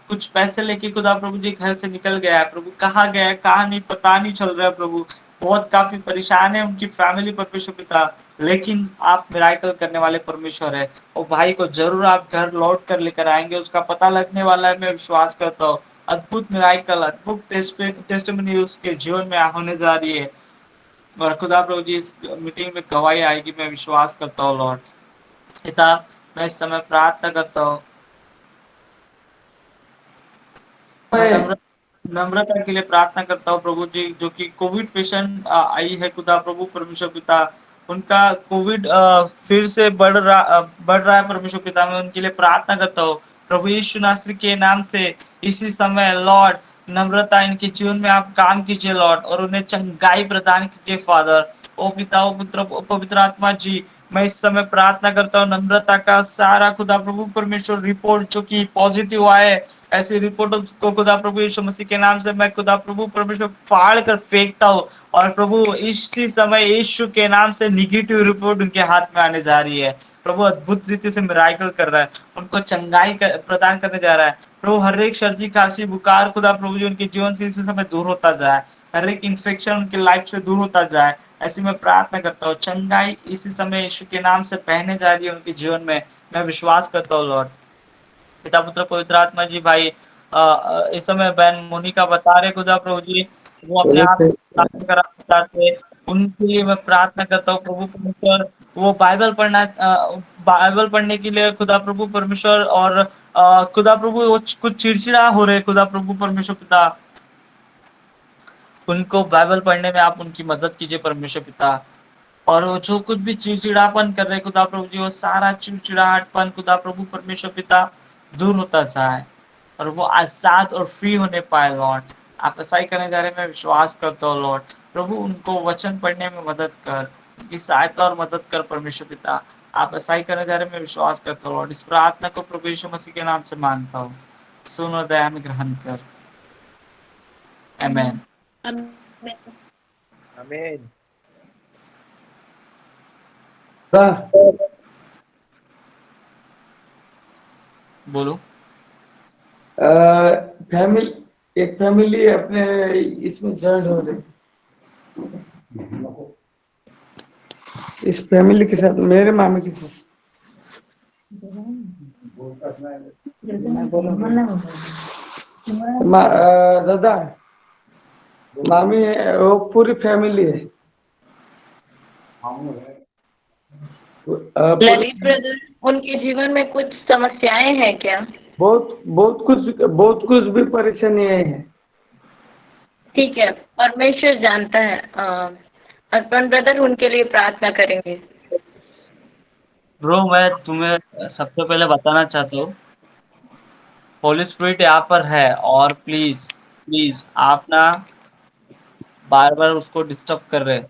कुछ पैसे लेके खुदा प्रभु जी घर से निकल गया है प्रभु, कहाँ गया है कहाँ नहीं पता नहीं चल रहा है प्रभु, बहुत काफी परेशान है उनकी फैमिली परमेश्वर पिता, लेकिन आप मिराकल करने वाले परमेश्वर है। और भाई को जरूर आप घर लौट कर लेकर आएंगे, उसका पता लगने वाला है, मैं विश्वास करता हूँ। अद्भुत मिराकल, अद्भुत टेस्टिमनी उसके जीवन में होने जा रही है, और खुदा प्रभु जी इस मीटिंग में गवाही आएगी, मैं विश्वास करता हूँ लॉर्ड। पिता मैं इस समय प्रार्थना करता हूँ नम्रता के लिए प्रार्थना करता हूँ प्रभु जी, जो कि कोविड पेशेंट आई है खुदा प्रभु परमेश्वर पिता, उनका कोविड फिर से बढ़ रहा है परमेश्वर पिता। मैं उनके लिए प्रार्थना करता हूँ प्रभु यीशु नासरी के नाम से। इसी समय लॉर्ड नम्रता इनके जीवन में आप काम कीजिए लॉर्ड, और उन्हें चंगाई प्रदान कीजिए फादर। ओ पिता, ओ पुत्र, ओ पवित्र आत्मा जी, मैं इस समय प्रार्थना करता हूँ नम्रता का सारा खुदा प्रभु परमेश्वर रिपोर्ट जो कि पॉजिटिव आए, ऐसी रिपोर्ट को खुदा प्रभु यीशु मसीह के नाम से मैं खुदा प्रभु परमेश्वर फाड़ कर फेंकता हूँ, और प्रभु इसी समय यीशु के नाम से निगेटिव रिपोर्ट उनके हाथ में आने जा रही है। प्रभु अद्भुत रीति से मिराकल कर रहा है, उनको चंगाई प्रदान करने जा रहा है प्रभु। हर एक सर्दी खांसी बुखार खुदा प्रभु जी उनके जीवन से इसी समय दूर होता जाए, हर एक इन्फेक्शन उनके लाइफ से दूर होता जाए, ऐसी मैं प्रार्थना करता हूँ। चंगाई इसी समय यीशु के नाम से पहने जा रही है उनके जीवन में, मैं विश्वास करता हूँ लॉर्ड। पिता पुत्र पवित्र आत्मा जी, भाई इस समय बहन मोनिका बता रहे खुदा प्रभु जी वो अपने आप कराना चाहते, उनके लिए मैं प्रार्थना करता हूँ प्रभु परमेश्वर। वो बाइबल पढ़ने के लिए खुदा प्रभु परमेश्वर, और खुदा प्रभु वो कुछ चिड़चिड़ा हो रहे खुदा प्रभु परमेश्वर पिता, उनको बाइबल पढ़ने में आप उनकी मदद कीजिए परमेश्वर पिता। और वो जो कुछ भी चिड़चिड़ापन कर रहे खुदा प्रभु जी, वो सारा चिड़चिड़ाहटपन खुदा प्रभु परमेश्वर पिता दूर होता जाए, और वो आजाद और फ्री होने पाए लॉर्ड। आप ऐसा ही करने जा रहे हैं, मैं विश्वास करता हूँ लॉर्ड। प्रभु उनको वचन पढ़ने में मदद कर, उनकी सहायता और मदद कर परमेश्वर पिता। आप ऐसा ही करने जा रहे हैं, मैं विश्वास करता हूँ लॉर्ड। इस प्रार्थना को प्रभु यीशु मसीह के नाम से मांगता हूँ, सुन और दया में ग्रहण कर, आमीन। आमीन। बोलो। एक फैमिली अपने इसमें जॉइन हो रही, इस फैमिली के साथ, मेरे मामी के साथ। दादा मामी है, वो पूरी फैमिली है। ललित ब्रदर, उनके जीवन में कुछ समस्याएं हैं क्या? बहुत कुछ भी परेशानियां हैं। ठीक है, परमेश्वर जानता है। अर्पण ब्रदर उनके लिए प्रार्थना करेंगे। ब्रो, मैं तुम्हें सबसे पहले बताना चाहता हूँ, होली स्पिरिट यहाँ पर है, और प्लीज प्लीज आप ना बार बार उसको डिस्टर्ब कर रहे हैं।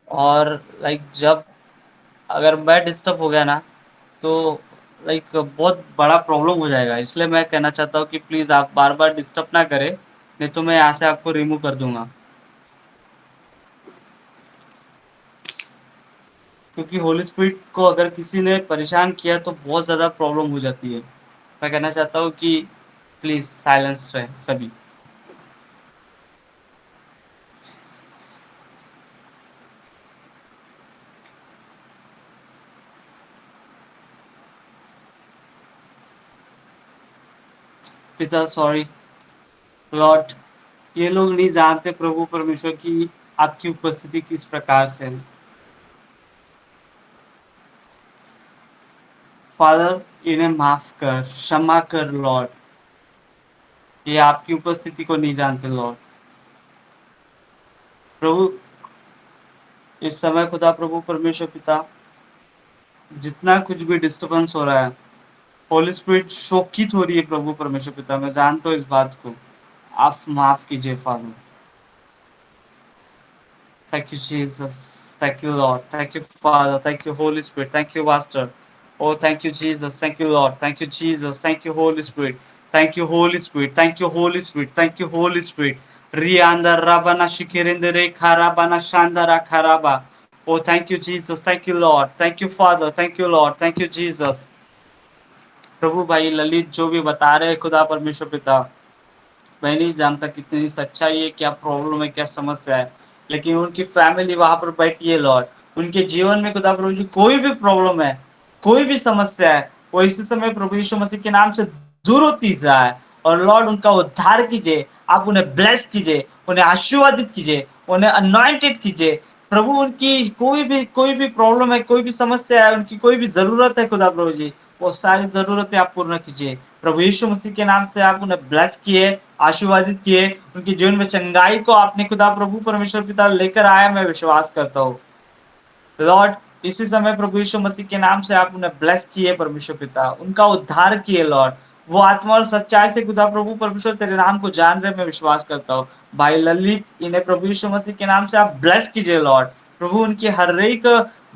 और लाइक जब अगर मैं डिस्टर्ब हो गया ना, तो लाइक बहुत बड़ा प्रॉब्लम हो जाएगा। इसलिए मैं कहना चाहता हूँ कि प्लीज आप बार बार डिस्टर्ब ना करें, नहीं तो मैं यहाँ से आपको रिमूव कर दूंगा। क्योंकि होली स्पिरिट को अगर किसी ने परेशान किया तो बहुत ज़्यादा प्रॉब्लम हो जाती है। मैं कहना चाहता हूँ कि प्लीज साइलेंस रहे सभी। पिता सॉरी लॉर्ड, ये लोग नहीं जानते प्रभु परमेश्वर की आपकी उपस्थिति किस प्रकार से है। फादर, इन्हें माफ कर, क्षमा कर लॉर्ड, ये आपकी उपस्थिति को नहीं जानते लॉर्ड। प्रभु इस समय खुदा प्रभु परमेश्वर पिता, जितना कुछ भी डिस्टर्बेंस हो रहा है, होली स्पिरिट शोकित हो रही है प्रभु परमेश्वर पिता, मैं जानता हूँ इस बात को। आप माफ कीजिए father. Thank you, Jesus. Thank you, Lord. Thank you, Father. Thank you, Holy Spirit. Thank you, Master. Oh, thank you, Jesus. Thank you, Lord. Thank you, Jesus. Thank you, Holy Spirit. Thank you, Holy Spirit. Thank you, Holy Spirit. Thank you, Holy Spirit. Rianda rabana shikirindere karabana shandara karaba. Oh, thank you, Jesus. Thank you, Lord. Thank you, Father. Thank you, Lord. Thank you, Jesus. प्रभु भाई ललित जो भी बता रहे हैं खुदा परमेश्वर पिता, मैं नहीं जानता कितनी सच्चाई है, क्या प्रॉब्लम है, क्या समस्या है, लेकिन उनकी फैमिली वहां पर बैठी है लॉर्ड। उनके जीवन में खुदा प्रभु जी कोई भी प्रॉब्लम है, कोई भी समस्या है, वो इसी समय प्रभु यीशु मसीह के नाम से दूर होती जाए। और लॉर्ड उनका उद्धार कीजिए, आप उन्हें ब्लेस कीजिए, उन्हें आशीर्वादित कीजिए, उन्हें अनॉइंटेड कीजिए। प्रभु उनकी कोई भी प्रॉब्लम है, कोई भी समस्या है, उनकी कोई भी जरूरत है खुदा प्रभु जी, वो सारी जरूरतें आप पूर्ण कीजिए। प्रभु यीशु मसीह के नाम से आप उन्हें ब्लेस किए, आशीर्वादित किए। उनके जीवन में चंगाई को आपने खुदा प्रभु परमेश्वर पिता लेकर आया, मैं विश्वास करता हूँ लॉर्ड। इसी समय प्रभु यीशु मसीह के नाम से आप उन्हें ब्लेस किए परमेश्वर पिता, उनका उद्धार किए लॉर्ड। वो आत्मा और सच्चाई से खुदा प्रभु परमेश्वर तेरे नाम को जान रहे, मैं विश्वास करता हूँ। भाई ललित, इन्हें प्रभु यीशु मसीह के नाम से आप ब्लेस कीजिए लॉर्ड। प्रभु उनकी हर एक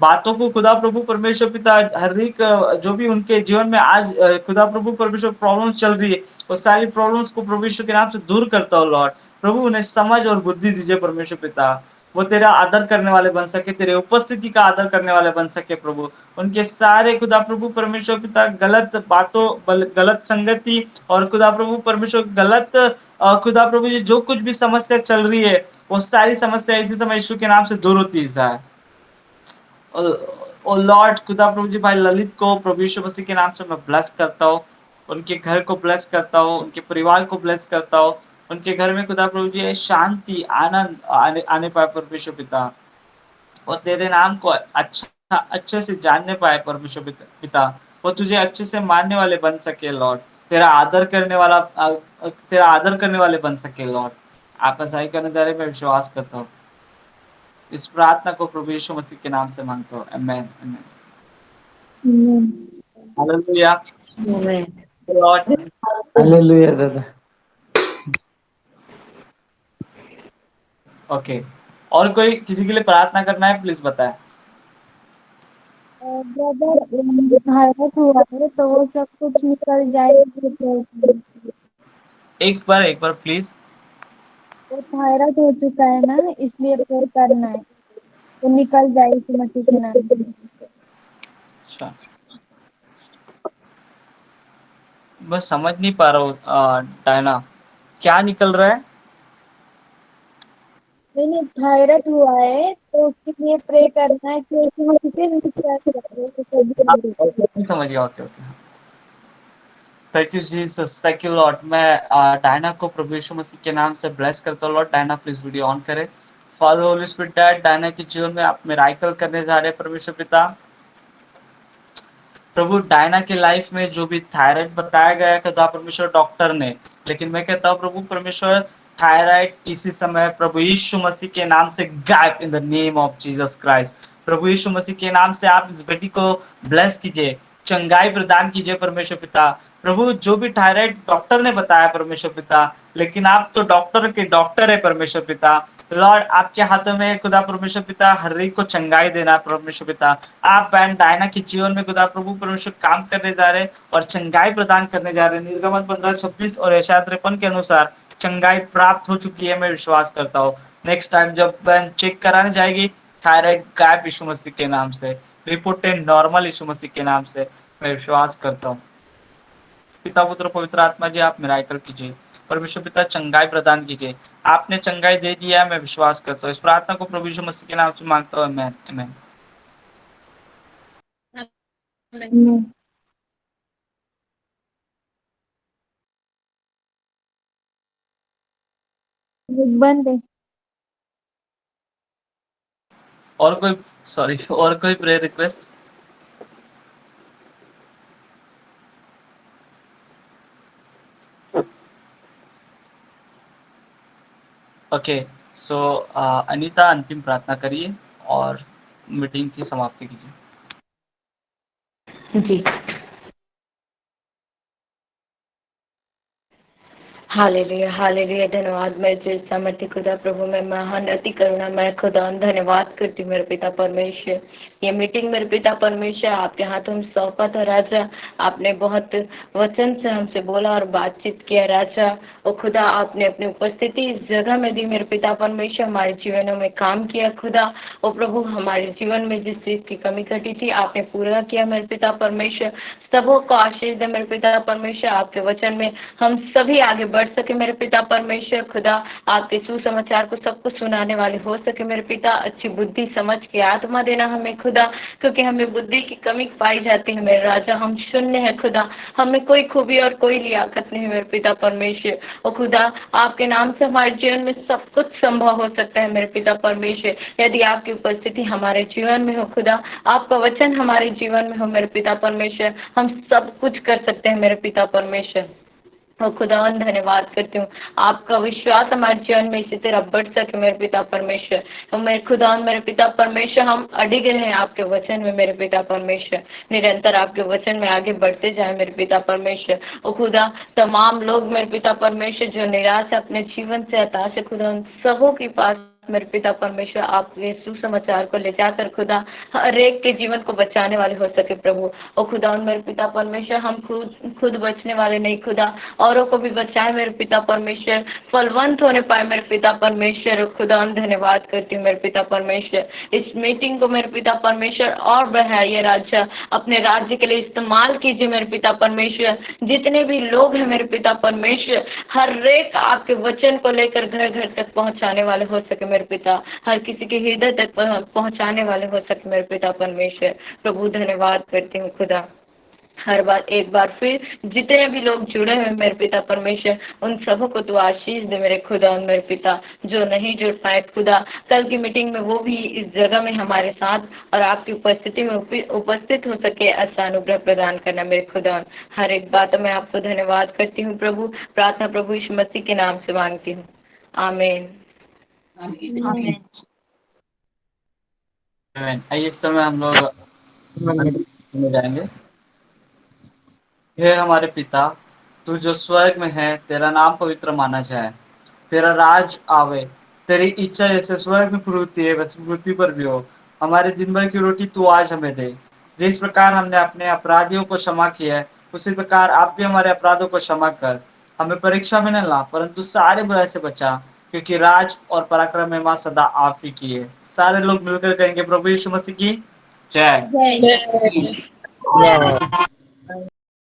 बातों को खुदा प्रभु परमेश्वर पिता, हर एक जो भी उनके जीवन में आज खुदा प्रभु परमेश्वर प्रॉब्लम चल रही है, वो सारी प्रॉब्लम्स को प्रभु यीशु के नाम से दूर करता हूँ लॉर्ड। प्रभु उन्हें समझ और बुद्धि दीजिए परमेश्वर पिता, वो तेरा आदर करने वाले बन सके, तेरे उपस्थिति का आदर करने वाले बन सके प्रभु। उनके सारे खुदा प्रभु परमेश्वर पिता गलत बातों, गलत संगति और खुदा प्रभु परमेश्वर गलत खुदा प्रभु जी जो कुछ भी समस्या चल रही है, वो सारी समस्या इसी समय यीशु के नाम से दूर होती है। ओ लॉर्ड खुदा प्रभु जी, भाई ललित को प्रभु यीशु मसीह के नाम से मैं ब्लेस करता हूँ, उनके घर को ब्लेस करता हूँ, उनके परिवार को ब्लेस करता हूँ। उनके घर में खुदा प्रभु जी शांति, आनंद आने पाए परमेश्वर पिता, और तेरे नाम को अच्छे से जानने पाए परमेश्वर पिता। वो तुझे अच्छे से मानने वाले बन सके लॉर्ड, तेरा आदर करने वाले बन सके लॉर्ड। आप ऐसा का नजारे में विश्वास करता हूँ। इस प्रार्थना को प्रभु यीशु मसीह के नाम से मांगता हूँ, amen amen. Hallelujah Lord. Hallelujah दादा। ओके, और कोई किसी के लिए प्रार्थना करना है प्लीज बताएं। ब्रदर थायराइड हुआ है तो वो सब कुछ निकल जाएगा। एक बार प्लीज। वो थायराइड हो चुका है ना, इसलिए प्रेयर करना है तो निकल जाए इसी मसीह के नाम से। अच्छा, बस समझ नहीं पा रहा हूँ डायना, क्या निकल रहा है? नहीं थायराइड हुआ है तो उसके लिए प्रे करना है कि यीशु मसीह के लिए क्या करें। समझ गया, okay okay. Thank you Jesus, thank you Lord. मैं डायना को प्रभु यीशु मसीह के नाम से ब्लेस करता हूँ Lord. Diana please video on करें। Father Holi spirit dad, Diana के जीवन में आप मिराकल करने जा रहे हैं परमेश्वर पिता। प्रभु डायना की लाइफ में जो भी थायराइड बताया गया है खुदा परमेश्वर डॉक्टर ने, लेकिन मैं कहता हूँ प्रभु परमेश्वर थायराइड इसी समय प्रभु यीशु मसीह के नाम से गायब in the name of Jesus Christ. प्रभु यीशु मसीह के नाम से आप इस बेटी को ब्लेस कीजिए, चंगाई प्रदान कीजिए परमेश्वर पिता। प्रभु जो भी थायराइड डॉक्टर ने बताया परमेश्वर पिता, लेकिन आप तो डॉक्टर के डॉक्टर है परमेश्वर पिता। लॉर्ड आपके हाथों में खुदा परमेश्वर पिता हर एक को चंगाई देना परमेश्वर पिता। आप बहन डायना के जीवन में खुदा प्रभु परमेश्वर काम करने जा रहे हैं और चंगाई प्रदान करने जा रहे हैं। निर्गमन 15:26 और यशायाह 53 के अनुसार चंगाई प्राप्त हो चुकी है, मैं विश्वास करता हूँ। नेक्स्ट टाइम जब बहन चेक कराने जाएगी, थायराइड गायब यीशु मसीह के नाम से, रिपोर्टेड नॉर्मल यीशु मसीह के नाम से, मैं विश्वास करता हूँ। पिता पुत्र पवित्र आत्मा जी आप मिराकल कीजिए, परमेश्वर पिता चंगाई प्रदान कीजिए। आपने चंगाई दे दिया है, मैं विश्वास करता हूँ। इस प्रार्थना को प्रभु यीशु मसीह के नाम से मांगता हूँ, आमीन आमीन। बंद है। और कोई सॉरी और कोई prayer request? Okay so Anita अंतिम प्रार्थना करिए और मीटिंग की समाप्ति कीजिए। जी हालेलुया हालेलुया। धन्यवाद मेरे जिस सामर्थ्य खुदा प्रभु में महान अति करुणा मैं खुदा धन्यवाद करती हूँ मेरे पिता परमेश्वर। ये मीटिंग मेरे पिता परमेश्वर आपके हाथों में सौंपा था राजा। आपने बहुत वचन से हमसे बोला और बातचीत किया राजा। ओ खुदा आपने अपनी उपस्थिति इस जगह में दी मेरे पिता परमेश्वर, हमारे जीवनों में काम किया खुदा। ओ प्रभु हमारे जीवन में जिस चीज़ की कमी घटी थी आपने पूरा किया मेरे पिता परमेश्वर। सबों को आशीष दे मेरे पिता परमेश्वर। आपके वचन में हम सभी आगे बढ़ सके मेरे पिता परमेश्वर खुदा। आपके सुसमाचार को सबको सुनाने वाले हो सके मेरे पिता। अच्छी बुद्धि समझ के आत्मा देना हमें खुदा, क्योंकि हमें बुद्धि की कमी पाई जाती है मेरे राजा। हम शून्य है खुदा, हमें कोई खूबी और कोई लियाकत नहीं मेरे पिता परमेश्वर। और खुदा आपके नाम से हमारे जीवन में सब कुछ संभव हो सकता है मेरे पिता परमेश्वर, यदि आपकी उपस्थिति हमारे जीवन में हो खुदा। आपका वचन हमारे जीवन में हो मेरे पिता परमेश्वर, हम सब कुछ कर सकते हैं मेरे पिता परमेश्वर। और खुदावन धन्यवाद करती हूँ, आपका विश्वास हमारे जीवन में इसी तरह बढ़ सके मेरे पिता परमेश्वर। तो मेरे खुदावन मेरे पिता परमेश्वर हम अडिग रहे हैं आपके वचन में मेरे पिता परमेश्वर, निरंतर आपके वचन में आगे बढ़ते जाए मेरे पिता परमेश्वर। और खुदा तमाम लोग मेरे पिता परमेश्वर जो निराश है अपने जीवन से, हताश है खुदा, उन सबों के पास मेरे पिता परमेश्वर आप ये सुसमाचार को ले जाकर खुदा हर एक के जीवन को बचाने वाले हो सके प्रभु। और खुदा मेरे पिता परमेश्वर हम खुद बचने वाले नहीं खुदा, औरों को भी बचाए मेरे पिता परमेश्वर, फलवंत होने पाए मेरे पिता परमेश्वर। खुदा धन्यवाद करती हूँ मेरे पिता परमेश्वर। इस मीटिंग को मेरे पिता परमेश्वर और बढ़ाइए राजा, अपने राज्य के लिए इस्तेमाल कीजिए मेरे पिता परमेश्वर। जितने भी लोग हैं मेरे पिता परमेश्वर, हर एक आपके वचन को लेकर घर घर तक पहुँचाने वाले हो सके मेरे पिता, हर किसी के हृदय तक पहुँचाने वाले हो सके मेरे पिता परमेश्वर। प्रभु धन्यवाद करती हूँ खुदा। हर बार एक बार फिर जितने भी लोग जुड़े हुए मेरे पिता परमेश्वर, उन सबों को तो आशीष दे मेरे खुदा। और मेरे पिता जो नहीं जुड़ पाए खुदा कल की मीटिंग में, वो भी इस जगह में हमारे साथ और आपकी उपस्थिति में उपस्थित हो सके, ऐसा अनुग्रह प्रदान करना मेरे खुदा। हर एक बात में आपको धन्यवाद करती हूँ प्रभु। प्रार्थना प्रभु यीशु मसीह के नाम से मांगती हूँ, आमीन। आइए इस समय हम लोग जाएंगे। हे हमारे पिता, तू जो स्वर्ग में है, तेरा नाम पवित्र माना जाए, तेरा राज आवे, तेरी इच्छा जैसे स्वर्ग में पूरी होती है वैसे पृथ्वी पर भी हो। हमारे दिन भर की रोटी तू आज हमें दे। जिस प्रकार हमने अपने अपराधियों को क्षमा किया है, उसी प्रकार आप भी हमारे अपराधों को क्षमा कर। हमें परीक्षा में न ला, परंतु सारे बुराई से बचा, क्योंकि राज और पराक्रम में माँ सदा आप ही की है। सारे लोग मिलकर कहेंगे प्रभु यीशु मसीह की जय।